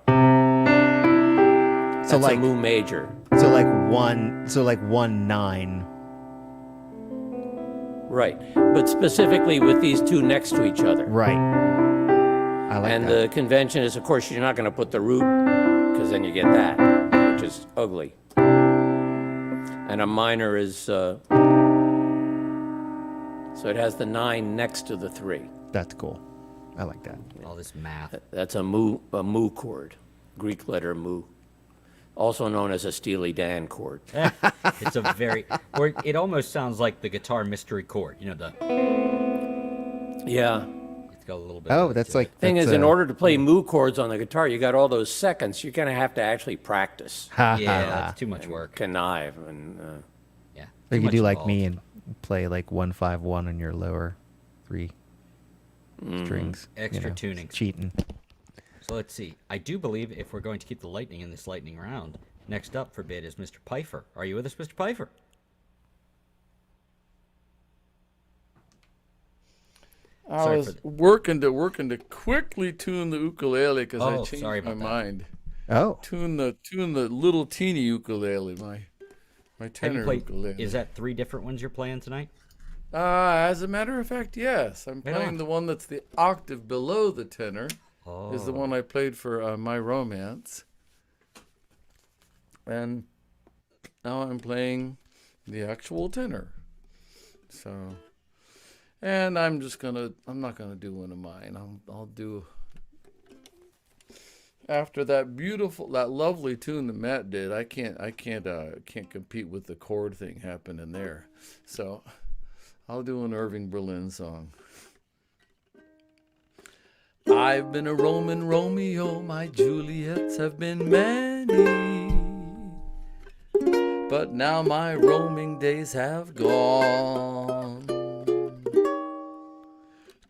[SPEAKER 1] So
[SPEAKER 4] that's
[SPEAKER 1] like
[SPEAKER 4] a mu major.
[SPEAKER 1] so like 1-9.
[SPEAKER 4] Right. But specifically with these two next to each other.
[SPEAKER 1] Right. I like
[SPEAKER 4] And
[SPEAKER 1] that.
[SPEAKER 4] the convention is, of course, you're not going to put the root, because then you get that, which is ugly. And a minor is, so it has the 9 next to the 3.
[SPEAKER 1] That's cool. I like that.
[SPEAKER 3] All this math.
[SPEAKER 4] That's a mu chord, Greek letter mu, also known as a Steely Dan chord.
[SPEAKER 3] It's a very, or it almost sounds like the guitar mystery chord. You know,
[SPEAKER 4] Yeah.
[SPEAKER 3] it's got a little bit.
[SPEAKER 1] Oh,
[SPEAKER 3] of it
[SPEAKER 1] that's
[SPEAKER 3] to
[SPEAKER 1] like
[SPEAKER 4] Thing
[SPEAKER 1] that's,
[SPEAKER 4] is, in order to play mu chords on the guitar, you got all those seconds. You're going to have to actually practice,
[SPEAKER 3] it. Yeah, that's too much work.
[SPEAKER 4] connive, and
[SPEAKER 3] Yeah.
[SPEAKER 1] Or
[SPEAKER 3] too
[SPEAKER 1] you
[SPEAKER 3] much
[SPEAKER 1] could do like
[SPEAKER 3] involved.
[SPEAKER 1] me and play like 1-5-1 on your lower 3 strings.
[SPEAKER 3] Extra tunings.
[SPEAKER 1] Cheating.
[SPEAKER 3] So let's see. I do believe if we're going to keep the lightning in this lightning round, next up for bid is Mr. Pfeiffer. Are you with us, Mr. Pfeiffer?
[SPEAKER 7] I
[SPEAKER 3] Sorry
[SPEAKER 7] was
[SPEAKER 3] for the-
[SPEAKER 7] working to quickly tune the ukulele because I
[SPEAKER 3] Oh,
[SPEAKER 7] changed
[SPEAKER 3] sorry
[SPEAKER 7] my
[SPEAKER 3] about that.
[SPEAKER 7] mind.
[SPEAKER 1] Oh,
[SPEAKER 7] Tune the little teeny ukulele, my
[SPEAKER 3] Have you
[SPEAKER 7] tenor
[SPEAKER 3] played?
[SPEAKER 7] ukulele.
[SPEAKER 3] Is that 3 different ones you're playing tonight?
[SPEAKER 7] As a matter of fact, yes. I'm
[SPEAKER 3] Right
[SPEAKER 7] playing
[SPEAKER 3] on.
[SPEAKER 7] the one that's the octave below the tenor.
[SPEAKER 3] Oh.
[SPEAKER 7] Is the one I played for My Romance. And now I'm playing the actual tenor. So, and I'm not gonna do one of mine. I'll do, after that lovely tune that Matt did. I can't compete with the chord thing happening there. So I'll do an Irving Berlin song. I've been a Roman Romeo, my Juliets have been many, but now my roaming days have gone.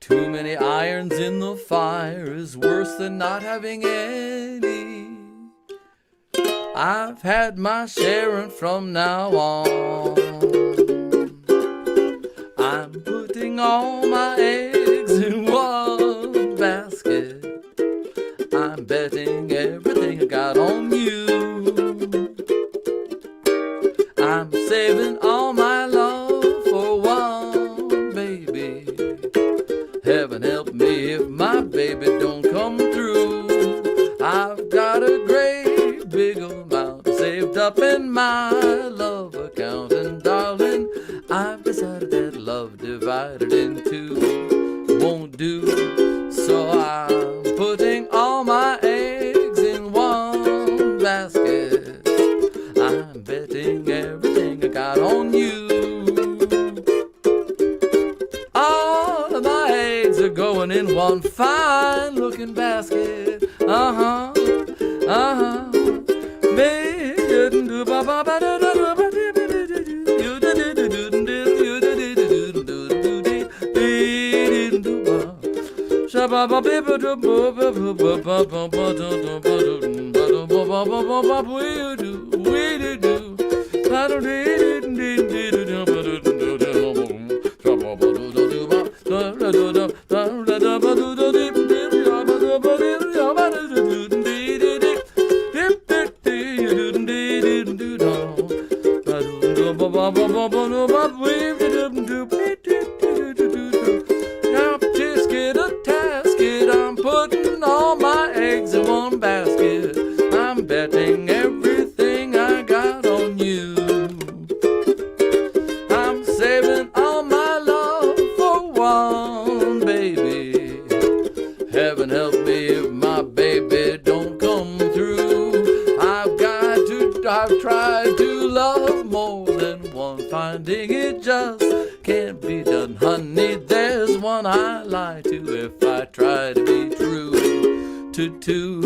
[SPEAKER 7] Too many irons in the fire is worse than not having any. I've had my share and from now on I'm putting all my eggs in one basket. I'm betting everything I got on you. I'm saving all my love for one baby. Heaven help me if my baby don't come through. I've got a great big amount saved up in my love account, and darling, I've decided that love divided in two won't do. So I'm putting all my eggs in one basket. I'm betting everything I got on you. All of my eggs are going in one fine looking basket. Uh-huh, uh-huh. I'm putting all my eggs in one basket. I'm betting everything I got on you. I'm saving all my love for one baby. Heaven help me if my baby don't come through. I've tried to love more than one. Finding it just can't be done, honey. There's one I lie to if I try to be true to two.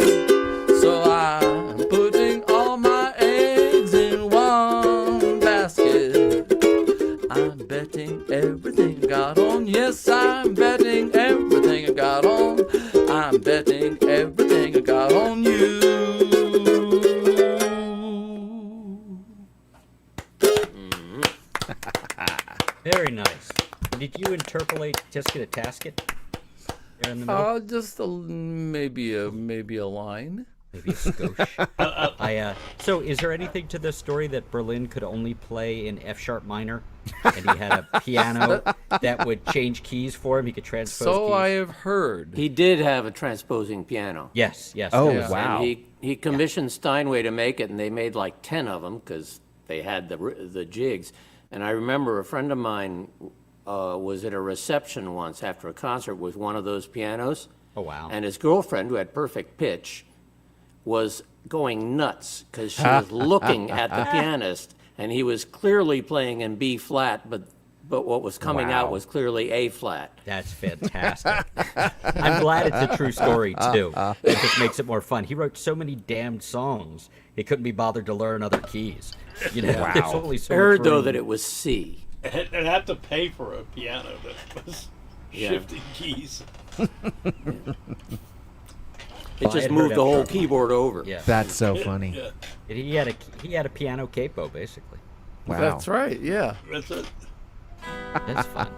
[SPEAKER 7] So I'm putting all my eggs in one basket. I'm betting everything I got on. Yes, I'm betting everything I got on. I'm betting everything I got on you.
[SPEAKER 3] Very nice. Did you interpolate Tisket a Tasket there in the middle?
[SPEAKER 7] Just maybe a line.
[SPEAKER 3] Maybe a skosh. So is there anything to this story that Berlin could only play in F sharp minor, and he had a piano that would change keys for him? He could transpose keys.
[SPEAKER 7] So I have heard.
[SPEAKER 4] He did have a transposing piano.
[SPEAKER 3] Yes.
[SPEAKER 1] Oh,
[SPEAKER 3] that was-
[SPEAKER 1] wow.
[SPEAKER 4] And he commissioned Steinway to make it, and they made like 10 of them because they had the jigs. And I remember a friend of mine was at a reception once after a concert with one of those pianos.
[SPEAKER 3] Oh, wow.
[SPEAKER 4] And his girlfriend, who had perfect pitch, was going nuts because she was looking at the pianist, and he was clearly playing in B flat, but what was coming out was clearly A flat.
[SPEAKER 3] That's fantastic. I'm glad it's a true story, too. It just makes it more fun. He wrote so many damned songs, he couldn't be bothered to learn other keys. You know, there's only so
[SPEAKER 4] I heard,
[SPEAKER 3] much
[SPEAKER 4] though,
[SPEAKER 3] room.
[SPEAKER 4] that it was C.
[SPEAKER 5] And have to pay for a piano that was shifting keys.
[SPEAKER 4] It
[SPEAKER 3] Well, I
[SPEAKER 4] just
[SPEAKER 3] had
[SPEAKER 4] moved
[SPEAKER 3] heard
[SPEAKER 4] the whole
[SPEAKER 3] F-sharp.
[SPEAKER 4] keyboard over.
[SPEAKER 3] Yeah.
[SPEAKER 1] That's so funny.
[SPEAKER 5] Yeah,
[SPEAKER 3] He had a piano capo, basically.
[SPEAKER 1] Wow.
[SPEAKER 7] That's right, yeah.
[SPEAKER 5] that's it.
[SPEAKER 3] That's fun.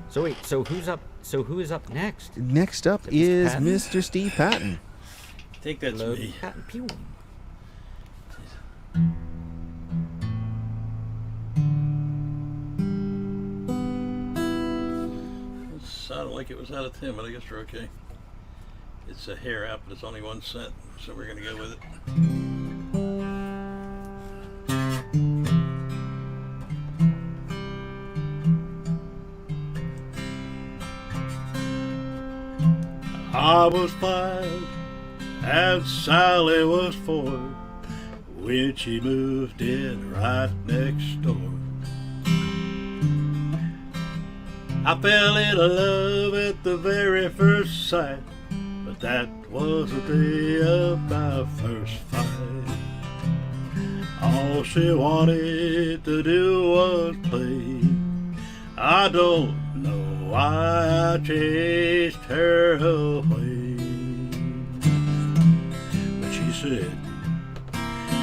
[SPEAKER 3] So wait, so who is up next?
[SPEAKER 1] Next up
[SPEAKER 3] Is it
[SPEAKER 1] is
[SPEAKER 3] Patton?
[SPEAKER 1] Mr. Steve Patton.
[SPEAKER 5] I think that's me.
[SPEAKER 3] Patton Pew.
[SPEAKER 5] It sounded like it was out of 10, but I guess we're okay. It's a hair out, but it's only 1 cent, so we're going to go with it. I was 5 and Sally was 4 when she moved in right next door. I fell in love at the very first sight, but that was the day of my first fight. All she wanted to do was play. I don't know why I chased her away. But she said,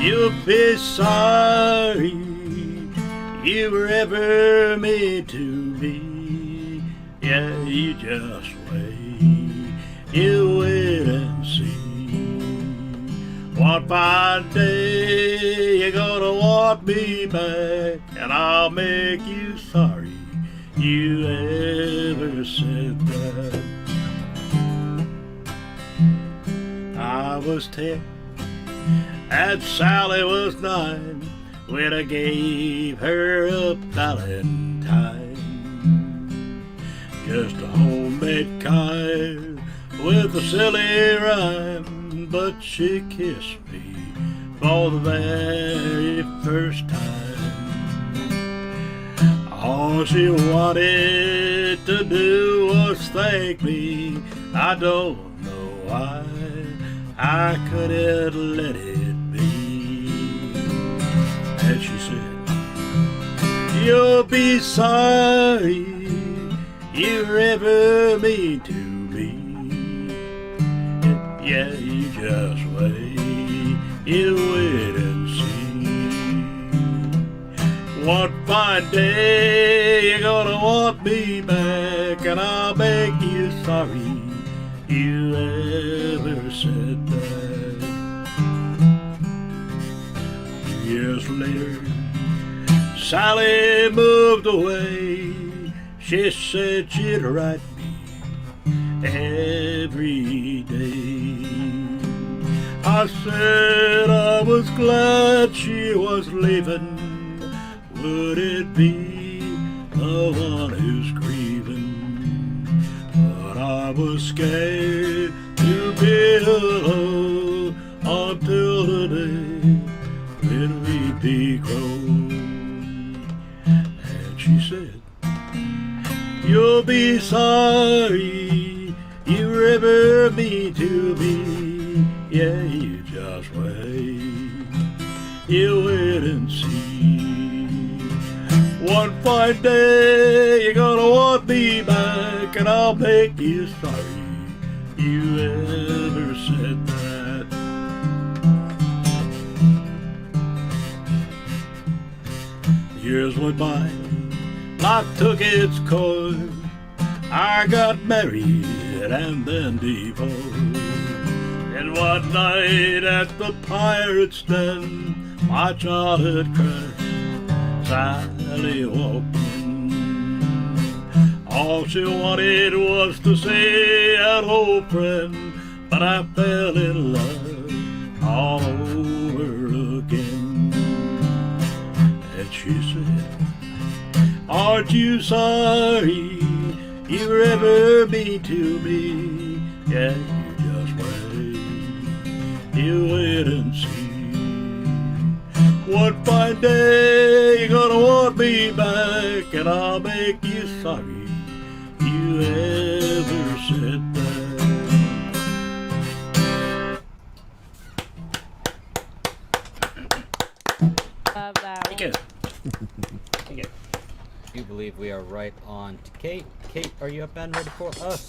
[SPEAKER 5] "You'll be sorry you were ever meant to be. Yeah, you just wait, you wait and see. One fine day you're gonna want me back, and I'll make you sorry you ever said that." I was 10 and Sally was 9 when I gave her a valentine. Just a homemade kind with a silly rhyme, but she kissed me for the very first time. All she wanted to do was thank me. I don't know why I couldn't let it be. And she said, "You'll be sorry you ever mean to me. Yeah, you just wait, You wait and see. One fine day you're gonna want me back, and I'll make you sorry you ever said that. Years later, Sally moved away. She said she'd write me every day. I said I was glad she was leaving. Would it be the one who's grieving? But I was scared to be alone until the day when we'd be grown. And she said, you'll be sorry you ever mean to me. Yeah, you just wait. You wait and see. One fine day you're gonna want me back, and I'll make you sorry you ever said that. Years went by, life took its course. I got married and then divorced. And one night at the Pirate's Den, my childhood crush, Sally walked in. All she wanted was to say hello, friend, but I fell in love all over again. And she said, aren't you sorry you ever mean to me? Yeah, you just wait. You wait and see. One fine day you're gonna want me back, and I'll make you sorry you ever said that.
[SPEAKER 6] Love that
[SPEAKER 5] Thank you. Thank you.
[SPEAKER 3] I do believe we are right on to Kate. Kate, are you up and ready for us?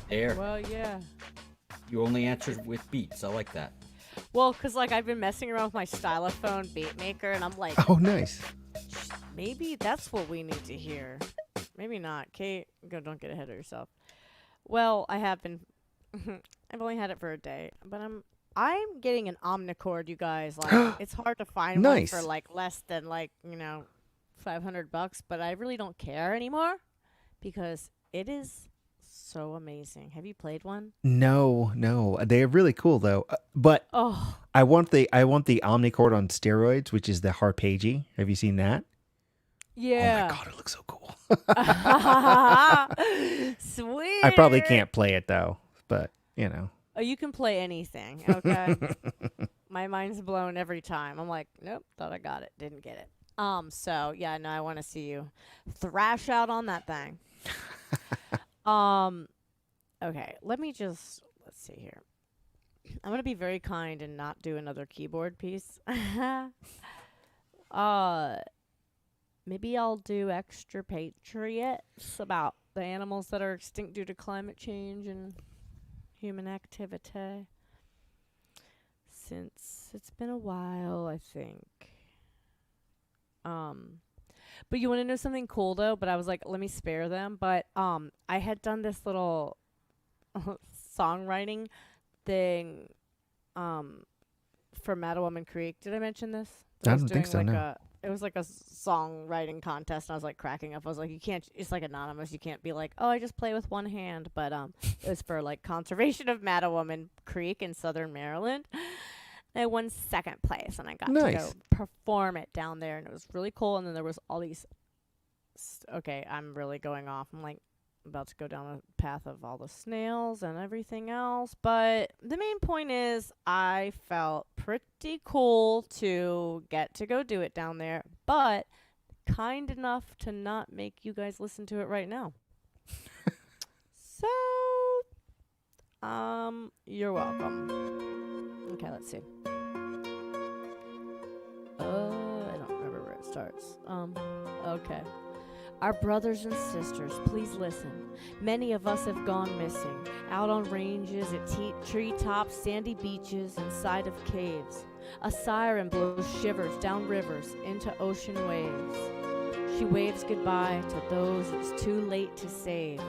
[SPEAKER 3] There.
[SPEAKER 6] Well, yeah.
[SPEAKER 3] You only answered with beats. I like that.
[SPEAKER 6] Well, because, like, I've been messing around with my stylophone beat maker, and I'm like,
[SPEAKER 1] Oh, nice.
[SPEAKER 6] maybe that's what we need to hear. Maybe not. Kate, don't get ahead of yourself. Well, I have been. I've only had it for a day, but I'm getting an omnicord, you guys. Like, it's hard to find
[SPEAKER 1] Nice.
[SPEAKER 6] one for, like, less than, like, $500, but I really don't care anymore because it is so amazing. Have you played one?
[SPEAKER 1] No, they're really cool though. But
[SPEAKER 6] Oh,
[SPEAKER 1] I want the Omnicord on steroids, which is the Harpagey. Have you seen that?
[SPEAKER 6] yeah.
[SPEAKER 1] Oh my god, it looks so cool.
[SPEAKER 6] Sweet.
[SPEAKER 1] I probably can't play it though, but
[SPEAKER 6] Oh, you can play anything, okay? My mind's blown every time. I'm like, nope, thought I got it, didn't get it. So yeah, no, I want to see you thrash out on that thing. Okay, let's see here. I'm gonna be very kind and not do another keyboard piece. Maybe I'll do Extra Patriots about the animals that are extinct due to climate change and human activity. Since it's been a while, I think. But you want to know something cool though? But I was like, let me spare them. But I had done this little songwriting thing for Mattawoman Creek. Did I mention this?
[SPEAKER 1] I don't think so, no.
[SPEAKER 6] It was like a songwriting contest, and I was like cracking up. I was like, you can't. It's like anonymous. You can't be like, oh, I just play with one hand. But it was for like conservation of Mattawoman Creek in Southern Maryland. I won second place, and I got to go perform it down there, and it was really cool. And then there was all these. Okay, I'm really going off. I'm like about to go down a path of all the snails and everything else. But the main point is, I felt pretty cool to get to go do it down there, but kind enough to not make you guys listen to it right now. So, you're welcome. Okay, let's see. I don't remember where it starts. Okay. Our brothers and sisters, please listen. Many of us have gone missing, out on ranges, at treetops, sandy beaches, inside of caves. A siren blows shivers down rivers into ocean waves. She waves goodbye to those it's too late to save,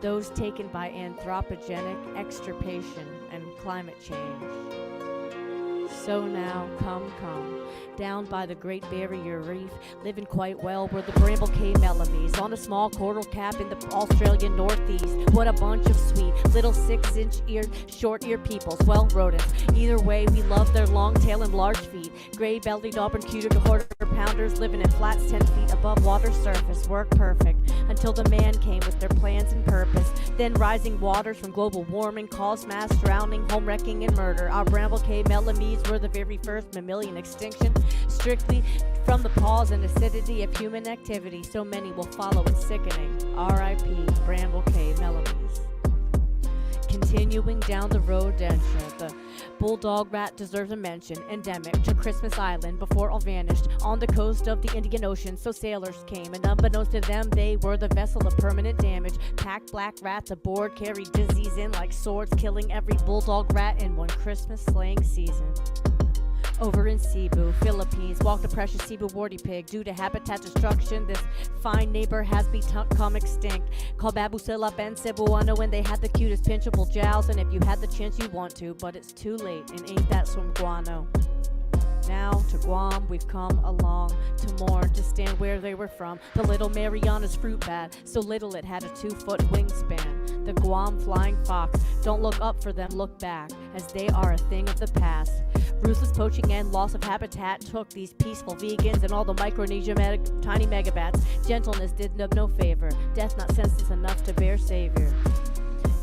[SPEAKER 6] those taken by anthropogenic extirpation and climate change. So now, come, down by the Great Barrier Reef, living quite well were the Bramble Cay Mellomies, on a small coral cap in the Australian Northeast. What a bunch of sweet, little 6-inch-eared, short-eared peoples, well, rodents. Either way, we love their long tail and large feet. Gray-bellied auburn cuter quarter-pounders living in flats 10 feet above water surface, work perfect, until the man came with their plans and purpose. Then rising waters from global warming caused mass drowning, home wrecking, and murder. Our Bramble Cay Mellomies were the very first mammalian extinction, strictly from the pause and acidity of human activity. So many will follow in sickening. R.I.P. Bramble Cay Mellomies. Continuing down the rodentia, the bulldog rat deserves a mention, endemic to Christmas Island before all vanished on the coast of the Indian Ocean. So sailors came, and unbeknownst to them, they were the vessel of permanent damage. Packed black rats aboard carried disease in like swords, killing every bulldog rat in one Christmas slaying season. Over in Cebu, Philippines, walked a precious Cebu warty pig. Due to habitat destruction, this fine neighbor has become extinct. Called Babusilla Ben Cebuano, when they had the cutest pinchable jowls. And if you had the chance, you want to, but it's too late, and ain't that some guano? Now to Guam we've come along, to mourn, to stand where they were from. The little Mariana's fruit bat, so little it had a 2-foot wingspan. The Guam flying fox, don't look up for them, look back, as they are a thing of the past. Ruthless poaching and loss of habitat took these peaceful vegans and all the Micronesia tiny megabats. Gentleness did them no favor, death not senseless enough to bear savior.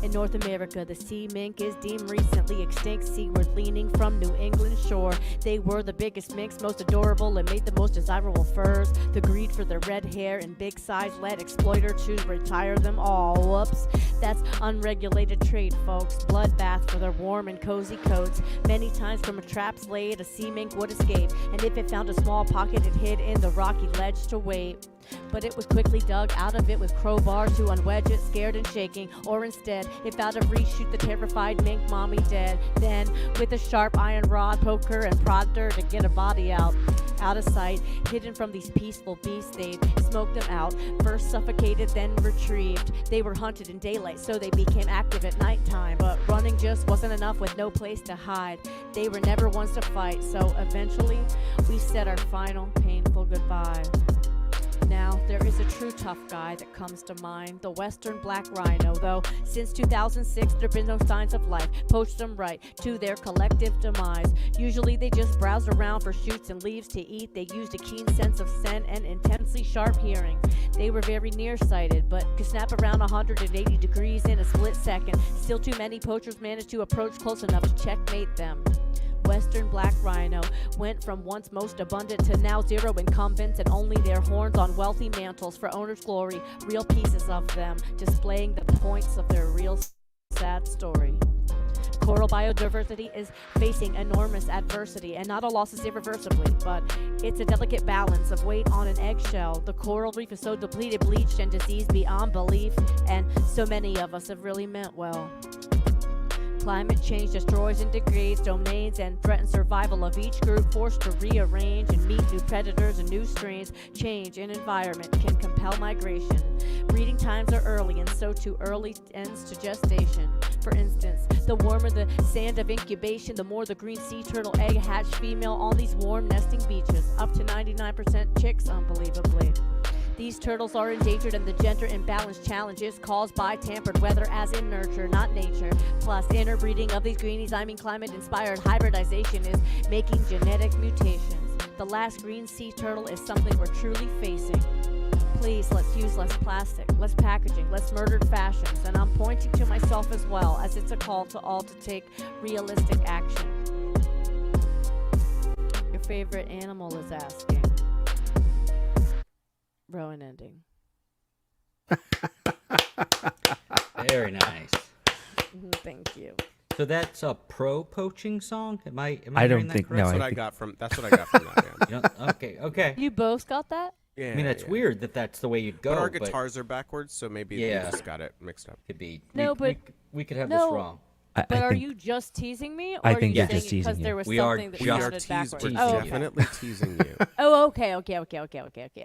[SPEAKER 6] In North America, the sea mink is deemed recently extinct, seaward leaning from New England shore. They were the biggest minks, most adorable, and made the most desirable furs. The greed for their red hair and big size led exploiter to retire them all. Whoops, that's unregulated trade, folks. Bloodbath for their warm and cozy coats. Many times from a traps laid, a sea mink would escape, and if it found a small pocket, it hid in the rocky ledge to wait. But it was quickly dug out of it with crowbars to unwedge it, scared and shaking. Or instead, if out of reach, shoot the terrified mink mommy dead. Then, with a sharp iron rod, poke her and prod her to get a body out of sight. Hidden from these peaceful beasts, they'd smoked them out. First suffocated, then retrieved. They were hunted in daylight, so they became active at nighttime. But running just wasn't enough with no place to hide. They were never ones to fight, so eventually, we said our final painful goodbye. Now, there is a true tough guy that comes to mind, the western black rhino, though since 2006 there've been no signs of life, poached them right to their collective demise. Usually they just browsed around for shoots and leaves to eat. They used a keen sense of scent and intensely sharp hearing. They were very nearsighted, but could snap around 180 degrees in a split second. Still too many poachers managed to approach close enough to checkmate them. Western black rhino went from once most abundant to now zero incumbents, and only their horns on wealthy mantles for owner's glory, real pieces of them displaying the points of their real sad story. Coral biodiversity is facing enormous adversity, and not all losses irreversibly, but it's a delicate balance of weight on an eggshell. The coral reef is so depleted, bleached, and diseased beyond belief, and so many of us have really meant well. Climate change destroys and degrades domains and threatens survival of each group, forced to rearrange and meet new predators and new strains. Change in environment can compel migration. Breeding times are early, and so too early ends to gestation. For instance, the warmer the sand of incubation, the more the green sea turtle egg hatch female on these warm nesting beaches, up to 99% chicks, unbelievably. These turtles are endangered, and the gender imbalance challenges caused by tampered weather, as in nurture, not nature. Plus, interbreeding of these greenies, climate-inspired hybridization is making genetic mutations. The last green sea turtle is something we're truly facing. Please, let's use less plastic, less packaging, less murdered fashions, and I'm pointing to myself as well, as it's a call to all to take realistic action. Your favorite animal is asking. Rowan ending.
[SPEAKER 3] Very nice.
[SPEAKER 6] Thank you.
[SPEAKER 3] So that's a pro poaching song. Am I
[SPEAKER 1] I don't
[SPEAKER 3] hearing that
[SPEAKER 1] think-
[SPEAKER 3] correct?
[SPEAKER 1] no,
[SPEAKER 2] That's what I got from that band.
[SPEAKER 3] Okay.
[SPEAKER 6] You both got that?
[SPEAKER 2] Yeah,
[SPEAKER 3] I mean, it's weird that that's the way you'd go.
[SPEAKER 2] But our guitars are backwards, so maybe we just got it mixed up.
[SPEAKER 3] Could be.
[SPEAKER 6] No,
[SPEAKER 3] we could have
[SPEAKER 6] no.
[SPEAKER 3] this wrong.
[SPEAKER 6] But
[SPEAKER 1] I
[SPEAKER 6] are
[SPEAKER 1] think
[SPEAKER 6] you just teasing me, or
[SPEAKER 1] I
[SPEAKER 6] are
[SPEAKER 1] think
[SPEAKER 6] you
[SPEAKER 1] you're
[SPEAKER 6] saying
[SPEAKER 1] just
[SPEAKER 6] it because
[SPEAKER 1] teasing
[SPEAKER 6] there
[SPEAKER 1] you.
[SPEAKER 6] was
[SPEAKER 3] We are
[SPEAKER 6] something that
[SPEAKER 3] just
[SPEAKER 6] sounded
[SPEAKER 2] We're
[SPEAKER 6] backwards?
[SPEAKER 2] definitely teasing you.
[SPEAKER 6] Oh, okay.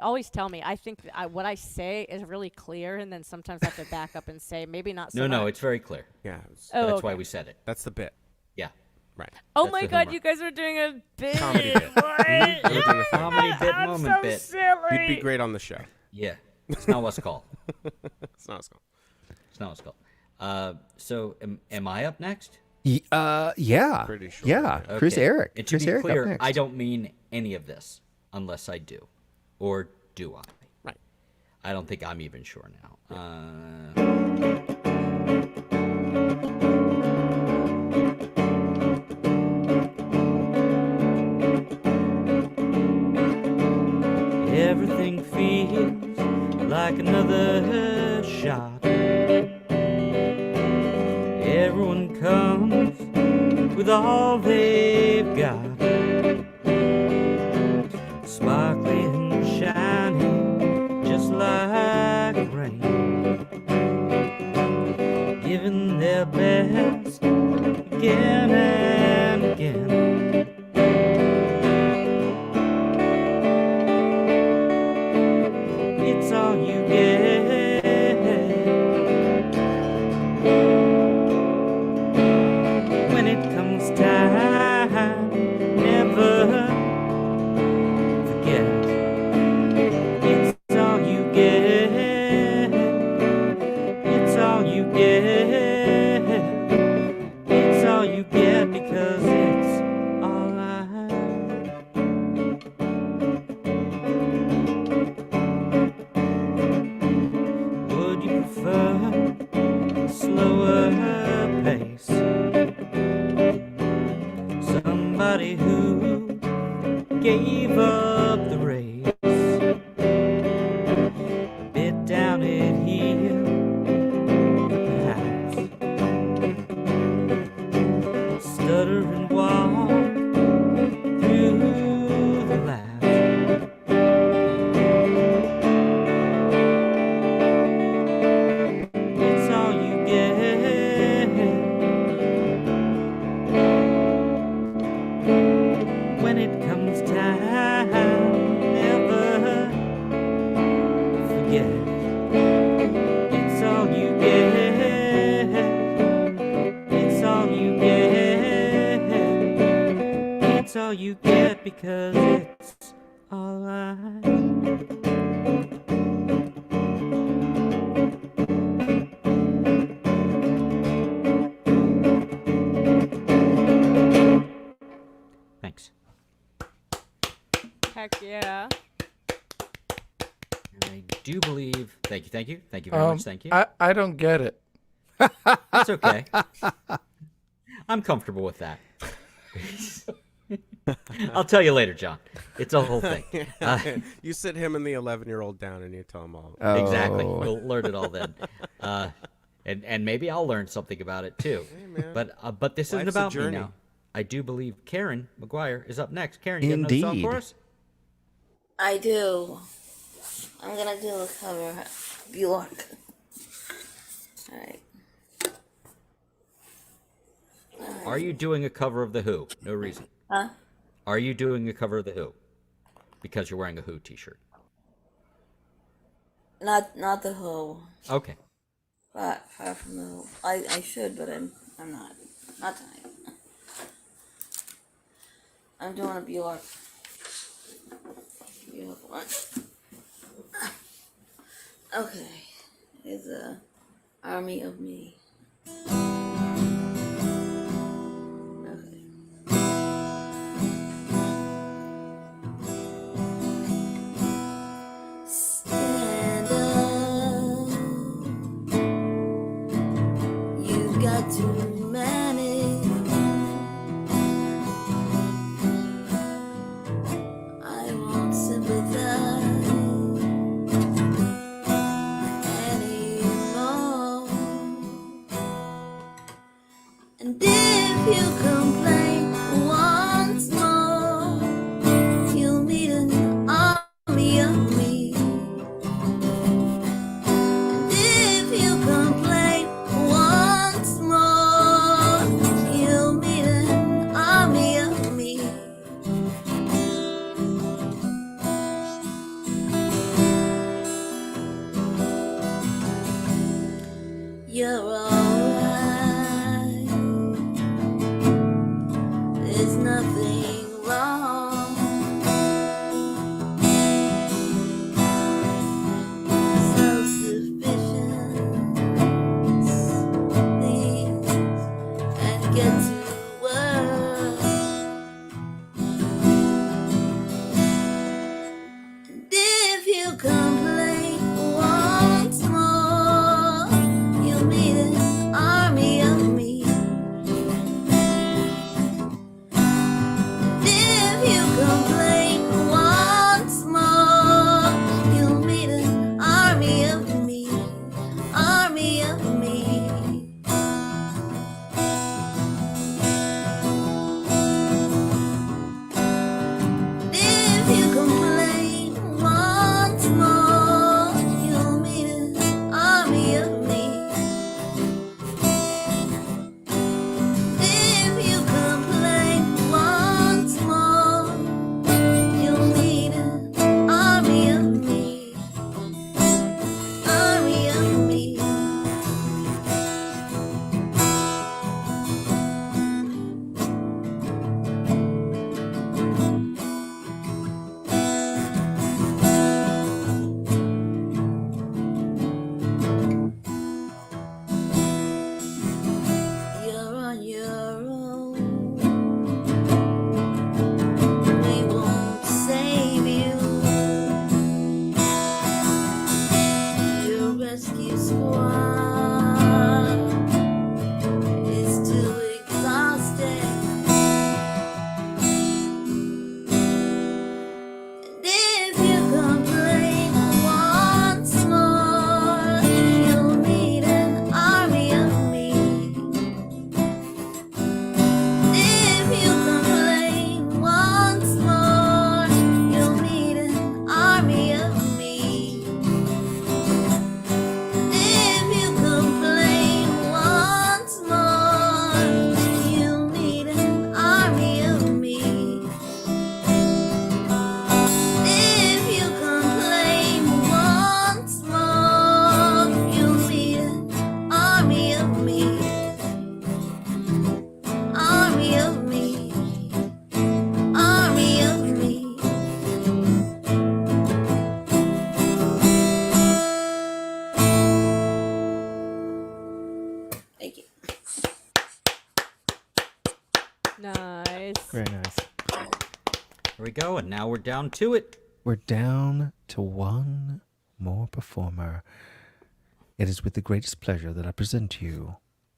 [SPEAKER 6] Always tell me. I think what I say is really clear, and then sometimes I have to back up and say maybe not so
[SPEAKER 3] No,
[SPEAKER 6] much.
[SPEAKER 3] it's very clear.
[SPEAKER 2] Yeah.
[SPEAKER 6] Oh,
[SPEAKER 3] That's
[SPEAKER 6] okay.
[SPEAKER 3] why we said it.
[SPEAKER 2] That's the bit.
[SPEAKER 3] Yeah.
[SPEAKER 2] Right.
[SPEAKER 6] Oh
[SPEAKER 3] That's
[SPEAKER 6] my
[SPEAKER 3] the
[SPEAKER 6] God,
[SPEAKER 3] humor.
[SPEAKER 6] you guys are doing a bit.
[SPEAKER 2] Comedy bit.
[SPEAKER 6] What?
[SPEAKER 2] We're doing a thing.
[SPEAKER 3] Comedy bit,
[SPEAKER 6] I'm
[SPEAKER 3] moment
[SPEAKER 6] so
[SPEAKER 3] bit.
[SPEAKER 6] silly.
[SPEAKER 2] You'd be great on the show.
[SPEAKER 3] Yeah. It's not what's called.
[SPEAKER 2] It's not school.
[SPEAKER 3] It's not what's called. So am I up next?
[SPEAKER 1] Yeah.
[SPEAKER 2] Pretty sure.
[SPEAKER 1] Yeah. Chris
[SPEAKER 3] Okay.
[SPEAKER 1] Eric.
[SPEAKER 3] And to
[SPEAKER 1] Chris
[SPEAKER 3] be
[SPEAKER 1] Eric up
[SPEAKER 3] clear,
[SPEAKER 1] next.
[SPEAKER 3] I don't mean any of this unless I do. Or do I?
[SPEAKER 2] Right.
[SPEAKER 3] I don't think I'm even sure now. Everything feels like another shot. Everyone comes with all they've got, sparkling, shining, just like rain, giving their best again and again. It's all you get. When it comes time, never forget. It's all you get. It's all you get. It's all you get because it's all I. Would you prefer a slower pace? Somebody who gave up the race, bit down at heel, perhaps, stutter and walk through the laughs. It's all you get. When it comes time, never forget. It's all you get. It's all you get. It's all you get because it's all I. Thanks.
[SPEAKER 6] Heck yeah.
[SPEAKER 3] And I do believe. Thank you very much. Thank you.
[SPEAKER 7] I don't get it.
[SPEAKER 3] That's okay. I'm comfortable with that. I'll tell you later, John. It's a whole thing.
[SPEAKER 2] You sit him and the 11-year-old down and you tell him all.
[SPEAKER 3] Exactly.
[SPEAKER 1] Oh.
[SPEAKER 3] We'll learn it all then. And maybe I'll learn something about it too.
[SPEAKER 2] man.
[SPEAKER 3] But this isn't
[SPEAKER 2] Life's a
[SPEAKER 3] about me
[SPEAKER 2] journey.
[SPEAKER 3] now. I do believe Karen McGuire is up next. Karen, you got another song
[SPEAKER 1] Indeed.
[SPEAKER 3] for us?
[SPEAKER 8] I do. I'm gonna do a cover of Bjork. Alright.
[SPEAKER 3] Are you doing a cover of The Who? No reason.
[SPEAKER 8] Huh?
[SPEAKER 3] Are you doing a cover of The Who? Because you're wearing a Who t-shirt.
[SPEAKER 8] Not the Who.
[SPEAKER 3] Okay.
[SPEAKER 8] Far from the Who. I should, but I'm not. Not tonight. I'm doing a Bjork. Beautiful one. Okay. It's a Army of Me. Okay. Stand up. You've got to manage. I won't sympathize anymore.
[SPEAKER 3] Here we go, and now we're down to it.
[SPEAKER 1] We're down to one more performer. It is with the greatest pleasure that I present to you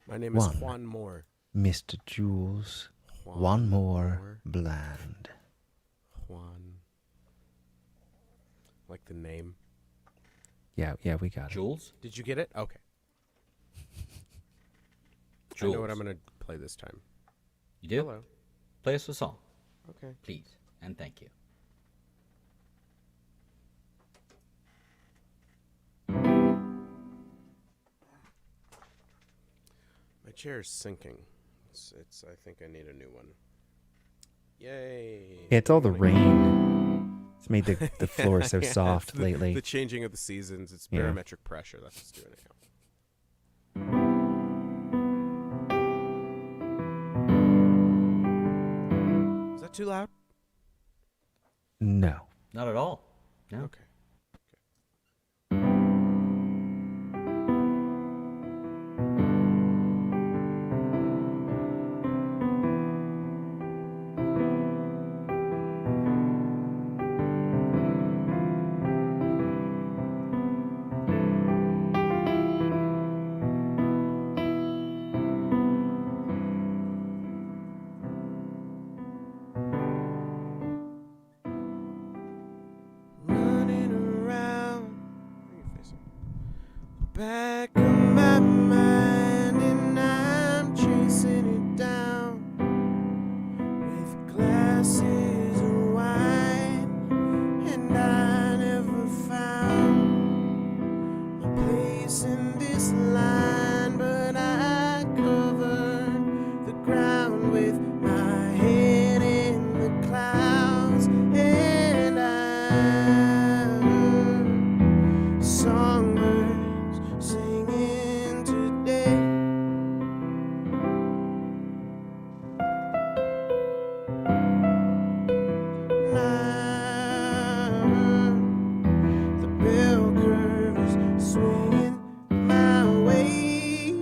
[SPEAKER 2] My name is
[SPEAKER 1] One.
[SPEAKER 2] Juan Moore.
[SPEAKER 1] Mr. Jules One More Bland.
[SPEAKER 2] Juan. Like the name.
[SPEAKER 1] Yeah, we got it.
[SPEAKER 3] Jules?
[SPEAKER 2] Did you get it? Okay.
[SPEAKER 3] Jules.
[SPEAKER 2] I know what I'm going to play this time.
[SPEAKER 3] You do?
[SPEAKER 2] Hello.
[SPEAKER 3] Play us a song,
[SPEAKER 2] Okay.
[SPEAKER 3] please, and thank you.
[SPEAKER 2] My chair is sinking. I think I need a new one. Yay.
[SPEAKER 1] It's all the rain. It's made the floor so
[SPEAKER 2] Yeah,
[SPEAKER 1] soft
[SPEAKER 2] it's
[SPEAKER 1] lately.
[SPEAKER 2] The changing of the seasons. It's
[SPEAKER 1] Yeah.
[SPEAKER 2] barometric pressure. That's what's doing it now. Is that too loud?
[SPEAKER 1] No.
[SPEAKER 3] Not at all. No.
[SPEAKER 2] Okay. Running around. Where are you facing? Back of my mind, and I'm chasing it down with glasses of wine, and I never found a place in this line, but I covered the ground with my head in the clouds, and I heard songbirds singing today. And I heard the bell curve is swinging my way.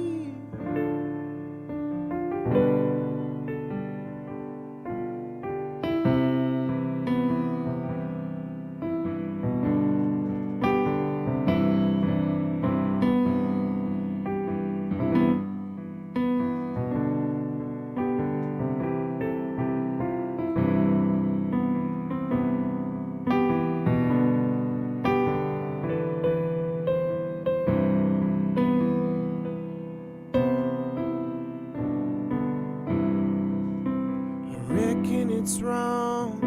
[SPEAKER 2] I reckon it's wrong.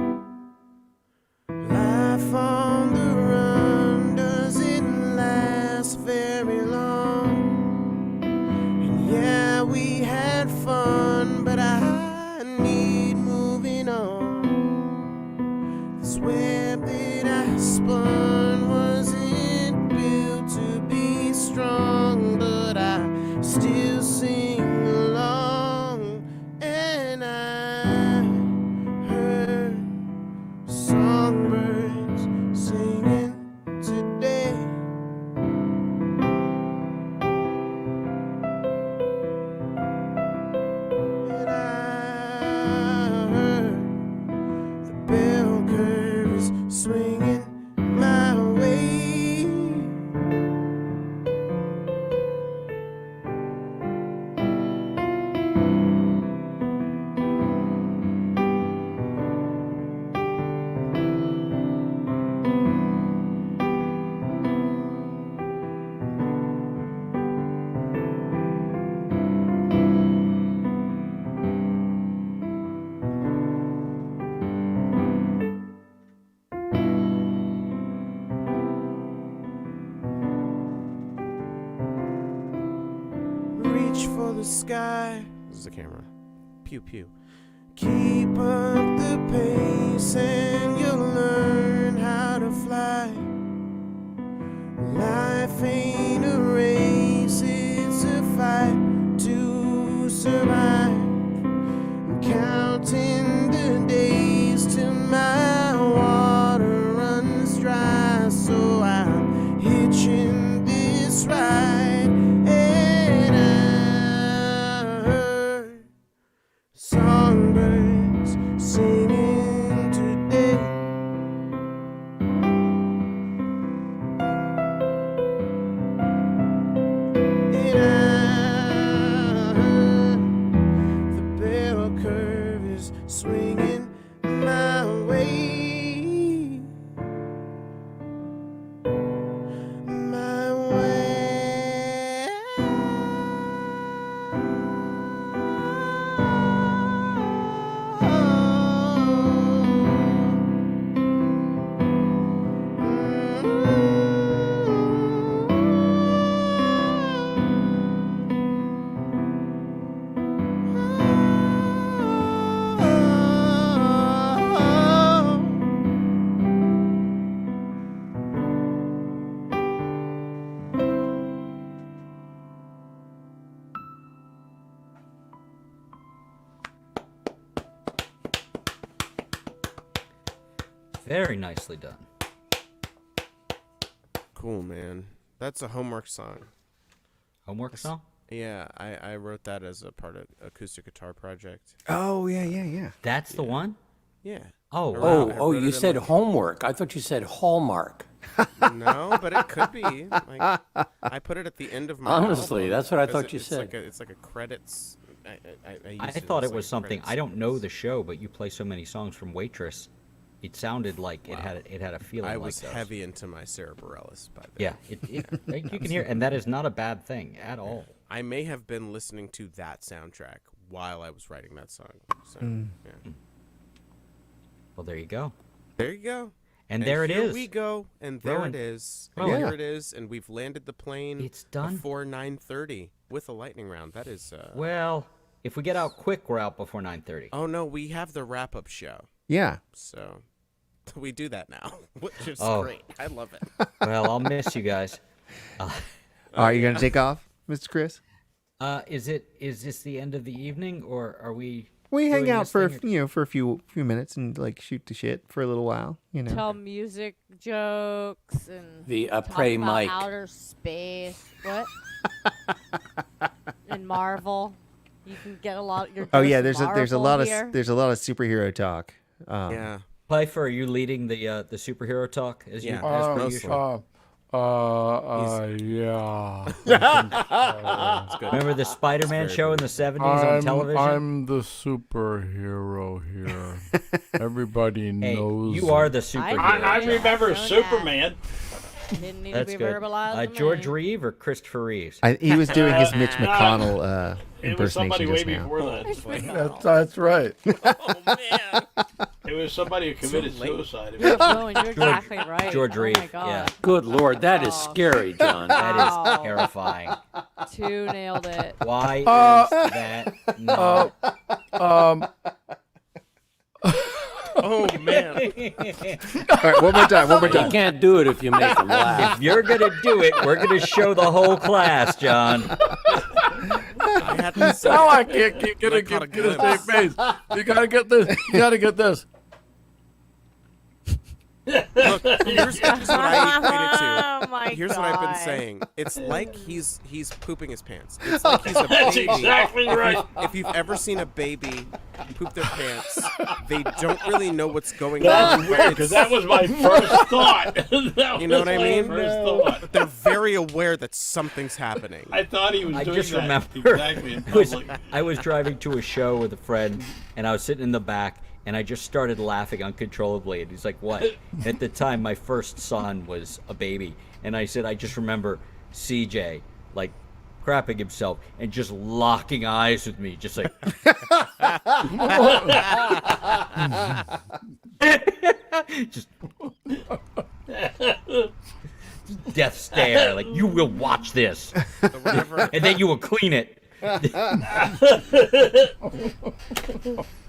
[SPEAKER 2] Life on the run doesn't last very long. And yeah, we had fun, but I need moving on. This web that I spun wasn't built to be strong, but I still sing along. And I heard songbirds singing today. And I heard the bell curve is swinging my way. Reach for the sky. This is the camera. Pew pew. Keep up the pace and you'll learn how to fly. Life ain't a race, it's a fight to survive. I'm counting the days till my water runs dry, so I'm hitching this ride. And I heard songbirds
[SPEAKER 3] Very nicely done.
[SPEAKER 2] Cool, man. That's a homework song.
[SPEAKER 3] Homework song?
[SPEAKER 2] Yeah, I wrote that as a part of acoustic guitar project.
[SPEAKER 1] Oh yeah.
[SPEAKER 3] That's the one?
[SPEAKER 2] Yeah.
[SPEAKER 3] Oh,
[SPEAKER 2] Or-
[SPEAKER 3] wow.
[SPEAKER 2] I
[SPEAKER 4] Oh,
[SPEAKER 2] wrote
[SPEAKER 4] you
[SPEAKER 2] it in,
[SPEAKER 4] said
[SPEAKER 2] like-
[SPEAKER 4] homework. I thought you said Hallmark.
[SPEAKER 2] No, but it could be. Like, I put it at the end of my
[SPEAKER 4] Honestly,
[SPEAKER 2] album
[SPEAKER 4] that's what I
[SPEAKER 2] because
[SPEAKER 4] thought you
[SPEAKER 2] it's
[SPEAKER 4] said.
[SPEAKER 2] It's like a credits. I
[SPEAKER 3] I
[SPEAKER 2] used
[SPEAKER 3] thought
[SPEAKER 2] as,
[SPEAKER 3] it was
[SPEAKER 2] like,
[SPEAKER 3] something.
[SPEAKER 2] credits.
[SPEAKER 3] I don't know the show, but you play so many songs from Waitress. It sounded like it had a feeling
[SPEAKER 2] I
[SPEAKER 3] like
[SPEAKER 2] was
[SPEAKER 3] those.
[SPEAKER 2] heavy into my Cerebrellis by then.
[SPEAKER 3] Yeah, like, you can hear, and that is not a bad thing at all.
[SPEAKER 2] I may have been listening to that soundtrack while I was writing that song. So, yeah.
[SPEAKER 3] Well, there you go.
[SPEAKER 2] There you go.
[SPEAKER 3] And there it
[SPEAKER 2] here
[SPEAKER 3] is.
[SPEAKER 2] we go, and there
[SPEAKER 3] Rowan.
[SPEAKER 2] it is.
[SPEAKER 3] Rowan.
[SPEAKER 2] And
[SPEAKER 1] Yeah.
[SPEAKER 2] here it is, and we've landed the plane.
[SPEAKER 3] It's done?
[SPEAKER 2] before 9:30 with a lightning round. That is.
[SPEAKER 3] Well, if we get out quick, we're out before 9:30.
[SPEAKER 2] Oh no, we have the wrap-up show,
[SPEAKER 1] Yeah.
[SPEAKER 2] so we do that now, which is
[SPEAKER 3] Oh.
[SPEAKER 2] great. I love it.
[SPEAKER 3] Well, I'll miss you guys.
[SPEAKER 1] Are you gonna take off, Mr. Chris?
[SPEAKER 3] Is this the end of the evening, or are we?
[SPEAKER 1] We hang
[SPEAKER 3] doing
[SPEAKER 1] out
[SPEAKER 3] this
[SPEAKER 1] for
[SPEAKER 3] thing, or-
[SPEAKER 1] for a few minutes and like shoot the shit for a little while.
[SPEAKER 6] Tell music jokes and
[SPEAKER 4] The
[SPEAKER 6] talk
[SPEAKER 4] Prey
[SPEAKER 6] about
[SPEAKER 4] Mike.
[SPEAKER 6] outer space. What? And Marvel. You can get a lot. Your
[SPEAKER 1] Oh
[SPEAKER 6] dose
[SPEAKER 1] yeah,
[SPEAKER 6] of
[SPEAKER 1] there's a
[SPEAKER 6] Marvel
[SPEAKER 1] lot of
[SPEAKER 6] here.
[SPEAKER 1] superhero talk.
[SPEAKER 2] Yeah.
[SPEAKER 3] Piper, are you leading the superhero talk as
[SPEAKER 2] Yeah.
[SPEAKER 3] as per
[SPEAKER 2] mostly.
[SPEAKER 3] usual?
[SPEAKER 5] Yeah.
[SPEAKER 2] That's good.
[SPEAKER 3] Remember the Spider-Man
[SPEAKER 2] very
[SPEAKER 3] show in the 70s on television?
[SPEAKER 5] I'm the superhero here. Everybody
[SPEAKER 3] Hey,
[SPEAKER 5] knows.
[SPEAKER 3] you are the
[SPEAKER 6] I
[SPEAKER 3] superhero.
[SPEAKER 5] I
[SPEAKER 6] Yeah,
[SPEAKER 5] remember
[SPEAKER 6] know that.
[SPEAKER 5] Superman.
[SPEAKER 6] Didn't need
[SPEAKER 3] That's
[SPEAKER 6] to be
[SPEAKER 3] good.
[SPEAKER 6] verbalized. to
[SPEAKER 3] George
[SPEAKER 6] me.
[SPEAKER 3] Reeve or Christopher Reeves?
[SPEAKER 1] He was doing his Mitch McConnell
[SPEAKER 5] It was somebody
[SPEAKER 1] impersonation
[SPEAKER 5] way
[SPEAKER 1] just now.
[SPEAKER 5] before that. That's right.
[SPEAKER 2] Oh man.
[SPEAKER 5] It was somebody who committed
[SPEAKER 2] late.
[SPEAKER 5] suicide.
[SPEAKER 6] No, and you're exactly right.
[SPEAKER 3] George
[SPEAKER 6] Oh
[SPEAKER 3] Reeve,
[SPEAKER 6] my God.
[SPEAKER 3] yeah.
[SPEAKER 4] Good Lord, that is scary, John.
[SPEAKER 3] That
[SPEAKER 6] Wow.
[SPEAKER 3] is terrifying.
[SPEAKER 6] Two nailed it.
[SPEAKER 3] Why is that not?
[SPEAKER 2] Oh man.
[SPEAKER 1] All right, one more time.
[SPEAKER 4] You can't do it if you make them laugh.
[SPEAKER 3] If you're going to do it, we're going to show the whole class, John.
[SPEAKER 2] I had to say.
[SPEAKER 5] No, I can't get
[SPEAKER 2] I
[SPEAKER 5] a
[SPEAKER 2] caught a
[SPEAKER 5] get a
[SPEAKER 2] glimpse.
[SPEAKER 5] straight face. You gotta get this. You gotta get this.
[SPEAKER 2] Look, here's what I equate it to.
[SPEAKER 6] Oh my
[SPEAKER 2] Here's
[SPEAKER 6] God.
[SPEAKER 2] what I've been saying. It's like he's pooping his pants. It's like he's a
[SPEAKER 5] That's
[SPEAKER 2] baby.
[SPEAKER 5] exactly right.
[SPEAKER 2] If you've ever seen a baby poop their pants, they don't really know what's going
[SPEAKER 5] That's
[SPEAKER 2] on.
[SPEAKER 5] weird because that was my first thought. That
[SPEAKER 2] You know
[SPEAKER 5] was
[SPEAKER 2] what I
[SPEAKER 5] my
[SPEAKER 2] mean?
[SPEAKER 5] First thought.
[SPEAKER 2] But they're very aware that something's happening.
[SPEAKER 5] I thought he was
[SPEAKER 3] I
[SPEAKER 5] doing
[SPEAKER 3] just
[SPEAKER 5] that
[SPEAKER 3] remember
[SPEAKER 5] exactly in
[SPEAKER 3] I was,
[SPEAKER 5] public.
[SPEAKER 3] I was driving to a show with a friend, and I was sitting in the back, and I just started laughing uncontrollably. And he's like, "What?" And at the time, my first son was a baby, and I said, "I just remember CJ like crapping himself and just locking eyes with me, just like." just death stare, like you will watch this,
[SPEAKER 2] So whenever,
[SPEAKER 3] and then you will clean it.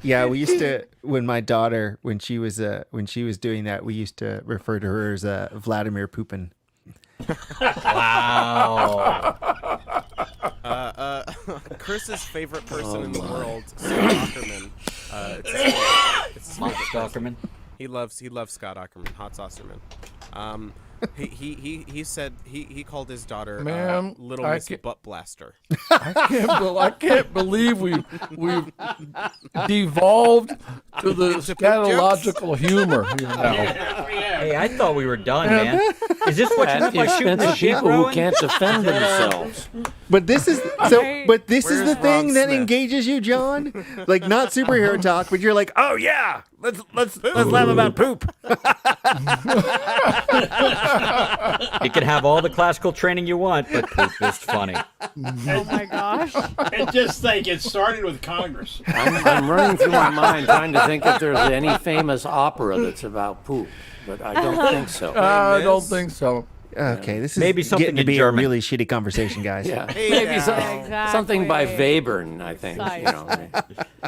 [SPEAKER 1] Yeah, we used to when my daughter when she was doing that, we used to refer to her as Vladimir Poopin.
[SPEAKER 3] Wow.
[SPEAKER 2] Chris's favorite person in the world, Scott Ackerman. It's his
[SPEAKER 3] Mike
[SPEAKER 2] favorite person.
[SPEAKER 3] Stockerman.
[SPEAKER 2] He loves Scott Ackerman, Hot Saucerman. He said he called his daughter
[SPEAKER 5] Ma'am,
[SPEAKER 2] Little
[SPEAKER 5] I
[SPEAKER 2] Miss
[SPEAKER 5] can't-
[SPEAKER 2] Butt Blaster.
[SPEAKER 5] I can't believe we've devolved to the
[SPEAKER 2] Into poop
[SPEAKER 5] scatological humor here now.
[SPEAKER 3] Hey, I thought we were done, man. Is this what you
[SPEAKER 4] At
[SPEAKER 3] meant
[SPEAKER 4] the
[SPEAKER 3] by shooting
[SPEAKER 4] expense
[SPEAKER 3] the
[SPEAKER 4] of
[SPEAKER 3] shit,
[SPEAKER 4] people who
[SPEAKER 3] Rowan?
[SPEAKER 4] can't defend themselves.
[SPEAKER 1] But this is
[SPEAKER 6] Right.
[SPEAKER 1] But this is
[SPEAKER 2] Where's
[SPEAKER 1] the thing
[SPEAKER 2] Ron
[SPEAKER 1] that
[SPEAKER 2] Smith?
[SPEAKER 1] engages you, John. Like not superhero talk, but you're like, oh yeah, let's laugh about poop.
[SPEAKER 3] You can have all the classical training you want, but poop is funny.
[SPEAKER 6] Oh my gosh.
[SPEAKER 5] And just think, it started with Congress.
[SPEAKER 4] I'm running through my mind trying to think if there's any famous opera that's about poop, but I don't think so.
[SPEAKER 5] I don't think so.
[SPEAKER 1] Okay, this is
[SPEAKER 3] Maybe something
[SPEAKER 1] getting to
[SPEAKER 3] in
[SPEAKER 1] be
[SPEAKER 3] German.
[SPEAKER 1] a really shitty conversation, guys.
[SPEAKER 4] Yeah,
[SPEAKER 2] Hey,
[SPEAKER 4] maybe
[SPEAKER 2] now.
[SPEAKER 6] Exactly.
[SPEAKER 4] something by Webern, I think. You know,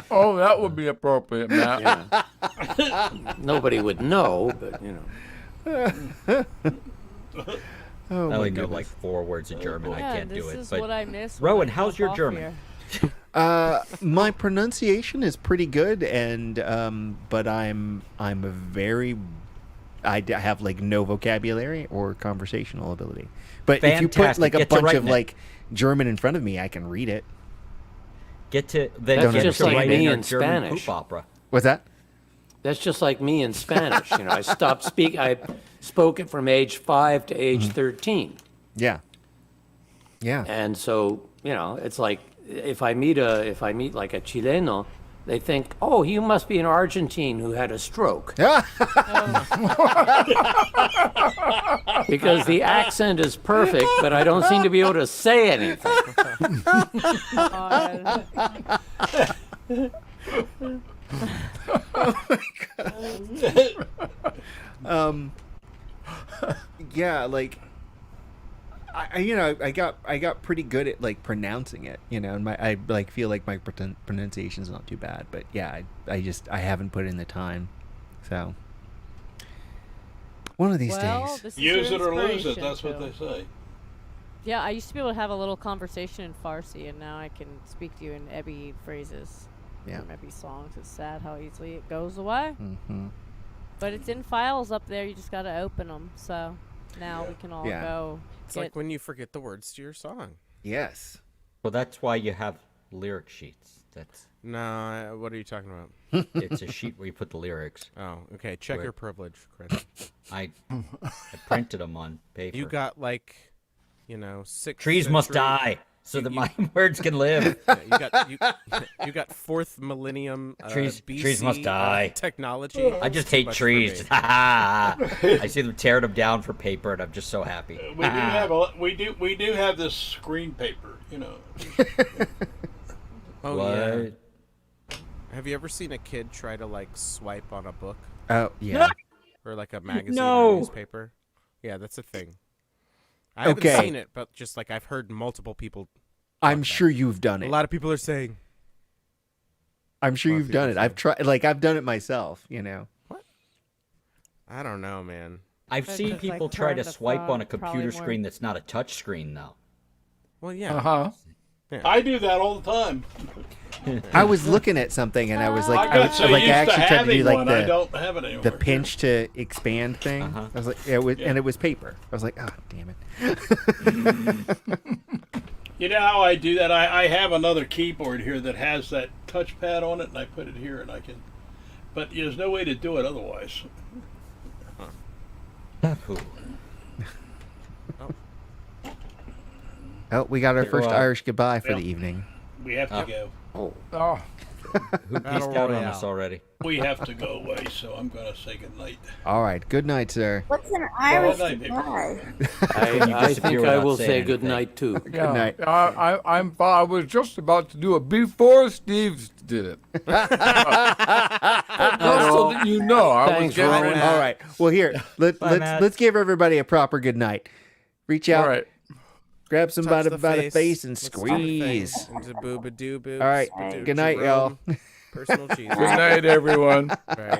[SPEAKER 5] Oh, that would be appropriate, Matt.
[SPEAKER 4] yeah. Nobody would know, but you know.
[SPEAKER 1] Oh,
[SPEAKER 3] I
[SPEAKER 1] my
[SPEAKER 3] only know
[SPEAKER 1] goodness.
[SPEAKER 3] like 4 words of German. I
[SPEAKER 6] Yeah,
[SPEAKER 3] can't do
[SPEAKER 6] this
[SPEAKER 3] it.
[SPEAKER 6] is
[SPEAKER 3] But
[SPEAKER 6] what I miss. when
[SPEAKER 3] Rowan,
[SPEAKER 6] I
[SPEAKER 3] how's
[SPEAKER 6] jump
[SPEAKER 3] your
[SPEAKER 6] off
[SPEAKER 3] German?
[SPEAKER 6] here.
[SPEAKER 1] My pronunciation is pretty good, and but I'm a very have like no vocabulary or conversational ability. But if you put
[SPEAKER 3] Fantastic.
[SPEAKER 1] like a
[SPEAKER 3] Get to
[SPEAKER 1] bunch
[SPEAKER 3] writing
[SPEAKER 1] of
[SPEAKER 3] it.
[SPEAKER 1] like German in front of me, I can read it.
[SPEAKER 3] That's
[SPEAKER 1] Don't
[SPEAKER 3] just
[SPEAKER 1] understand.
[SPEAKER 3] like
[SPEAKER 4] me
[SPEAKER 3] a
[SPEAKER 4] in
[SPEAKER 3] German
[SPEAKER 4] Spanish.
[SPEAKER 3] poop opera.
[SPEAKER 1] What's that?
[SPEAKER 4] That's just like me in Spanish. I stopped speaking. I spoke it from age 5 to age 13.
[SPEAKER 1] Yeah. Yeah.
[SPEAKER 4] And so, it's like if I meet like a Chileno, they think, oh, you must be an Argentine who had a stroke. Because the accent is perfect, but I don't seem to be able to say anything.
[SPEAKER 1] Yeah, like I got pretty good at like pronouncing it, and I like feel like my pronunciation is not too bad, but yeah, I haven't put in the time, so one of these days.
[SPEAKER 6] This is
[SPEAKER 5] Use
[SPEAKER 6] your
[SPEAKER 5] it or lose it.
[SPEAKER 6] inspiration,
[SPEAKER 5] That's what
[SPEAKER 6] Phil.
[SPEAKER 5] they say.
[SPEAKER 6] Yeah, I used to be able to have a little conversation in Farsi, and now I can speak to you in Ebby phrases.
[SPEAKER 1] Yeah.
[SPEAKER 6] From Ebby songs. It's sad how easily it goes away.
[SPEAKER 1] Mm-hmm.
[SPEAKER 6] But it's in files up there. You just got to open them. So now we can all
[SPEAKER 1] Yeah.
[SPEAKER 6] go.
[SPEAKER 2] It's like when you forget the words to your song.
[SPEAKER 1] Yes.
[SPEAKER 3] Well, that's why you have lyric sheets.
[SPEAKER 2] No, what are you talking about?
[SPEAKER 3] It's a sheet where you put the lyrics.
[SPEAKER 2] Oh, okay. Check
[SPEAKER 3] Where-
[SPEAKER 2] your privilege, Chris.
[SPEAKER 3] I printed them on paper.
[SPEAKER 2] You got like, 6th
[SPEAKER 3] Trees must
[SPEAKER 2] century-
[SPEAKER 3] die so that my words can live.
[SPEAKER 2] Yeah, you got 4th millennium
[SPEAKER 3] Trees
[SPEAKER 2] BC,
[SPEAKER 3] must die.
[SPEAKER 2] technology.
[SPEAKER 3] I just
[SPEAKER 2] Too
[SPEAKER 3] hate
[SPEAKER 2] much for
[SPEAKER 3] trees.
[SPEAKER 2] me.
[SPEAKER 3] I see them tearing them down for paper, and I'm just so happy.
[SPEAKER 5] We do have this screen paper.
[SPEAKER 2] Oh
[SPEAKER 3] What?
[SPEAKER 2] yeah. Have you ever seen a kid try to like swipe on a book
[SPEAKER 1] Oh yeah.
[SPEAKER 2] or like a magazine
[SPEAKER 3] No.
[SPEAKER 2] or newspaper? Yeah, that's a thing. I haven't
[SPEAKER 1] Okay.
[SPEAKER 2] seen it, but just like I've heard multiple people.
[SPEAKER 1] I'm sure you've done
[SPEAKER 2] A
[SPEAKER 1] it.
[SPEAKER 2] lot of people are saying.
[SPEAKER 1] I'm sure
[SPEAKER 2] Well,
[SPEAKER 1] you've done it.
[SPEAKER 2] people
[SPEAKER 1] I've tried. Like I've done it myself.
[SPEAKER 2] I don't know, man.
[SPEAKER 3] I've
[SPEAKER 6] But
[SPEAKER 3] seen
[SPEAKER 6] just,
[SPEAKER 3] people
[SPEAKER 6] like,
[SPEAKER 3] try
[SPEAKER 6] turn
[SPEAKER 3] to
[SPEAKER 6] the
[SPEAKER 3] swipe on a
[SPEAKER 6] phone, probably
[SPEAKER 3] computer
[SPEAKER 6] more-
[SPEAKER 3] screen that's not a touch screen, though.
[SPEAKER 2] Well, yeah.
[SPEAKER 7] Uh-huh.
[SPEAKER 5] I do that all the time.
[SPEAKER 1] I was looking at something and I was like,
[SPEAKER 5] I got so
[SPEAKER 1] I
[SPEAKER 5] used to
[SPEAKER 1] actually tried to
[SPEAKER 5] having
[SPEAKER 1] do like
[SPEAKER 5] one, I don't have it anymore.
[SPEAKER 1] the pinch to expand thing.
[SPEAKER 3] Uh-huh.
[SPEAKER 1] I was like, and it was paper. I was like, oh damn it.
[SPEAKER 5] You know how I do that? I have another keyboard here that has that touchpad on it, and I put it here, and I can. But there's no way to do it otherwise.
[SPEAKER 3] Ooh.
[SPEAKER 1] Oh, we got our first
[SPEAKER 3] Well,
[SPEAKER 1] Irish goodbye for
[SPEAKER 5] yeah.
[SPEAKER 1] the evening.
[SPEAKER 5] We have to go.
[SPEAKER 7] Oh,
[SPEAKER 3] Who
[SPEAKER 2] Battle
[SPEAKER 3] pieced out on
[SPEAKER 2] Royale.
[SPEAKER 3] us already?
[SPEAKER 5] We have to go away, so I'm going to say goodnight.
[SPEAKER 1] All right. Good night, sir.
[SPEAKER 8] What's an Irish
[SPEAKER 5] Well, night,
[SPEAKER 8] goodbye?
[SPEAKER 4] I
[SPEAKER 3] disappear
[SPEAKER 4] think I
[SPEAKER 3] without
[SPEAKER 4] will
[SPEAKER 3] saying
[SPEAKER 4] say
[SPEAKER 3] anything.
[SPEAKER 4] good night too.
[SPEAKER 7] yeah.
[SPEAKER 1] night.
[SPEAKER 7] I was just about to do it before Steve did it. Just so that you know, I was
[SPEAKER 4] Thanks,
[SPEAKER 7] getting
[SPEAKER 4] Rowan.
[SPEAKER 7] ready.
[SPEAKER 1] All right. Well, here
[SPEAKER 3] Matt.
[SPEAKER 1] let's give everybody a proper good night. Reach out,
[SPEAKER 7] All right.
[SPEAKER 1] grab somebody
[SPEAKER 2] Touch
[SPEAKER 1] by the face and
[SPEAKER 2] Let's do the face.
[SPEAKER 1] squeeze.
[SPEAKER 2] And booba doo boobs,
[SPEAKER 1] All right.
[SPEAKER 2] ba-doo
[SPEAKER 1] Good night,
[SPEAKER 2] Jerome.
[SPEAKER 1] y'all.
[SPEAKER 2] Personal cheese.
[SPEAKER 7] Good night, everyone.
[SPEAKER 2] Right.